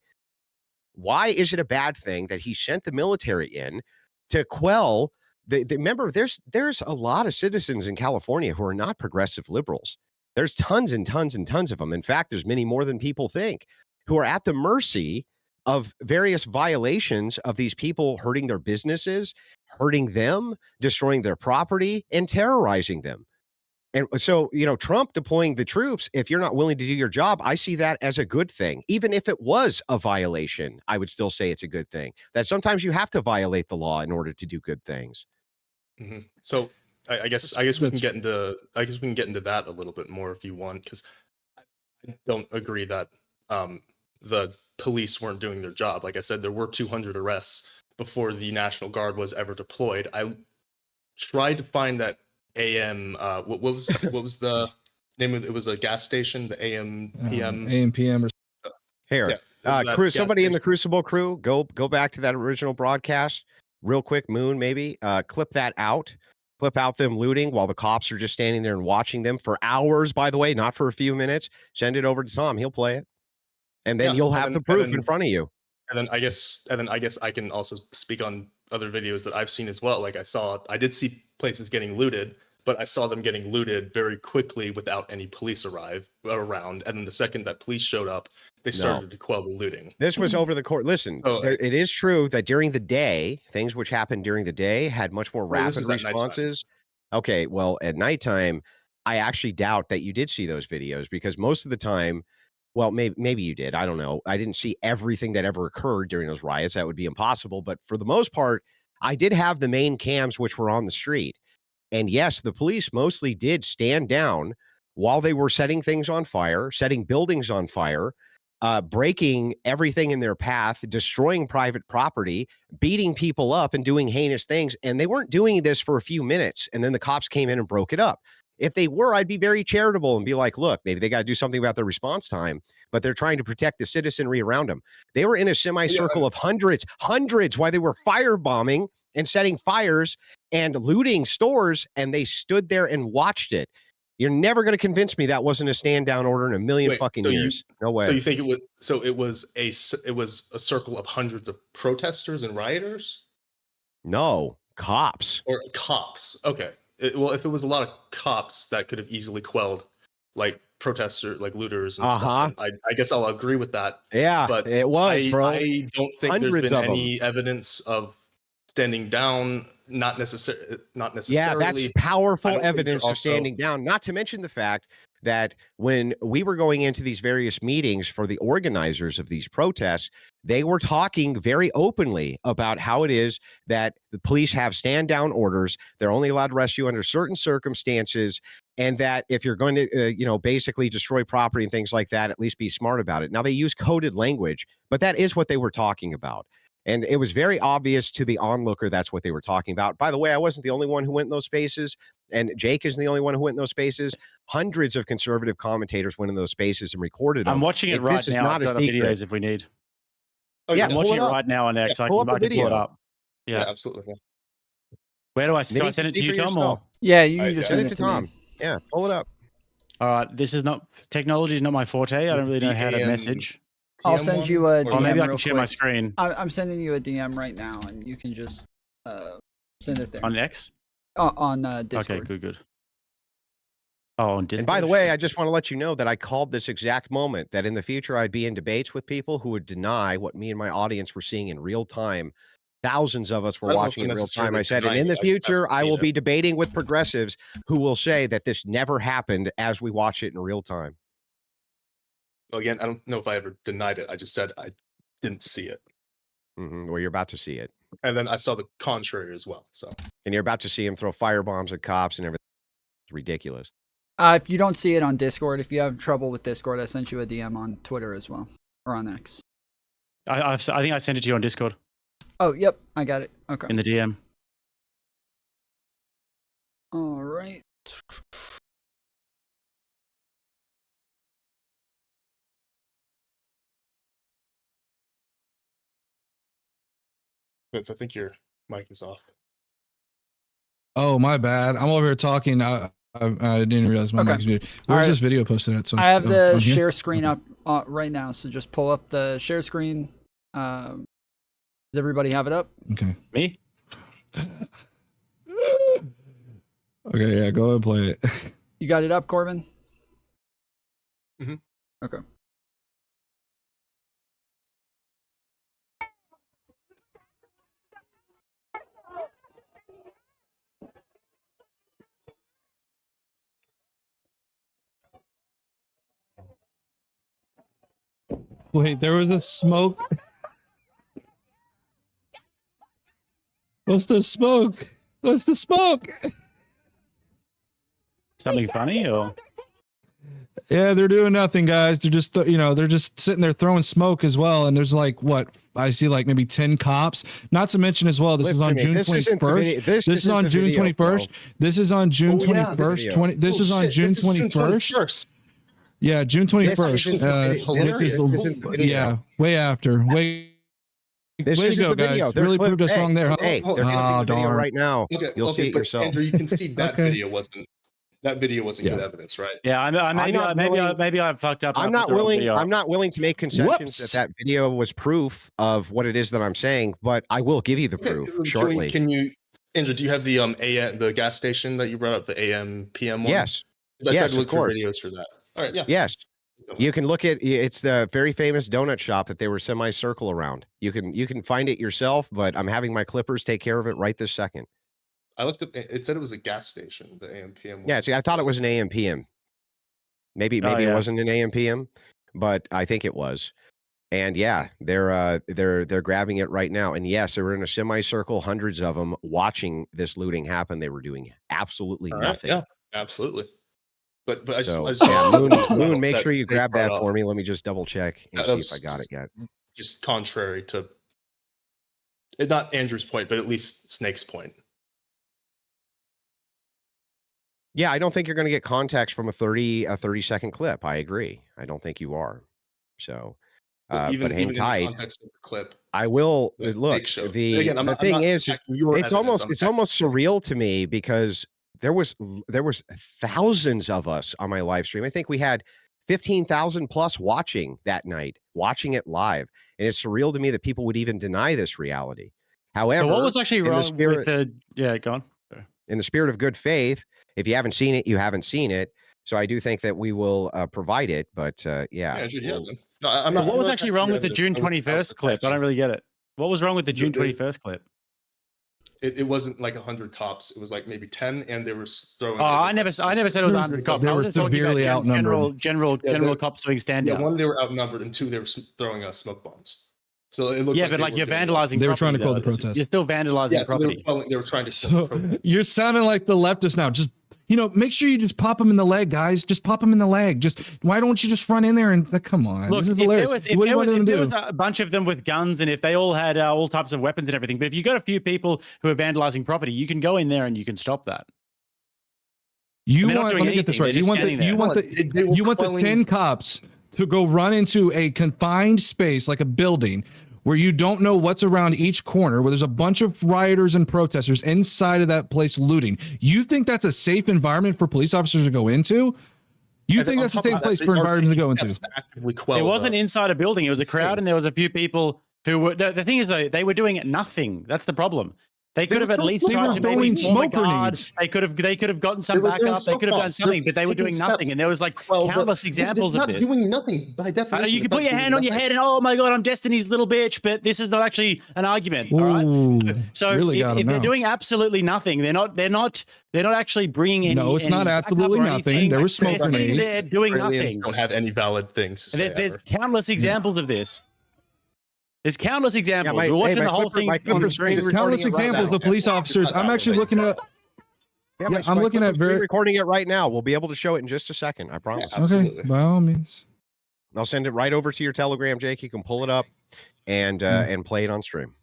Why is it a bad thing that he sent the military in to quell remember, there's a lot of citizens in California who are not progressive liberals. There's tons and tons and tons of them. In fact, there's many more than people think who are at the mercy of various violations of these people hurting their businesses, hurting them, destroying their property, and terrorizing them. And so, Trump deploying the troops, if you're not willing to do your job, I see that as a good thing. Even if it was a violation, I would still say it's a good thing. That sometimes you have to violate the law in order to do good things. Mm-hmm. So I guess we can get into that a little bit more if you want, because I don't agree that the police weren't doing their job. Like I said, there were 200 arrests before the National Guard was ever deployed. I tried to find that AM. What was the name of it? It was a gas station. The AM PM. AM PM. Here, crew. Somebody in the Crucible crew, go back to that original broadcast real quick. Moon, maybe clip that out clip out them looting while the cops are just standing there and watching them for hours, by the way, not for a few minutes, send it over to Tom. He'll play it. And then you'll have the proof in front of you. And then I guess I can also speak on other videos that I've seen as well. Like I did see places getting looted, but I saw them getting looted very quickly without any police around. And then the second that police showed up, they started to quell the looting. This was over the court. Listen, it is true that during the day, things which happened during the day had much more rapid responses. Okay, well, at nighttime, I actually doubt that you did see those videos because most of the time, well, maybe you did. I don't know. I didn't see everything that ever occurred during those riots. That would be impossible. But for the most part, I did have the main cams which were on the street. And yes, the police mostly did stand down while they were setting things on fire, setting buildings on fire, breaking everything in their path, destroying private property, beating people up and doing heinous things. And they weren't doing this for a few minutes. And then the cops came in and broke it up. If they were, I'd be very charitable and be like, look, maybe they got to do something about their response time, but they're trying to protect the citizenry around them. They were in a semicircle of hundreds while they were firebombing and setting fires and looting stores, and they stood there and watched it. You're never going to convince me that wasn't a stand down order in a million fucking years. No way. So you think it was a circle of hundreds of protesters and rioters? No, cops. Or cops. Okay. Well, if it was a lot of cops, that could have easily quelled like protesters, like looters and stuff. And I guess I'll agree with that. Yeah, but it was, bro. I don't think there's been any evidence of standing down. Not necessarily. Yeah, that's powerful evidence of standing down. Not to mention the fact that when we were going into these various meetings for the organizers of these protests, they were talking very openly about how it is that the police have stand down orders. They're only allowed to arrest you under certain circumstances. And that if you're going to, basically destroy property and things like that, at least be smart about it. Now, they use coded language, but that is what they were talking about. And it was very obvious to the onlooker that's what they were talking about. By the way, I wasn't the only one who went in those spaces, and Jake isn't the only one who went in those spaces. Hundreds of conservative commentators went in those spaces and recorded them. I'm watching it right now. I've got the videos if we need. Oh, yeah, I'm watching it right now on X. I can pull it up. Yeah, absolutely. Where do I send it to you, Tom? Or? Yeah, you can just send it to Tom. Yeah, pull it up. All right, this is not technology is not my forte. I don't really know how to message. I'll send you a DM. Or maybe I can real share quick. my screen. I'm sending you a DM right now, and you can just send it there. On X? On Discord. Okay, good. Oh, on Discord. And by the way, I just want to let you know that I called this exact moment, that in the future I'd be in debates with people who would deny what me and my audience were seeing in real time. Thousands of us were watching in real time. I said, and in the future, I will be debating with progressives who will say that this never happened as we watch it in real time. Well, again, I don't know if I ever denied it. I just said I didn't see it. Well, you're about to see it. And then I saw the contrary as well. So, and you're about to see him throw firebombs at cops and everything. It's ridiculous. If you don't see it on Discord, if you have trouble with Discord, I sent you a DM on Twitter as well, or on X. I think I sent it to you on Discord. Oh, yep, I got it. Okay. In the DM. All right. Vince, I think your mic is off. Oh, my bad. I'm over here talking. I didn't realize my mic was muted. Where's this video posted at? So I have the share screen up right now, so just pull up the share screen. Does everybody have it up? Okay. Me? Okay, yeah, go ahead and play it. You got it up, Corbin? Mm-hmm. Okay. Wait, there was a smoke. What's the smoke? What's the smoke? Something funny or? Yeah, they're doing nothing, guys. They're just, they're just sitting there throwing smoke as well. And there's like, what? I see like maybe 10 cops. Not to mention as well, this is on June 21st. This is on June 21st. This is on June 21st. This is on June 21st. Yeah, June 21st. Yeah, way after. This Way to isn't go, the guys. video. They're Really clip- proved us hey, wrong there. Huh? Hey, Oh, they're oh, putting the video darn. right now. Okay, You'll see it but yourself. Andrew, you can see that Okay. video wasn't good evidence, right? Yeah, maybe I fucked up. I'm not willing to make concessions that video was proof of what it is that I'm saying, but I will give you the proof shortly. Can you, Andrew? Do you have the the gas station that you brought up, the AM PM one? Yes. 'Cause I tried Yes, to of look for course. videos for that. All right, yeah. Yes. You can look at it's the very famous donut shop that they were semicircle around. You can find it yourself, but I'm having my clippers take care of it right this second. I looked up. It said it was a gas station, the AM PM one. Yeah, see, I thought it was an AM PM. Maybe Oh, it yeah. wasn't an AM PM, but I think it was. And yeah, they're grabbing it right now. And yes, they were in a semicircle, hundreds of them watching this looting happen. They were doing absolutely All right, nothing. yeah, absolutely. But So I yeah, Moon, make sure you they grab brought that up. for me. Let me just double check and That see if was I got it yet. Just contrary to, not Andrew's point, but at least Snake's point. Yeah, I don't think you're going to get context from a 30-second clip. I agree. I don't think you are. So, But but hang in the tight. context of the clip, I will the look. Snake show. The Again, I'm the not- I'm thing not is attacking your it's evidence, I'm almost attacking surreal to me because there was thousands of us on my live stream. I think we had 15,000 plus watching that night, watching it live, and it's surreal to me that people would even deny this reality. However, So what was actually in the wrong spirit- with the? Yeah, go on. in the spirit of good faith, if you haven't seen it, you haven't seen it. So I do think that we will provide it. But yeah, Andrew, yeah, we'll- man. No, I'm not. What I'm was not actually attacking wrong your with the evidence. June I was 21st clip? I attacking- don't really get it. What was wrong with the June The- 21st clip? It wasn't like 100 cops. It was like maybe 10, and they were throwing. Oh, I never said it was 100 cops. They I were was just talking about severely outnumbered. General they're- cops doing stand Yeah, downs. one, they were outnumbered, and two, they were throwing smoke bombs. So it looked Yeah, like but they like were you're getting- vandalizing. They were trying to property, quell the though. protest. You're still vandalizing Yeah, so property. they were trying to. So you're sounding like the leftists now. Just make sure you just pop them in the leg, guys. Just pop them in the leg. Just why don't you just run in there and come on? Look, This is if hilarious. there was, What do you want them to there do? was a bunch of them with guns and if they all had all types of weapons and everything, but if you got a few people who are vandalizing property, you can go in there and you can stop that. You they're not want? doing Let me get this anything, right. they're You want just the standing you there. want They the were you want the quelling- 10 cops to go run into a confined space like a building where you don't know what's around each corner, where there's a bunch of rioters and protesters inside of that place looting. You think that's a safe environment for police officers to go into? You And think on that's a top safe of that, place they for are environments to taking go into? steps to actively quell It wasn't the- inside a building. It was a crowd, and there was a few people who were. The thing is, though, they were doing nothing. That's the problem. They could have were at least throwing tried to smoke maybe grenades. form a Smoke guard. grenades. They could have gotten They some were throwing backup. They smoke could have done bombs. something, They're but they were doing taking nothing. steps. And there was like Well, countless examples it's of not this. doing nothing by definition. You can it's put not your hand doing on your nothing. head and oh my god, I'm Destiny's little bitch, but this is not actually an argument. All right. Ooh, So really got if him they're now. doing absolutely nothing, they're not actually bringing any. No, it's not any backup absolutely or nothing. anything. There were They're smoke sitting grenades. there doing Aliens nothing. don't have any valid things to say. There's ever. countless examples of this. There's countless examples. my- We're hey, watching my the whole clipper- thing my on the clipper's screen. just Countless recording it right examples now. of police officers. I'm actually looking at. Yeah, Yeah, my I'm looking at clipper's very. recording it right now. We'll be able to show it in just a second. I promise. Yeah. Absolutely. Okay, by all means. I'll send it right over to your Telegram, Jake. You can pull it up and play it on stream.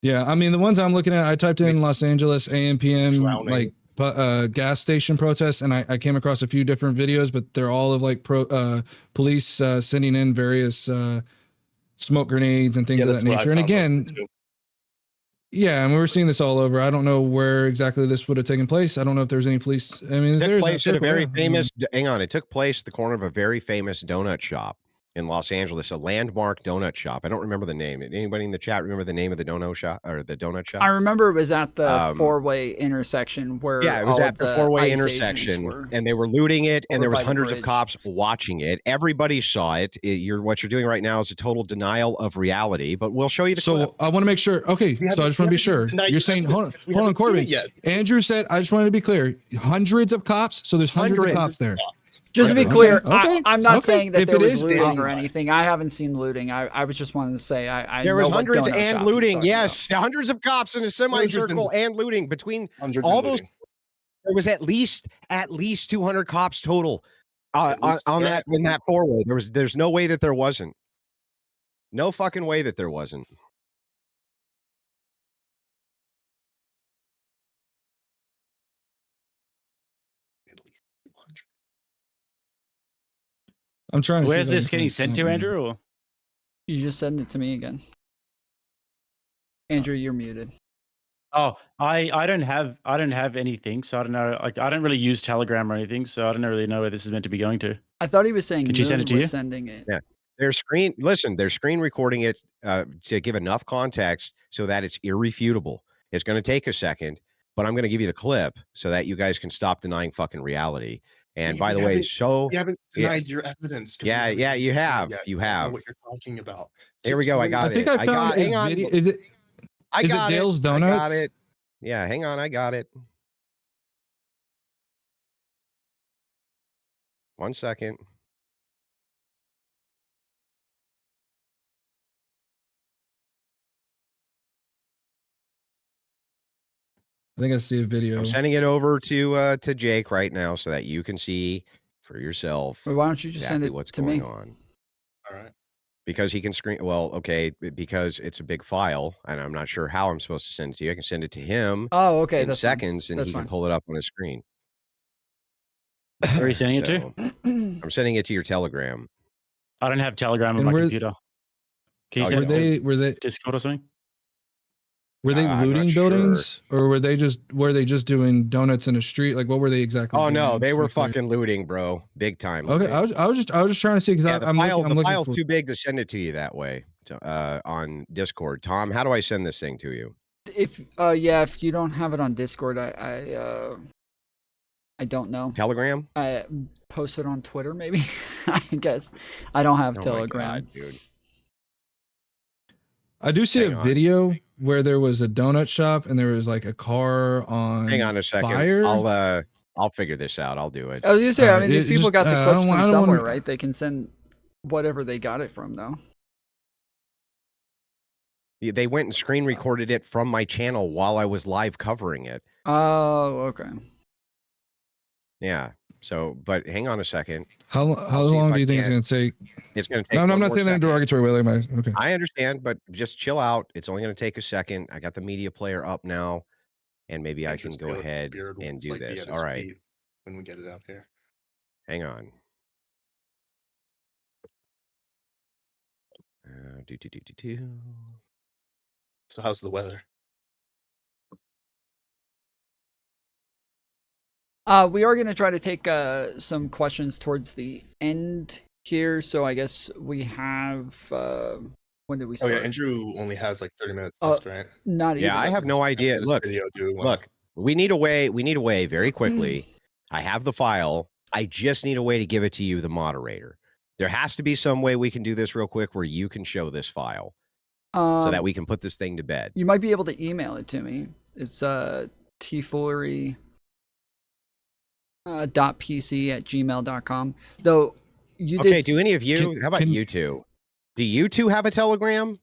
Yeah, I mean the ones I'm looking at, I typed in Los Angeles AM PM Drowning. like gas station protests, and I came across a few different videos, but they're all of like police sending in various smoke grenades and things of that that's what I nature. And found again, mostly, too. yeah, and we were seeing this all over. I don't know where exactly this would have taken place. I don't know if there's any police. I mean, It there's took place that at a circle, very yeah. famous. Hang on, it took place at the corner of a very famous donut shop in Los Angeles, a landmark donut shop. I don't remember the name. Anybody in the chat remember the name of the donut shop or the donut shop? I remember it was at the Um, four-way intersection where Yeah, it was all at of the four-way ICE agents intersection, were and they were looting it, and over there was by the hundreds of bridge. cops watching it. Everybody saw it. What you're doing right now is a total denial of reality. But we'll show you the clip. So I want to make sure. Okay, We so I haven't- just want to we be sure. haven't denied You're you saying, evidence hold on, because we hold on, haven't seen Corbin. it yet. Andrew said, I just wanted to be clear. Hundreds of cops. So there's hundreds of Hundreds. cops there. Just to be Okay, clear, okay, I'm not okay. saying that If there it was is, looting or anything. I haven't seen looting. I was just wanting to say I There know was what hundreds donut shop and he's looting. talking Yes, hundreds of cops in a semicircle and looting between Hundreds all and those. looting. There was at least 200 cops total At least, on yeah. that in that four-way. There's no way that there wasn't. No fucking way that there wasn't. At least 200. I'm trying to. see Where's if I this can getting find sent to, something. Andrew? Or? You just send it to me again. Andrew, you're muted. Oh, I don't have anything, so I don't know. Like, I don't really use Telegram or anything, so I don't really know where this is meant to be going to. I thought he was saying Could you send Moon it to was you? sending it. Yeah. They're screen recording it to give enough context so that it's irrefutable. It's going to take a second, but I'm going to give you the clip so that you guys can stop denying fucking reality. And by the way, we haven't denied your evidence. Yeah, you have. You I don't know have. what you're talking about. Here we go. I got I think it. I found hang a on. video. Is it Dale's I Donuts? got it. Yeah, hang on. I got it. 1 second. I think I see a video. I'm sending it over to Jake right now so that you can see for yourself. Well, why don't you just exactly send it what's to going me? on. All right. Because he can screen. Well, okay, because it's a big file, and I'm not sure how I'm supposed to send it to you. I can send it to him. Oh, okay. In That's seconds, fine. and That's he fine. can pull it up on his screen. Where are you sending it to? I'm sending it to your Telegram. I don't have Telegram on And my where- computer. Can you Oh, send Were it to they Discord or something? were they I'm not looting sure. buildings, or were they just doing donuts in a street? Like, what were they exactly? Oh doing? no, they Just were be clear. fucking looting, bro. Big time. Okay, Looting. I was just trying to see because Yeah, the I'm looking file's for. too big to send it to you that way on Discord. Tom, how do I send this thing to you? If you don't have it on Discord, I don't know. Telegram? I post it on Twitter, maybe. I guess I don't have Oh my Telegram. God, dude. I do see Hang a on. video where there was a donut shop and there was like a car on. Hang on a second. Fire. I'll figure this out. I'll do it. I was gonna say, I mean, these It people just- got the I clips don't- from I don't somewhere, wanna- right? They can send whatever they got it from, though. They went and screen recorded it from my channel while I was live covering it. Oh, okay. Yeah. So, but hang on a second. How I'll see if long I do you think it's can. going to take? It's going to take. No, I'm one not more saying that in a second. derogatory way. Like my okay. I understand, but just chill out. It's only going to take a second. I got the media player up now, and maybe I can go ahead and do this. All right. When we get it out here. Hang on. So how's the weather? We are going to try to take some questions towards the end here. So I guess we have. When did we Oh start? yeah, Andrew only has like 30 minutes left, right? Not even. Yeah, I have no idea. Look, we need a way very quickly. I have the file. I just need a way to give it to you, the moderator. There has to be some way we can do this real quick where you can show this file so that we can put this thing to bed. You might be able to email it to me. It's tfoolery .pc@gmail.com. Though you Okay, did. do any of you? How about you two? Do you two have a Telegram?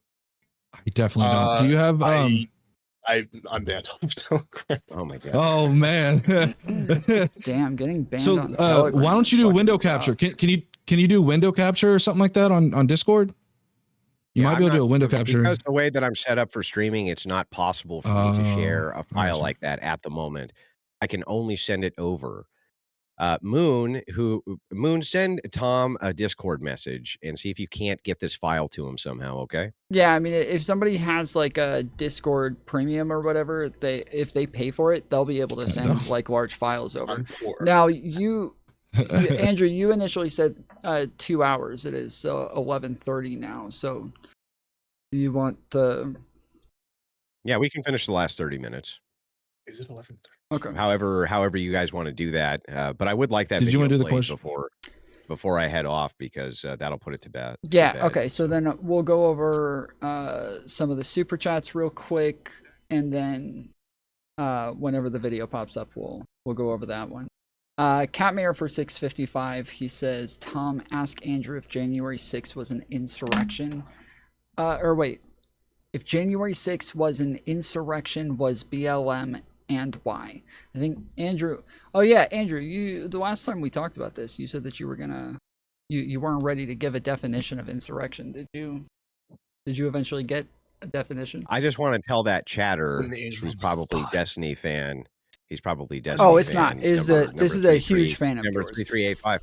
I definitely don't. Do you have? I'm banned off Telegram. Oh my god. Oh man. Damn, getting banned. So on Telegram why don't you do is window fucking capture? rough. Can you do window capture or something like that on Discord? You might be able to do a window capture. Because the way that I'm set up for streaming, it's not possible for me to share a file like that at the moment. I can only send it over. Moon, send Tom a Discord message and see if you can't get this file to him somehow. Okay. Yeah, I mean, if somebody has like a Discord premium or whatever, if they pay for it, they'll be able to send like large files over. I'm poor. Now Andrew, you initially said 2 hours. It is 11:30 now. So, do you want to? Yeah, we can finish the last 30 minutes. Is it 11:30? Okay. However you guys want to do that. But I would like that. Did you want to do the played question before I head off because that'll put it to bed. Yeah. Okay. So then we'll go over some of the super chats real quick, and then whenever the video pops up, we'll go over that one. Catmayor for 655. He says, Tom, ask Andrew if January 6th was an insurrection. Or wait, if January 6th was an insurrection, was BLM and why? I think Andrew. Oh yeah, Andrew. The last time we talked about this, you said that you were gonna. You weren't ready to give a definition of insurrection. Did you? Did you eventually get a definition? I just want to tell that chatter who's probably Destiny fan. He's probably Destiny. Oh, it's fan. not. This is a huge fan of number yours. 3385.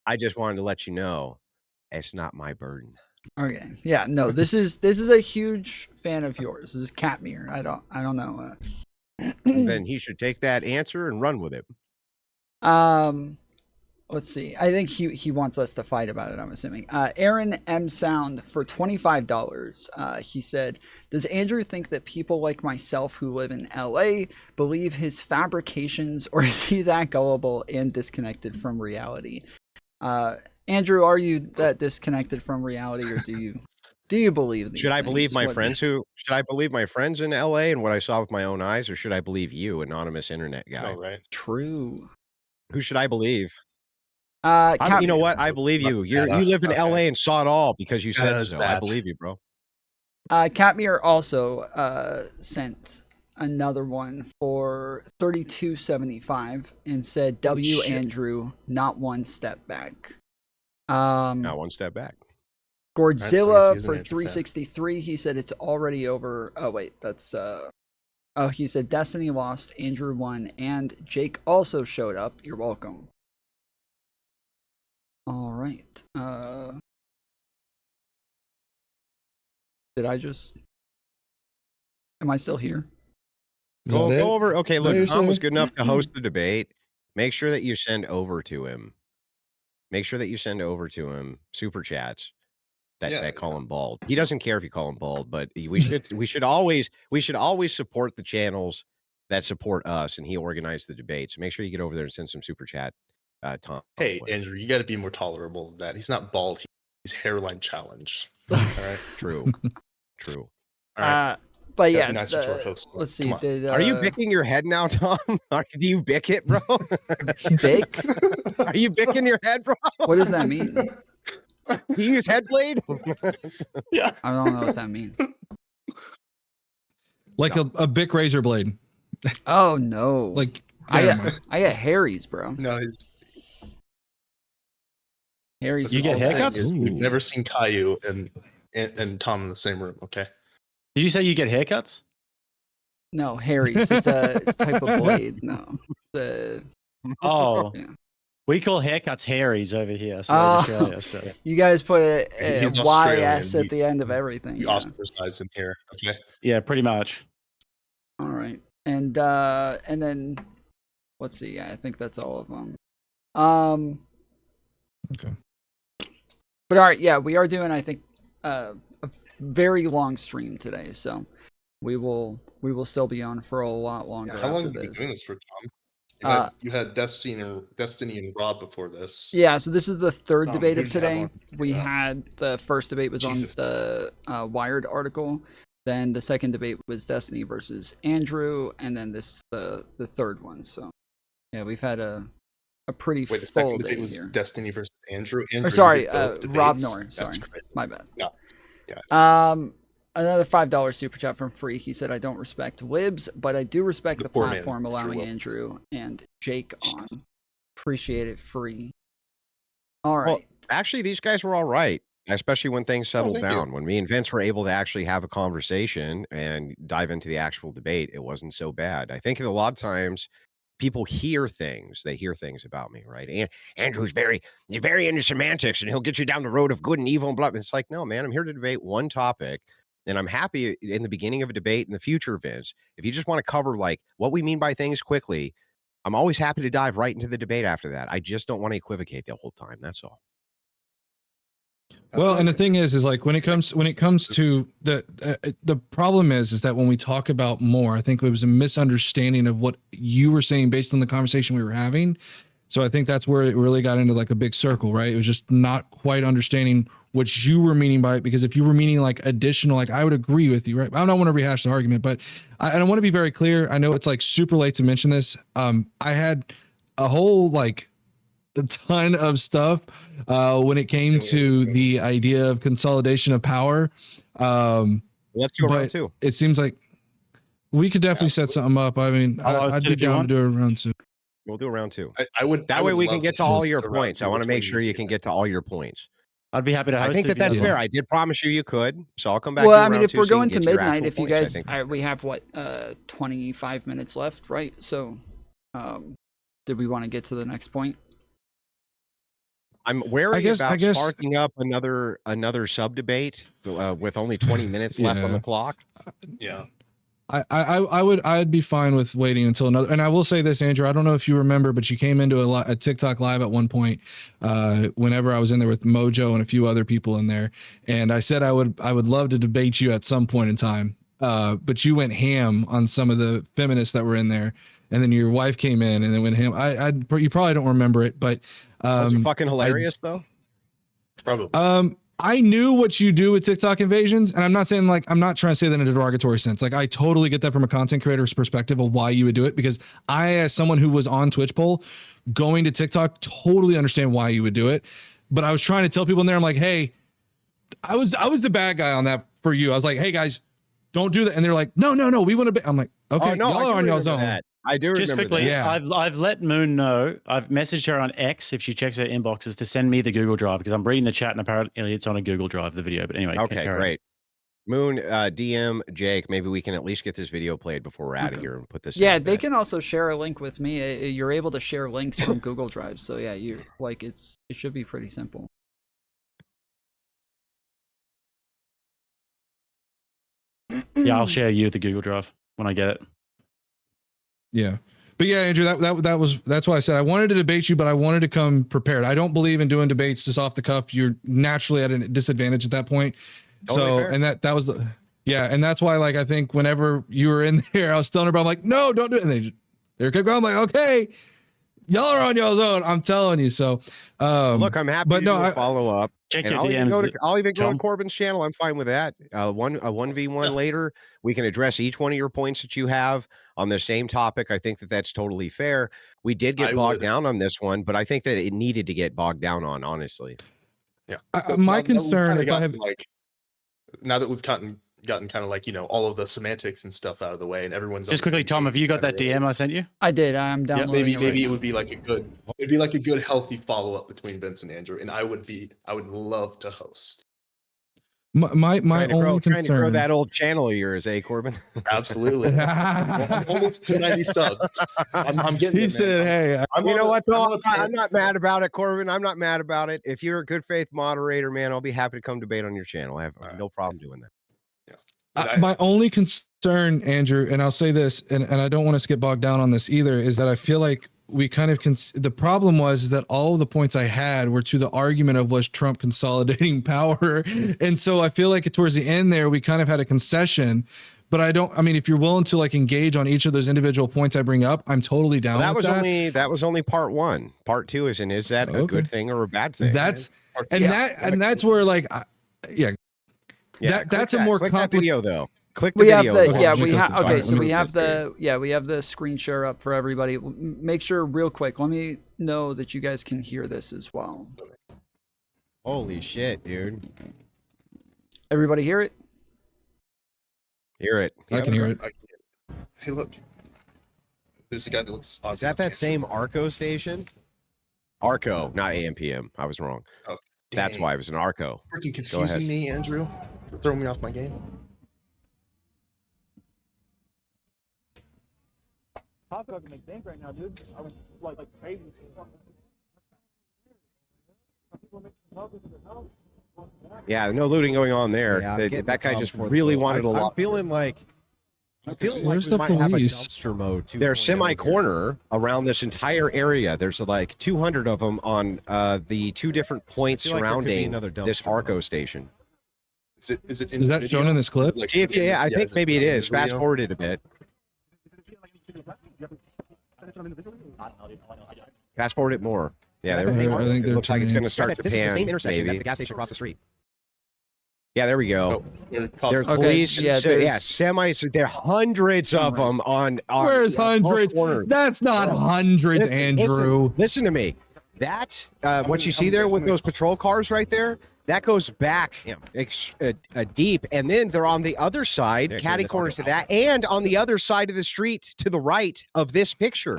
I just wanted to let you know it's not my burden. Okay. Yeah. No. This is a huge fan of yours. This is Catmere. I don't know. Then he should take that answer and run with it. Let's see. I think he wants us to fight about it, I'm assuming. Aaron M. Sound for $25. He said, does Andrew think that people like myself who live in LA believe his fabrications, or is he that gullible and disconnected from reality? Andrew, are you that disconnected from reality, or do you believe these Should I things? believe my friends should I believe my friends in LA and what I saw with my own eyes, or should I believe you, anonymous internet guy? No, right? True. Who should I believe? Cat- You know what? I believe you. You live in LA and saw it all because you said that's so. bad. I believe you, bro. Catmere also sent another one for $32.75 and said, W. shit. Andrew, not one step back. Not one step back. Godzilla he's an for Andrew fan. $363. He said it's already over. Oh wait, that's he said Destiny lost, Andrew won, and Jake also showed up. You're welcome. All right. Did I just? Am I still here? Go over. Okay, look, There's Tom was a- good enough to host the debate. Make sure that you send over to him. Make sure that you send over to him super chats that call him bald. He doesn't care if you call him bald, but we should always support the channels that support us, and he organized the debate. So make sure you get over there and send some super chat. Tom. Hey, Andrew, you got to be more tolerable than that. He's not bald. He's hairline challenged. All right. True. True. All right. But Gotta yeah, be nicer to our host. let's see. Come on. Did, Are you bicking your head now, Tom? Do you bick it, bro? Bick? Are you bicking your head, bro? What does that mean? Do you use head blade? Yeah. I don't know what that means. Like a Bic razor blade. Oh no! Like I never got mind. Harry's, bro. No, he's. Harry's. You is get all that haircuts? is. We've never seen Caillou and Tom in the same room. Okay. Did you say you get haircuts? No, Harry's. It's a type of blade. No, the Oh, Yeah. we call haircuts Harry's over here. So Oh. in Australia, so. you guys put a He's Australian. YS at the end of everything. We Yeah. ostracize him here. Okay. Yeah, pretty much. All right, and then let's see. Yeah, I think that's all of them. Okay. But all right, yeah, we are doing, I think, a very long stream today, so we will still be on for a lot longer. Yeah, how long after have you been this. doing this for, Tom? You had Destiny and Rob before this. Yeah, so this is the third Oh, debate who of did you have today. on? We Yeah. had the first debate was Jesus. on the Wired article. Then the second debate was Destiny versus Andrew, and then this the third one. So yeah, we've had a pretty Wait, the full second day debate was here. Destiny versus Andrew. Or Andrew sorry, did both Rob debates? Norr. That's Sorry, crazy. my bad. Yeah. Got it. Another $5 super chat from Free. He said, "I don't respect libs, but I do respect the poor man, platform allowing Andrew. Andrew and Jake on. Appreciate it, Free." All right. Well, actually, these guys were all right, especially when things settled thank you. down. When me and Vince were able to actually have a conversation and dive into the actual debate, it wasn't so bad. I think a lot of times people hear things. They hear things about me, right? And Andrew's he's very into semantics, and he'll get you down the road of good and evil and blah. It's like, no, man, I'm here to debate one topic. And I'm happy in the beginning of a debate in the future, Vince. If you just want to cover like what we mean by things quickly, I'm always happy to dive right into the debate after that. I just don't want to equivocate the whole time. That's all. Well, and the thing is like when it comes to the problem is that when we talk about more, I think it was a misunderstanding of what you were saying based on the conversation we were having. So I think that's where it really got into like a big circle, right? It was just not quite understanding what you were meaning by it, because if you were meaning like additional, like I would agree with you, right? I don't want to rehash the argument, but I want to be very clear. I know it's like super late to mention this. I had a whole like a ton of stuff when it came to the idea of consolidation of power. Let's do a round two. It seems like we could definitely set something up. I mean, I'd be down to do a round two. We'll do a round two. I would. That I way would we can love get to all host your a round points. I two want to make between sure you you can and get to all your points. I'd be happy to host I think if that's you fair. want. I did promise you could, so I'll come back. Well, to I mean, round if two we're so you going can to get your midnight, actual if you points, I guys, think. we have what 25 minutes left, right? So, did we want to get to the next point? I'm wary guess- about I guess- sparking up another sub debate with only 20 minutes left on Yeah. the clock. Yeah. I'd be fine with waiting until another. And I will say this, Andrew, I don't know if you remember, but you came into a TikTok live at one point, whenever I was in there with Mojo and a few other people in there, and I said I would love to debate you at some point in time. But you went ham on some of the feminists that were in there, and then your wife came in and then went ham. You probably don't remember it, but Was it fucking hilarious though? Probably. I knew what you do with TikTok invasions, and I'm not saying I'm not trying to say that in a derogatory sense. Like, I totally get that from a content creator's perspective of why you would do it, because I, as someone who was on Twitch poll going to TikTok, totally understand why you would do it. But I was trying to tell people in there, I'm like, hey, I was the bad guy on that for you. I was like, hey guys, don't do that. And they're like, no, we want to be. I'm like, okay, no, y'all are on y'all's own. That. I do Just remember quickly, that. Yeah. I've let Moon know. I've messaged her on X if she checks her inboxes to send me the Google Drive, because I'm reading the chat and apparently it's on a Google Drive, the video. But anyway, Okay, carry on. great. Moon, DM Jake. Maybe we can at least get this video played before we're out of here and put this. Yeah, in they can also share a link with me. You're able to share links from Google Drive. So yeah, it should be pretty simple. Yeah, I'll share you the Google Drive when I get it. Yeah. But yeah, Andrew, that's why I said I wanted to debate you, but I wanted to come prepared. I don't believe in doing debates just off the cuff. You're naturally at a disadvantage at that point. Totally fair. And that was yeah, and that's why, like, I think whenever you were in there, I was telling her, I'm like, no, don't do it. And they kept going. I'm like, okay, y'all are on y'all's own. I'm telling you. So look, I'm happy but to no, do a follow-up. Check And your I'll even DMs. go to Tom. Corbin's channel. I'm fine with that. A 1v1 later, we can address each one of your points that you have on the same topic. I think that's totally fair. We did get bogged down on this one, but I think that it needed to get bogged down on, honestly. Yeah. my concern, if I have, now that we've gotten kind of like, all of the semantics and stuff out of the way, and everyone's Just quickly, Tom, have you got that DM I sent you? I did. I'm downloading maybe it right it now. would be like a good healthy follow-up between Vince and Andrew, and I would love to host. my Trying only to grow concern. that old channel of yours, Corbin? Absolutely. I'm almost 290 subs. I'm getting He it, said, man. hey, You know what, though? I'm not mad about it, Corbin. I'm not mad about it. If you're a good faith moderator, man, I'll be happy to come debate on your channel. I have no problem doing that. my only concern, Andrew, and I'll say this, and I don't want us to get bogged down on this either, is that I feel like we kind of the problem was that all of the points I had were to the argument of was Trump consolidating power. And so I feel like towards the end there, we kind of had a concession, but I mean, if you're willing to like engage on each of those individual points I bring up, I'm totally down with that. That was only part one. Part two is that a good thing or a bad thing? That's where like, that's a more complicated video though. Click the We have video. we have the screen share up for everybody. Make sure real quick. Let me know that you guys can hear this as well. Holy shit, dude. Everybody hear it? Hear it. I can hear it. Hey, look. There's a guy that looks. Is that same Arco station? Arco, not AM/PM. I was wrong. Oh, that's why it was an Arco. Freaking confusing me, Andrew. You're throwing me off my game. Right now, dude. I was like crazy. Yeah, no looting going on there. Yeah, that guy just really wanted a lot. I'm feeling like Where's we the might have a police? dumpster mode too. They're semi-corner around this entire area. There's like 200 of them on the two different points surrounding this Arco station. Is that shown in this clip? Like, See if I think maybe it is. Fast forward it a bit. Fast forward it more. Yeah, there we go. I think It looks like it's going to start to This is the pan. same intersection. Maybe. That's the gas station across the street. Yeah, there we go. They're Okay, police. yeah, Semis. There are hundreds of them on. Where's hundreds? Corners. That's not hundreds, Andrew. Listen to me. That what you see there with those patrol cars right there, that goes back deep, and then they're on the other side, catty corners to that, and on the other side of the street to the right of this picture.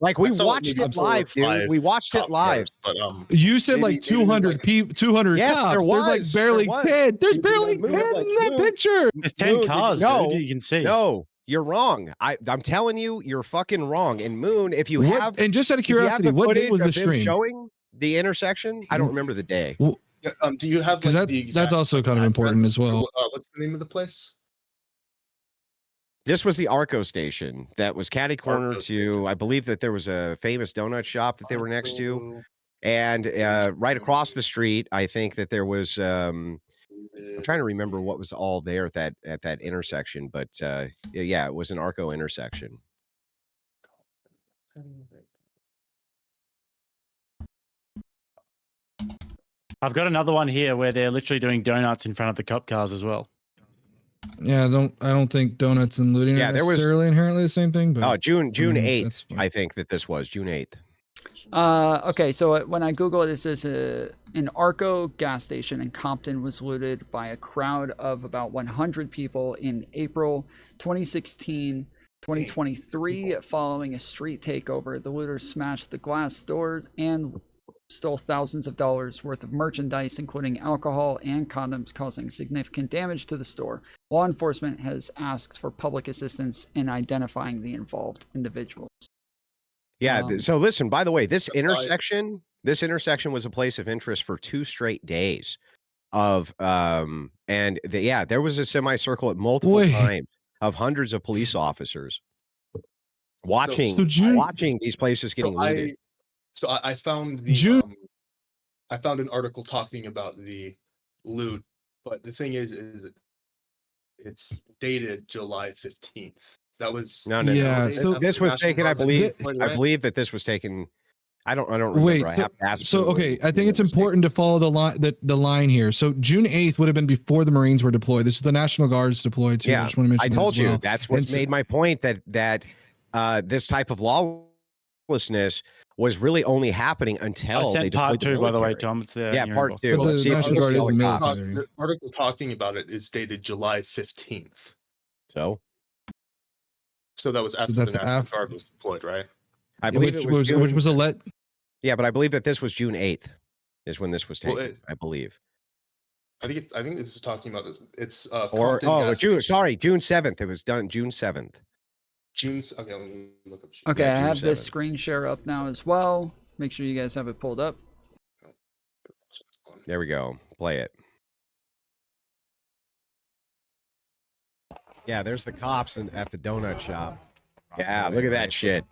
Like we watched it live, dude. We watched it live. But You said like 200 people, 200 Yeah, cops. there was. There's like barely There was. 10. There's You barely can 10 move, in like, that move. picture. There's 10 cars, No, dude. You can see. No, you're wrong. I'm telling you, you're fucking wrong. And Moon, if you What- have, and just out of if you have curiosity, the what date footage was the of them stream? showing the intersection? I don't remember the day. Well, Yeah, do you have because like, the that's exact, also kind of important address as well. or, what's the name of the place? This was the Arco station that was catty corner Arco to, station. I believe that there was a famous donut shop that they were next to. Arco And right across the street, I think that there was, I'm trying to remember what was all there at that intersection, but yeah, it was an Arco intersection. I've got another one here where they're literally doing donuts in front of the cop cars as well. Yeah, I don't think donuts and looting Yeah, are there was- necessarily inherently the same thing. But Oh, June that's 8th, fine. I think that this was June 8th. Okay, so when I Google it, this is an Arco gas station in Compton was looted by a crowd of about 100 people in April 2016, 2023, following a street takeover. The looters smashed the glass doors and stole thousands of dollars worth of merchandise, including alcohol and condoms, causing significant damage to the store. Law enforcement has asked for public assistance in identifying the involved individuals. Yeah. So listen, by the way, this That's why- intersection was a place of interest for 2 straight days of, yeah, there was a semicircle at multiple Wait. times of hundreds of police officers watching, So June- watching these places getting looted. I found the June- I found an article talking about the loot, but the thing is it's dated July 15th. That was No. Yeah, This, so- this was taken, I believe, Right? I believe that this was taken. I don't remember. Wait, I have to ask so who okay, it- I who think it it's was taken. important to follow the line here. So June 8th would have been before the Marines were deployed. This is the National Guard's deployed too. I Yeah, just want to mention I that told as you well. that's what And so- made my point that this type of lawlessness was really only happening I until they sent part deployed 2, by the way, military. Tom. It's there. Yeah, in your part inbox. 2. But the See if National you Guard see is all the cops. military. The article talking about it is dated July 15th. So So that was after that's the National after- Guard was deployed, right? I believe which it was June, which was a let. yeah, but I believe that this was June 8th is when this was Well, taken. I believe. I think this is talking about this. It's Or Compton gas June. station. Sorry, June 7th. It was done June 7th. Okay, let me look up. Okay, Yeah, I June have this 7th. screen share up now as well. Make sure you guys have it pulled up. There we go. Play it. Yeah, there's the cops at the donut shop. Yeah, look at that shit.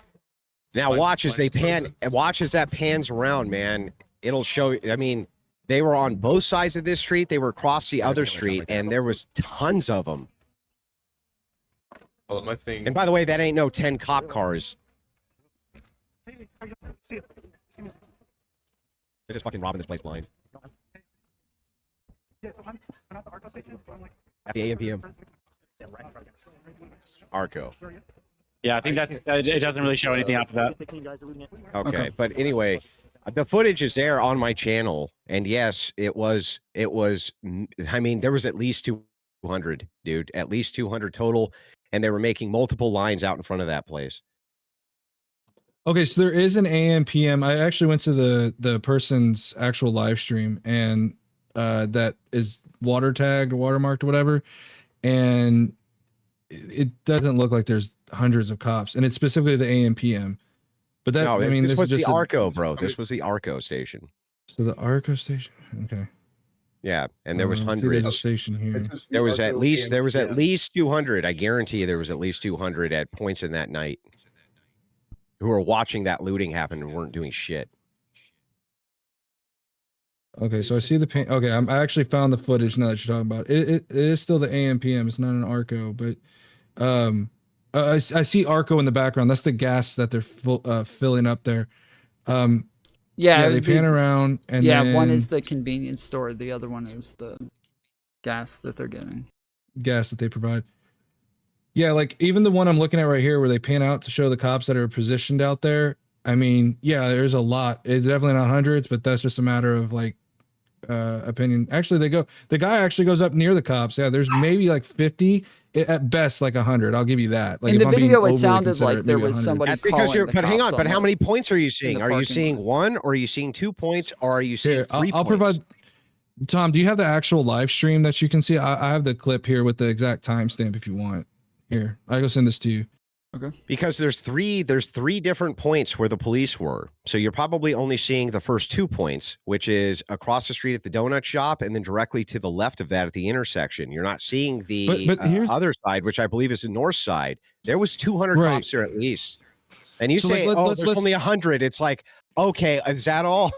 Now Mine- watch as they mine's pan. frozen. Watch as that pans around, man. It'll show. I mean, they were on both sides of this street. They were across the other street, and there was tons of them. Oh, my thing. And by the way, that ain't no 10 cop cars. They're just fucking robbing this place blind. At the AM/PM. Arco. Yeah, I think that's it. Doesn't really show anything after that. Okay, but anyway, the footage is there on my channel, and yes, it was. I mean, there was at least 200, dude, at least 200 total, and they were making multiple lines out in front of that place. Okay, so there is an AM/PM. I actually went to the person's actual live stream, and that is water tagged or watermarked or whatever, and it doesn't look like there's hundreds of cops, and it's specifically the AM/PM. But that, No, I mean, this was is the just Arco, bro. This was the Arco station. So the Arco station. Okay. Yeah, and there was I see there's a hundreds. station here. It's just the There was at Arco least AM/PM. 200. I guarantee you there was at least 200 at points in that night who were watching that looting happen and weren't doing shit. Okay, so I see the paint. Okay, I actually found the footage now that you're talking about it. It is still the AM/PM. It's not an Arco, but I see Arco in the background. That's the gas that they're filling up there. Yeah, they pan around, and yeah, one then is the convenience store, the other one is the gas that they're getting. gas that they provide. Yeah, like even the one I'm looking at right here, where they pan out to show the cops that are positioned out there. I mean, yeah, there's a lot. It's definitely not hundreds, but that's just a matter of like opinion. Actually, the guy actually goes up near the cops. Yeah, there's maybe like 50 at best, like 100. I'll give you that. Like In if the I'm being video, it overly sounded like considerate, there maybe was 100. somebody That's because calling you're. the But hang cops on. But how the- many points are you seeing? the Are you parking seeing lot. 1, or are you seeing 2 points, or are you seeing Here, 3 I'll points? provide. Tom, do you have the actual live stream that you can see? I have the clip here with the exact timestamp if you want. Here, I go send this to you. Okay. Because there's three different points where the police were. So you're probably only seeing the first 2 points, which is across the street at the donut shop and then directly to the left of that at the intersection. You're not seeing the But here's other side, which I believe is the north side. There was 200 Right. cops there at least. And you So, say, like, let's only 100. It's like, okay, is that all?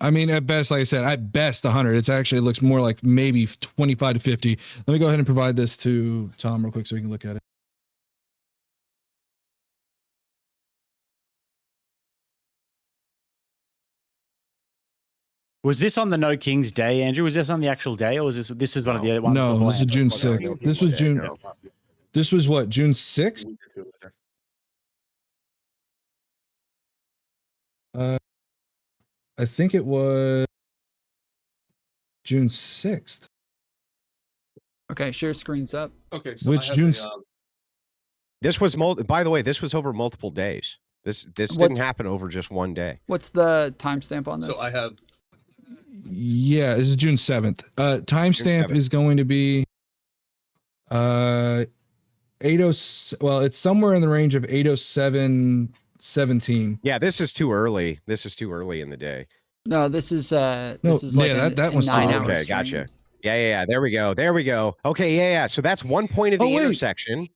I mean, at best, like I said, at best 100. It's actually, it looks more like maybe 25 to 50. Let me go ahead and provide this to Tom real quick so we can look at it. Was this on the No Kings Day, Andrew? Was this on the actual day, or was this is one of the other ones? No, this is June No, 6th. This was June. no. This was what, June 6th? I think it was June 6th. Okay, share screens up. Okay, so Which I have June This was by the way, this was over multiple days. This didn't What's- happen over just one day. What's the timestamp on this? So I have Yeah, this is June 7th. Timestamp 7th. is going to be 80. Well, it's somewhere in the range of 8:07:17. Yeah, this is too early. This is too early in the day. No, this is No, this is like yeah, a, that a one's too 9 early. hour Okay, stream. gotcha. Yeah. There we go. Okay, yeah. So that's one point of the Oh, wait. intersection.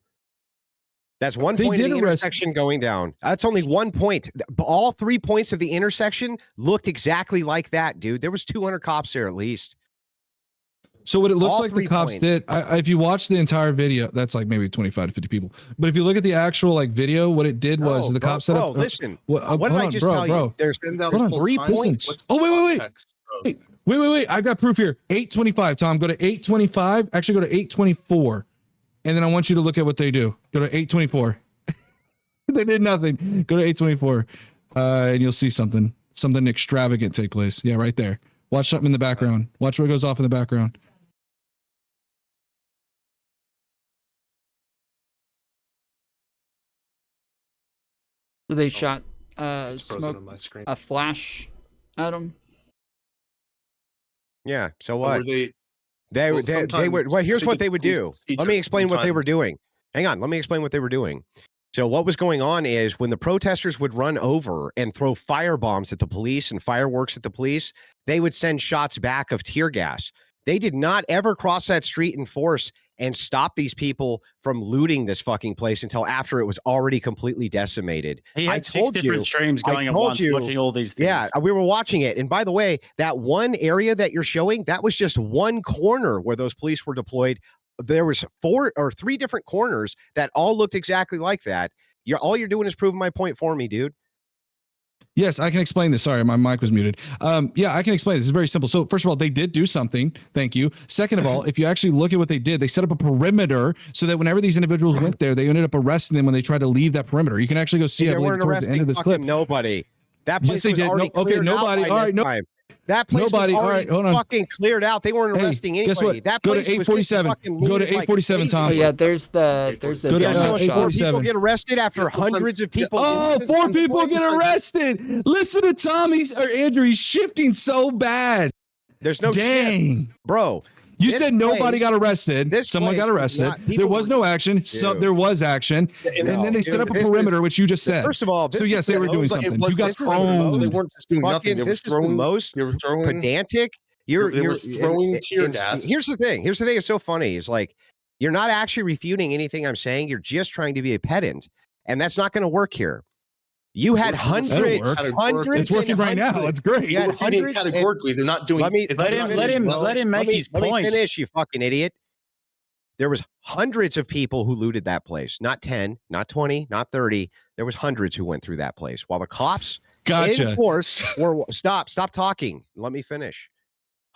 That's one They point of did the arrest- intersection going down. That's only 1 point. All 3 points of the intersection looked exactly like that, dude. There was 200 cops there at least. So what it looked All like the 3 cops points. did, if you watch the entire video, that's like maybe 25 to 50 people. But if you look at the actual like video, what it did was the cops set up. Listen, What what did I just tell you? There's been down Hold on, this whole 3 time. points. What's Oh, the wait. context of- Wait. I've got proof here. 8:25. Tom, go to 8:25. Actually, go to 8:24, and then I want you to look at what they do. Go to 8:24. They did nothing. Go to 8:24, and you'll see something extravagant take place. Yeah, right there. Watch something in the background. Watch what goes off in the background. So they shot It's frozen smoke on my screen. a flash at him. Yeah. So Or what? were they They Well, they would. sometimes Well, here's I what think they it's would police do. Let procedure. me explain what they Sometimes- were doing. Hang on. Let me explain what they were doing. So what was going on is when the protesters would run over and throw fire bombs at the police and fireworks at the police, they would send shots back of tear gas. They did not ever cross that street in force and stop these people from looting this fucking place until after it was already completely decimated. He I had 6 told different you- streams I going at told once, you- watching all these things. Yeah, we were watching it. And by the way, that one area that you're showing, that was just one corner where those police were deployed. There was 4 or 3 different corners that all looked exactly like that. All you're doing is proving my point for me, dude. Yes, I can explain this. Sorry, my mic was muted. Yeah, I can explain this. It's very simple. So first of all, they did do something. Thank you. Second of all, if you actually look at what they did, they set up a perimeter so that whenever these individuals went there, they ended up arresting them when they tried to leave that perimeter. You can actually go see, I They believe, weren't towards the end of arresting this clip. fucking nobody. That Yes, place they was did. already No, okay, cleared out nobody. by All this right, no- time. That place Nobody. was All already right, hold on. fucking cleared out. They weren't Hey, arresting anybody. guess what? That Go to place was 847. fucking Go to looted like 847, Tom. Oh crazy. yeah, there's the Go to donut You're showing 4 shop. 847. people get arrested after hundreds of people. Oh, 4 people get arrested. Listen to Tom. Or Andrew. He's shifting so bad. There's no shit, Dang. bro. You This said nobody place- got arrested. this Someone place got was arrested. not- people There was were- no action. So Dude. there was action. and And then they set up a this is- perimeter, which you just said. First of all, So this yes, is they the were doing most- something. It You was got this was- They thrown. weren't just doing nothing. Fucking, They were this is the throwing. most They were throwing. pedantic. You're They were throwing tear gas. Here's the thing. Here's the thing. It's so funny. It's like you're not actually refuting anything I'm saying. You're just trying to be a pedant, and that's not going to work here. You had That'll hundreds, work. hundreds. It's working and right now. hundreds. It's great. You had They're refuting hundreds and- categorically. They're not doing. Let me it's let not him- doing anything. let him make his let point. me finish, you fucking idiot. There was hundreds of people who looted that place. Not 10, not 20, not 30. There was hundreds who went through that place. While the cops in Gotcha. force were stop talking. Let me finish.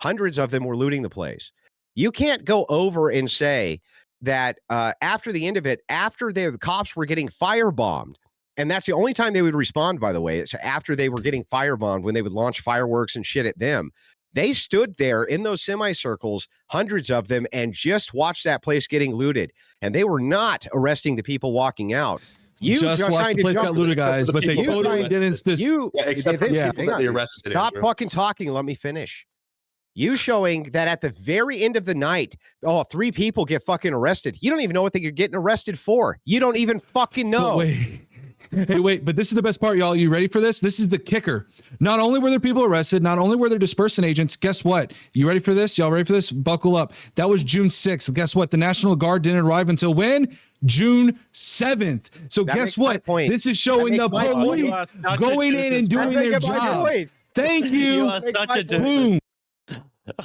Hundreds of them were looting the place. You can't go over and say that after the end of it, after the cops were getting firebombed, and that's the only time they would respond, by the way, it's after they were getting firebombed when they would launch fireworks and shit at them. They stood there in those semicircles, hundreds of them, and just watched that place getting looted. And they were not arresting the people walking out. You just watch trying the to place jump got to looted, the- guys, the but they people that totally were didn't. You Yeah, except for the this- Yeah. people that they arrested. Stop Andrew. fucking talking. Let me finish. You showing that at the very end of the night, 3 people get fucking arrested. You don't even know what they're getting arrested for. You don't even fucking know. But wait. Hey, wait, but this is the best part, y'all. You ready for this? This is the kicker. Not only were there people arrested, not only were there dispersant agents, guess what? You ready for this? Y'all ready for this? Buckle up. That was June 6th. Guess what? The National Guard didn't arrive until when? June 7th. So That guess makes my what? point. This is showing the makes my point. police going in and doing their job. Thank You you. are such a Boom.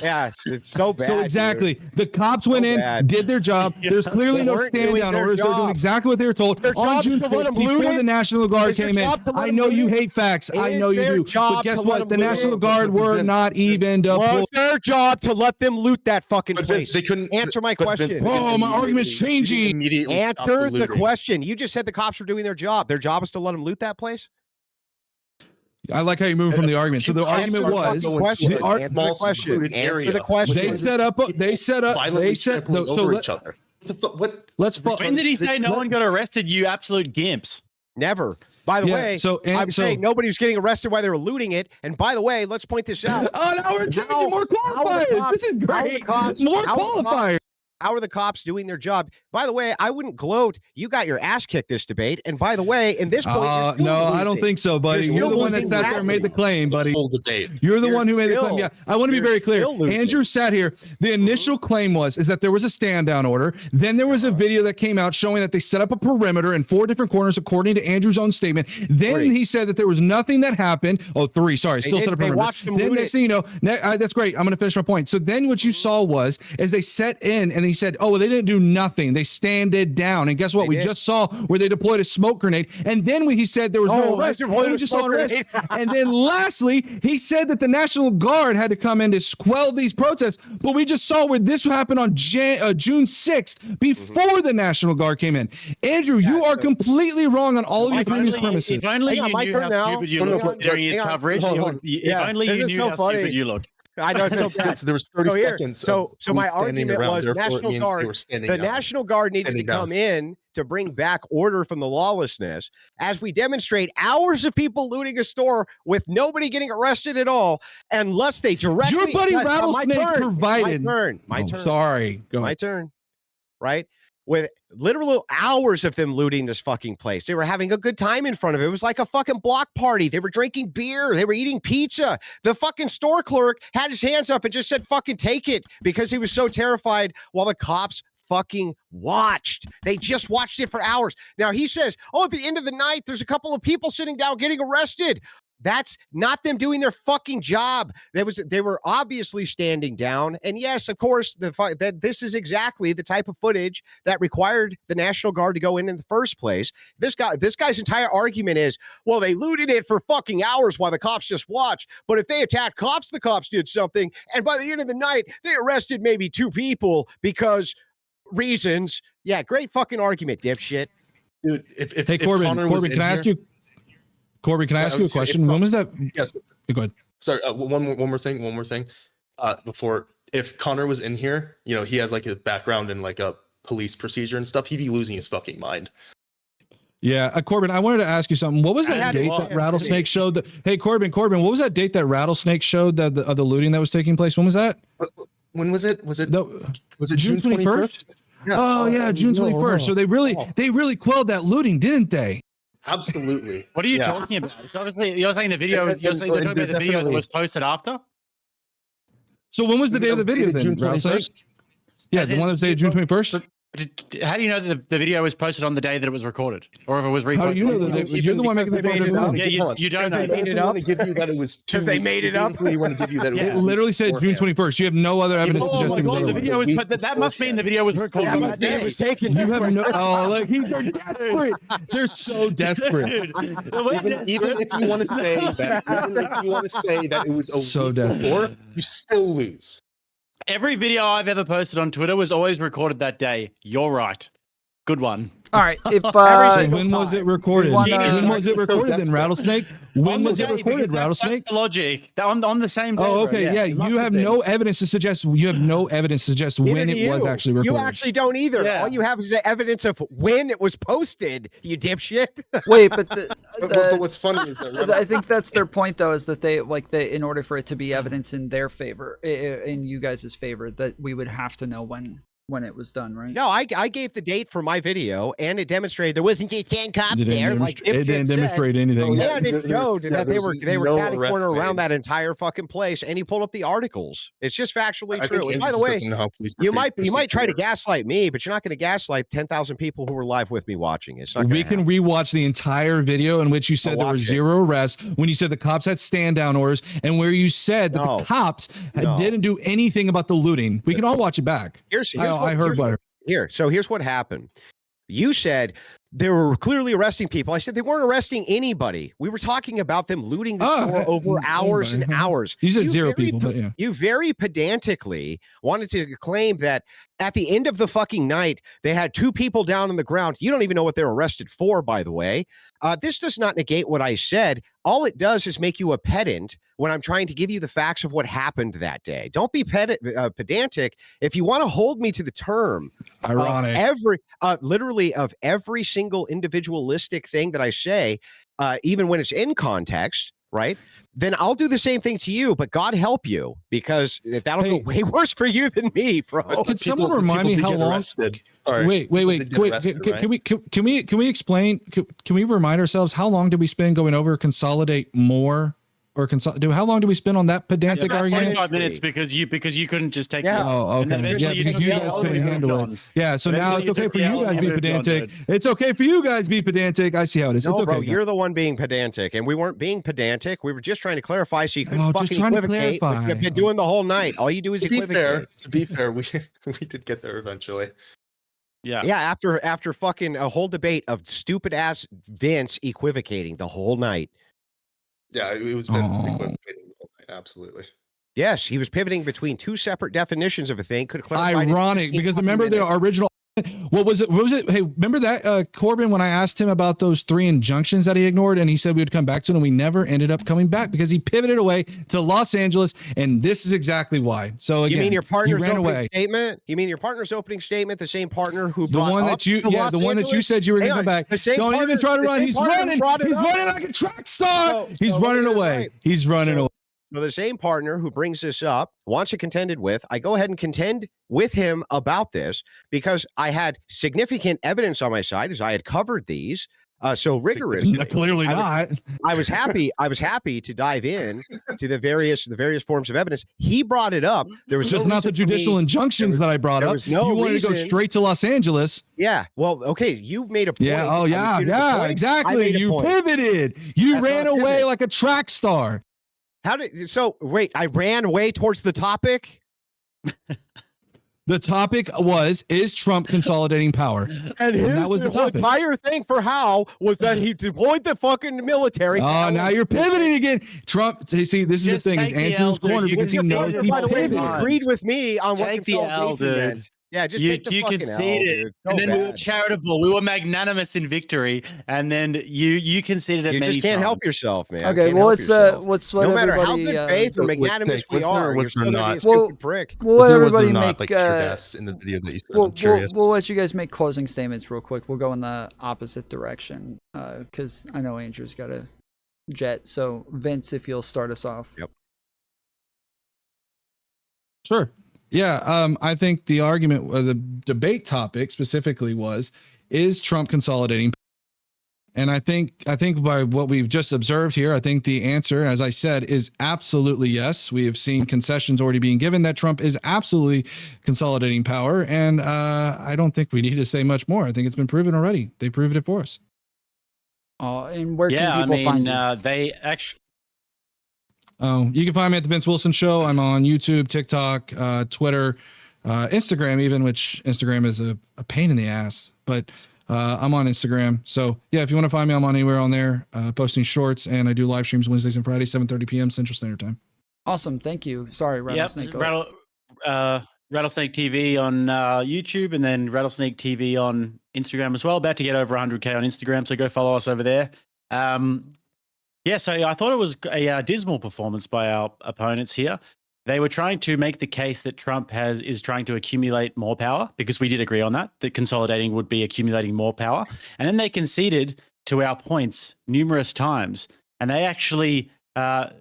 Yeah, it's so bad. So exactly, dude. the cops went in, bad. did their job. There's clearly They no weren't stand doing down their orders. They're doing job. exactly what they were told Their on job's June to let 5th, them loot before it? the National Guard Is their came in. job to let I them know loot you it? hate facts. I Is know you their do. job But guess to let what? them The loot National it? Guard were not even deployed. Was their job to let them loot that fucking But place? Vince, they couldn't Answer my but Vince, question. they didn't Oh, my argument's changing. Immediately stop Answer the looting. question. You just said the cops were doing their job. Their job is to let them loot that place? I like how you move from the argument. So the Answer argument was the question. the ar- Answer the question. secluded Answer area. the question. they set up. Violently trampling over let, each other. What? let's. When did he say no one got arrested? You absolute gimps. Never. By the Yeah, way, I'm so saying nobody was getting arrested while they were looting it. And by the way, let's point this out. Oh, now we're taking How- more how are the qualifiers. cops- This is how are the great. cops- More how are the cops- qualifiers. How are the cops doing their job? By the way, I wouldn't gloat. You got your ass kicked this debate. And by the way, in this point, you're still No, I don't losing. think so, buddy. You're You're the still one that losing sat there and made the badly. claim, buddy. Whole debate. You're the You're one who made the claim. still- Yeah, I want to be you're very clear. still losing. Andrew sat here. The initial claim was that there was a stand down order. Then there was a video that came out showing that they set up a perimeter in 4 different corners, according to Andrew's own statement. Then 3. he said that there was nothing that happened. Oh, 3. Sorry, still set up a They perimeter. watched them Then loot next it. thing you know, that's great. I'm going to finish my point. So then what you saw was they set in and he said, oh, well, they didn't do nothing. They standed down. And guess what? They We did. just saw where they deployed a smoke grenade. And then when he said there was no arrest, they deployed we a just saw smoke an arrest. grenade. And then lastly, he said that the National Guard had to come in to quell these protests. But we just saw where this happened on June 6th before the National Guard came in. Andrew, you are completely wrong on all of your previous premises. If only Hang on, you my knew turn how now. stupid you Hang look on, considering his hang on. coverage. Hold on. If Yeah, only this you is knew so how funny. stupid you look. I know it's so Vince, bad. there was 30 So here, seconds. so of my standing argument around. was Therefore, it National means they were Guard. standing The down. National Guard needed to Standing down. come in to bring back order from the lawlessness as we demonstrate hours of people looting a store with nobody getting arrested at all, unless they directly. Your buddy My Rattlesnake turn. provided. My turn. My Oh, turn. sorry. Go My ahead. turn. Right? With literal hours of them looting this fucking place. They were having a good time in front of it. It was like a fucking block party. They were drinking beer. They were eating pizza. The fucking store clerk had his hands up and just said, fucking take it, because he was so terrified while the cops fucking watched. They just watched it for hours. Now he says, oh, at the end of the night, there's a couple of people sitting down getting arrested. That's not them doing their fucking job. They were obviously standing down. And yes, of course, that this is exactly the type of footage that required the National Guard to go in the first place. This guy's entire argument is, well, they looted it for fucking hours while the cops just watched. But if they attacked cops, the cops did something. And by the end of the night, they arrested maybe 2 people because reasons. Yeah, great fucking argument, dipshit. Dude, if Hey, Corbin, Connor was can in I ask here- you? Corbin, can I Yeah, ask I you a was saying, question? When was that? Yes. Go ahead. Sorry, one more thing. Before, if Connor was in here, you know, he has like a background in like a police procedure and stuff, he'd be losing his fucking mind. Yeah, Corbin, I wanted to ask you something. What was I that had to date walk that in. Rattlesnake showed? Hey, Corbin, what was that date that Rattlesnake showed that of the looting that was taking place? When was that? When was it? Was it June 21st? Oh yeah, June 21st. So they really quelled that looting, didn't they? Absolutely. What are you talking about? It's obviously, you're saying the video. You're saying you're talking about the video that was posted after. So when was the day of the video then? June Rattlesnake? 21st. Yeah, As the in- one that was dated June 21st. How do you know that the video was posted on the day that it was recorded, or if it was reposted? How do you know that you're the one making the Because they made it up. video? Yeah, you don't know. They made it I up. want to give you that it was 'Cause they made it up. We want to give you that. Yeah. It literally said June 21st. You have no other evidence. Oh my suggesting god, the otherwise. video was that must mean the video was recorded Yeah, on but that then day. it was taken. You have no. Oh, like they're desperate. They're so desperate. Even if you want to say that, it was a So week desperate. before, you still lose. Every video I've ever posted on Twitter was always recorded that day. You're right. Good one. All right. If So when was it recorded? wanna- When was it recorded then, Rattlesnake? When On the was it day, recorded, because Rattlesnake? That's the logic. On the same day. Oh, bro. okay. Yeah, it must you have been. no evidence to suggest. You have no evidence to suggest Neither when do it was you. actually recorded. You actually don't either. Yeah. All you have is the evidence of when it was posted, you dipshit. wait, but But what's funny is that I think that's their point, though, is that they in order for it to be evidence in their favor, in you guys' favor, that we would have to know when it was done, right? No, I gave the date for my video, and it demonstrated there wasn't just 10 cops It there. didn't, Like it didn't dipshit said. demonstrate anything. Yeah, And it there- showed yeah, that they there's were no catty arrest corner around made. that entire fucking place, and he pulled up the articles. It's just factually I true. think And by the Andrew way, doesn't know how police you proceed- might try to procedure works. gaslight me, but you're not going to gaslight 10,000 people who were live with me watching. It's not. We gonna can rewatch the entire video in which you said there were watch it. 0 arrests, when you said the cops had stand down orders, and where you said that No. the cops No. didn't do anything about the looting. We can all watch it back. I heard what. So here's what happened. You said they were clearly arresting people. I said they weren't arresting anybody. We were talking about them looting the store over hours and hours. You said 0 very people, but yeah. You very pedantically wanted to claim that at the end of the fucking night, they had 2 people down on the ground. You don't even know what they're arrested for, by the way. This does not negate what I said. All it does is make you a pedant when I'm trying to give you the facts of what happened that day. Don't be pedantic. If you want to hold me to the term, Ironic. literally of every single individualistic thing that I say, even when it's in context, right? Then I'll do the same thing to you, but God help you, because that'll go way worse for you than me, bro. Could someone remind me how long? Wait. Can we explain? Can we remind ourselves how long did we spend going over consolidate more or how long do we spend on that pedantic About argument? 25 minutes because you couldn't just take. Yeah. it. Oh, And okay. then Yeah, eventually because you took guys the couldn't elder handle moved it. on. Yeah, so now it's okay for you guys to be pedantic. John It's okay for you guys to be pedantic. I see how it is. No, It's okay. bro, you're the one being pedantic, and we weren't being pedantic. We were just trying to clarify so you couldn't Oh, just fucking trying to equivocate, which clarify. you've been doing the whole night. All you do is To be equivocate. fair, we did get there eventually. Yeah. Yeah, after fucking a whole debate of stupid ass Vince equivocating the whole night. Yeah, it was equivocating the whole night, absolutely. Yes, he was pivoting between 2 separate definitions of a thing. Could have clarified. Ironic, because remember the original. What was it? Hey, remember that Corbin, when I asked him about those 3 injunctions that he ignored, and he said we would come back to it, and we never ended up coming back because he pivoted away to Los Angeles, and this is exactly why. So again, You mean your partner's ran opening away. statement? You mean your partner's opening statement? The same partner who The brought one up that you, the yeah, Los the one that you Angeles? said you were Hang going to come on, back. the same Don't even partner- try to the run. same He's partner who running. brought it He's up. running like a track star. So He's look at running this, away. right. He's running away. So the same partner who brings this up wants to contend with. I go ahead and contend with him about this because I had significant evidence on my side as I had covered these so rigorously. Clearly not. I was happy to dive in to the various forms of evidence. He brought it up. There was Just no not the reason for me- judicial injunctions that I brought there up. was no You wanted to go reason- straight to Los Angeles. Yeah. Well, okay. You made a point. Yeah. Oh, I was yeah. getting the Yeah. point. I Exactly. made a You point. pivoted. You That's ran not a away pivot. like a track star. Wait, I ran away towards the topic. The topic was, is Trump consolidating power? And that was the topic. entire thing for Howe was that he deployed the fucking military. Oh, now you're pivoting again. Trump, see, this is Just the thing. Is take the Andrew's L, corner dude. You because he can knows just he By the way, you pivoted. agreed with me on what Take the L, consolidation dude. meant. Yeah, just You take the fucking L, conceded, dude. and So then we were bad. charitable. We were magnanimous in victory, and then you conceded it You many just can't times. help yourself, man. Okay, Can't well, help let's yourself. let's let No matter how everybody. good faith or let's magnanimous take- we was there are, or you're was still there gonna be a not? Well, stupid prick. we'll Was let there or was there everybody not make. like tear gas in the video that you said? We'll, I'm curious. we'll let you guys make closing statements real quick. We'll go in the opposite direction because I know Andrew's got a jet. So Vince, if you'll start us off. Yep. Sure. Yeah. I think the argument, the debate topic specifically was, is Trump consolidating? And I think by what we've just observed here, I think the answer, as I said, is absolutely yes. We have seen concessions already being given that Trump is absolutely consolidating power. And I don't think we need to say much more. I think it's been proven already. They proved it for us. And where can Yeah, people I mean, find you? they actually. You can find me at the Vince Wilson Show. I'm on YouTube, TikTok, Twitter, Instagram even, which Instagram is a pain in the ass, but I'm on Instagram. So yeah, if you want to find me, I'm on anywhere on there, posting shorts, and I do live streams Wednesdays and Fridays, 7:30 p.m. Central Standard Time. Awesome. Thank you. Sorry, Yep. Rattlesnake. Go ahead. Rattlesnake TV on YouTube, and then Rattlesnake TV on Instagram as well. About to get over 100K on Instagram, so go follow us over there. Yeah, so I thought it was a dismal performance by our opponents here. They were trying to make the case that Trump is trying to accumulate more power, because we did agree on that consolidating would be accumulating more power. And then they conceded to our points numerous times. And they actually, and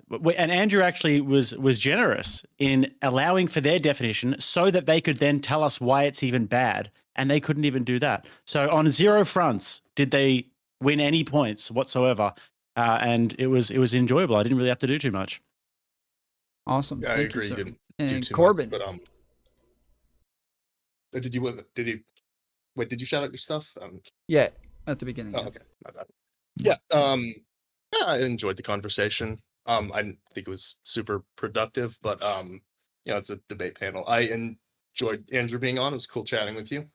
Andrew actually was generous in allowing for their definition so that they could then tell us why it's even bad. And they couldn't even do that. So on 0 fronts, did they win any points whatsoever? And it was enjoyable. I didn't really have to do too much. Awesome. Yeah, I Thank agree. you, You sir. didn't do And too Corbin. much, but did you wait? Did you shout out your stuff? Yeah, at the beginning. Oh, Yeah. okay, my bad. Yeah. Yeah, I enjoyed the conversation. I didn't think it was super productive, but it's a debate panel. I enjoyed Andrew being on. It was cool chatting with you.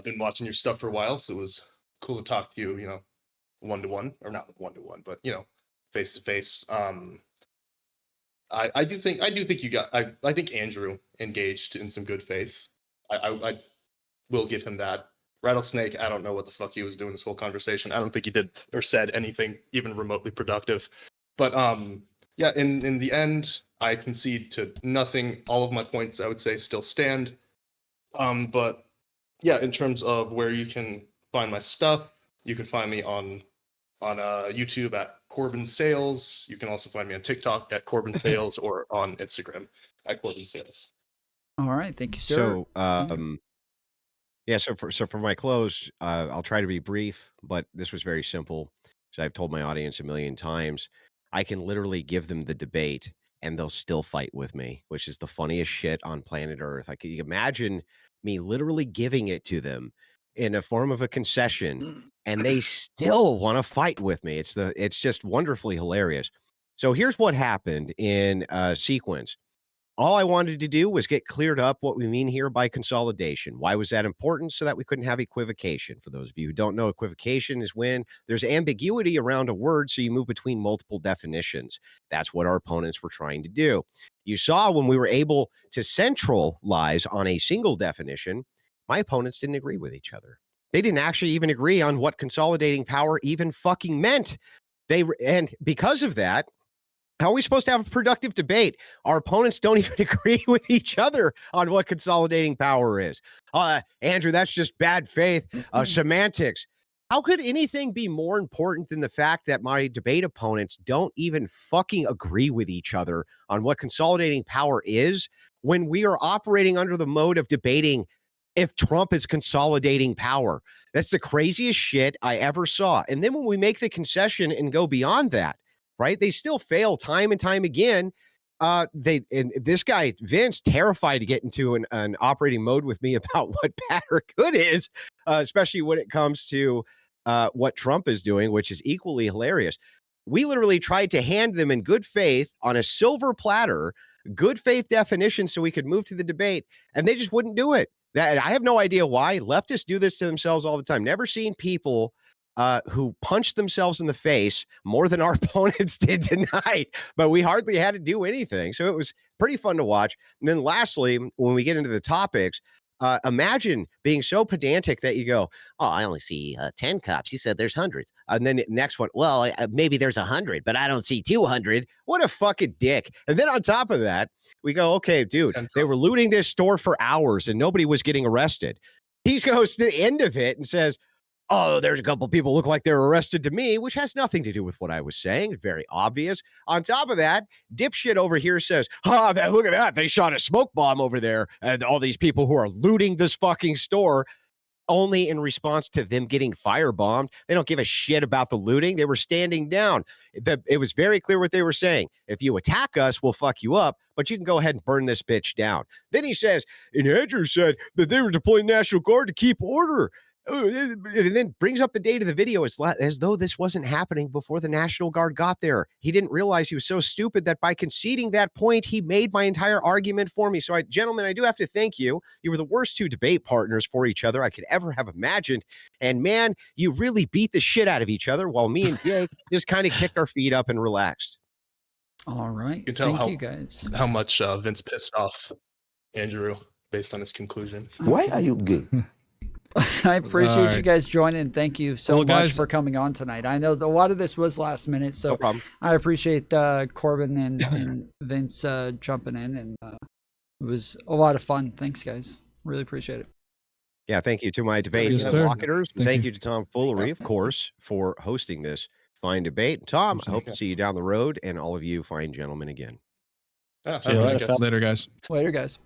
Been watching your stuff for a while, so it was cool to talk to you. 1-to-1, or not 1-to-1, but face to face. I do think you got. I think Andrew engaged in some good faith. I will give him that. Rattlesnake, I don't know what the fuck he was doing this whole conversation. I don't think he did or said anything even remotely productive. But yeah, in the end, I concede to nothing. All of my points, I would say, still stand. But yeah, in terms of where you can find my stuff, you can find me on YouTube at Corbin Sales. You can also find me on TikTok at Corbin Sales or on Instagram at Corbin Sales. All right. Thank you, sir. So, yeah. So for my close, I'll try to be brief, but this was very simple. So I've told my audience a million times, I can literally give them the debate and they'll still fight with me, which is the funniest shit on planet Earth. I can imagine me literally giving it to them in a form of a concession, and they still want to fight with me. It's just wonderfully hilarious. So here's what happened in sequence. All I wanted to do was get cleared up what we mean here by consolidation. Why was that important? So that we couldn't have equivocation. For those of you who don't know, equivocation is when there's ambiguity around a word, so you move between multiple definitions. That's what our opponents were trying to do. You saw when we were able to centralize on a single definition, my opponents didn't agree with each other. They didn't actually even agree on what consolidating power even fucking meant. And because of that, how are we supposed to have a productive debate? Our opponents don't even agree with each other on what consolidating power is. Andrew, that's just bad faith, semantics. How could anything be more important than the fact that my debate opponents don't even fucking agree with each other on what consolidating power is when we are operating under the mode of debating if Trump is consolidating power? That's the craziest shit I ever saw. And then when we make the concession and go beyond that, right? They still fail time and time again. And this guy, Vince, terrified to get into an operating mode with me about what bad or good is, especially when it comes to what Trump is doing, which is equally hilarious. We literally tried to hand them in good faith on a silver platter, good faith definition so we could move to the debate, and they just wouldn't do it. I have no idea why. Leftists do this to themselves all the time. Never seen people who punched themselves in the face more than our opponents did tonight, but we hardly had to do anything. So it was pretty fun to watch. And then lastly, when we get into the topics, imagine being so pedantic that you go, oh, I only see 10 cops. You said there's hundreds. And then next one, well, maybe there's 100, but I don't see 200. What a fucking dick. And then on top of that, we go, okay, dude, they were looting this store for hours and nobody was getting arrested. He goes to the end of it and says, oh, there's a couple people look like they're arrested to me, which has nothing to do with what I was saying. Very obvious. On top of that, dipshit over here says, look at that. They shot a smoke bomb over there. And all these people who are looting this fucking store, only in response to them getting firebombed. They don't give a shit about the looting. They were standing down. It was very clear what they were saying. If you attack us, we'll fuck you up, but you can go ahead and burn this bitch down. Then he says, and Andrew said that they were deploying National Guard to keep order. And then brings up the date of the video as though this wasn't happening before the National Guard got there. He didn't realize he was so stupid that by conceding that point, he made my entire argument for me. So, gentlemen, I do have to thank you. You were the worst two debate partners for each other I could ever have imagined. And, man, you really beat the shit out of each other while me and Jake just kind of kicked our feet up and relaxed. All right. You can tell Thank you, guys. how much Vince pissed off Andrew based on his conclusion. Why are you gay? I appreciate you Alright. guys joining. Thank you so Well, much guys- for coming on tonight. I know a lot of this was last minute, so No problem. I appreciate Corbin and Vince jumping in, and it was a lot of fun. Thanks, guys. Really appreciate it. Yeah, thank you to my debate Yes, sir. marketers. Thank Thank you. you to Tomfoolery, of course, for hosting this fine debate. Tom, I hope to see you down the road, and all of you fine gentlemen again. Yeah, See you have a later, good- fella. Later, guys. Later, guys.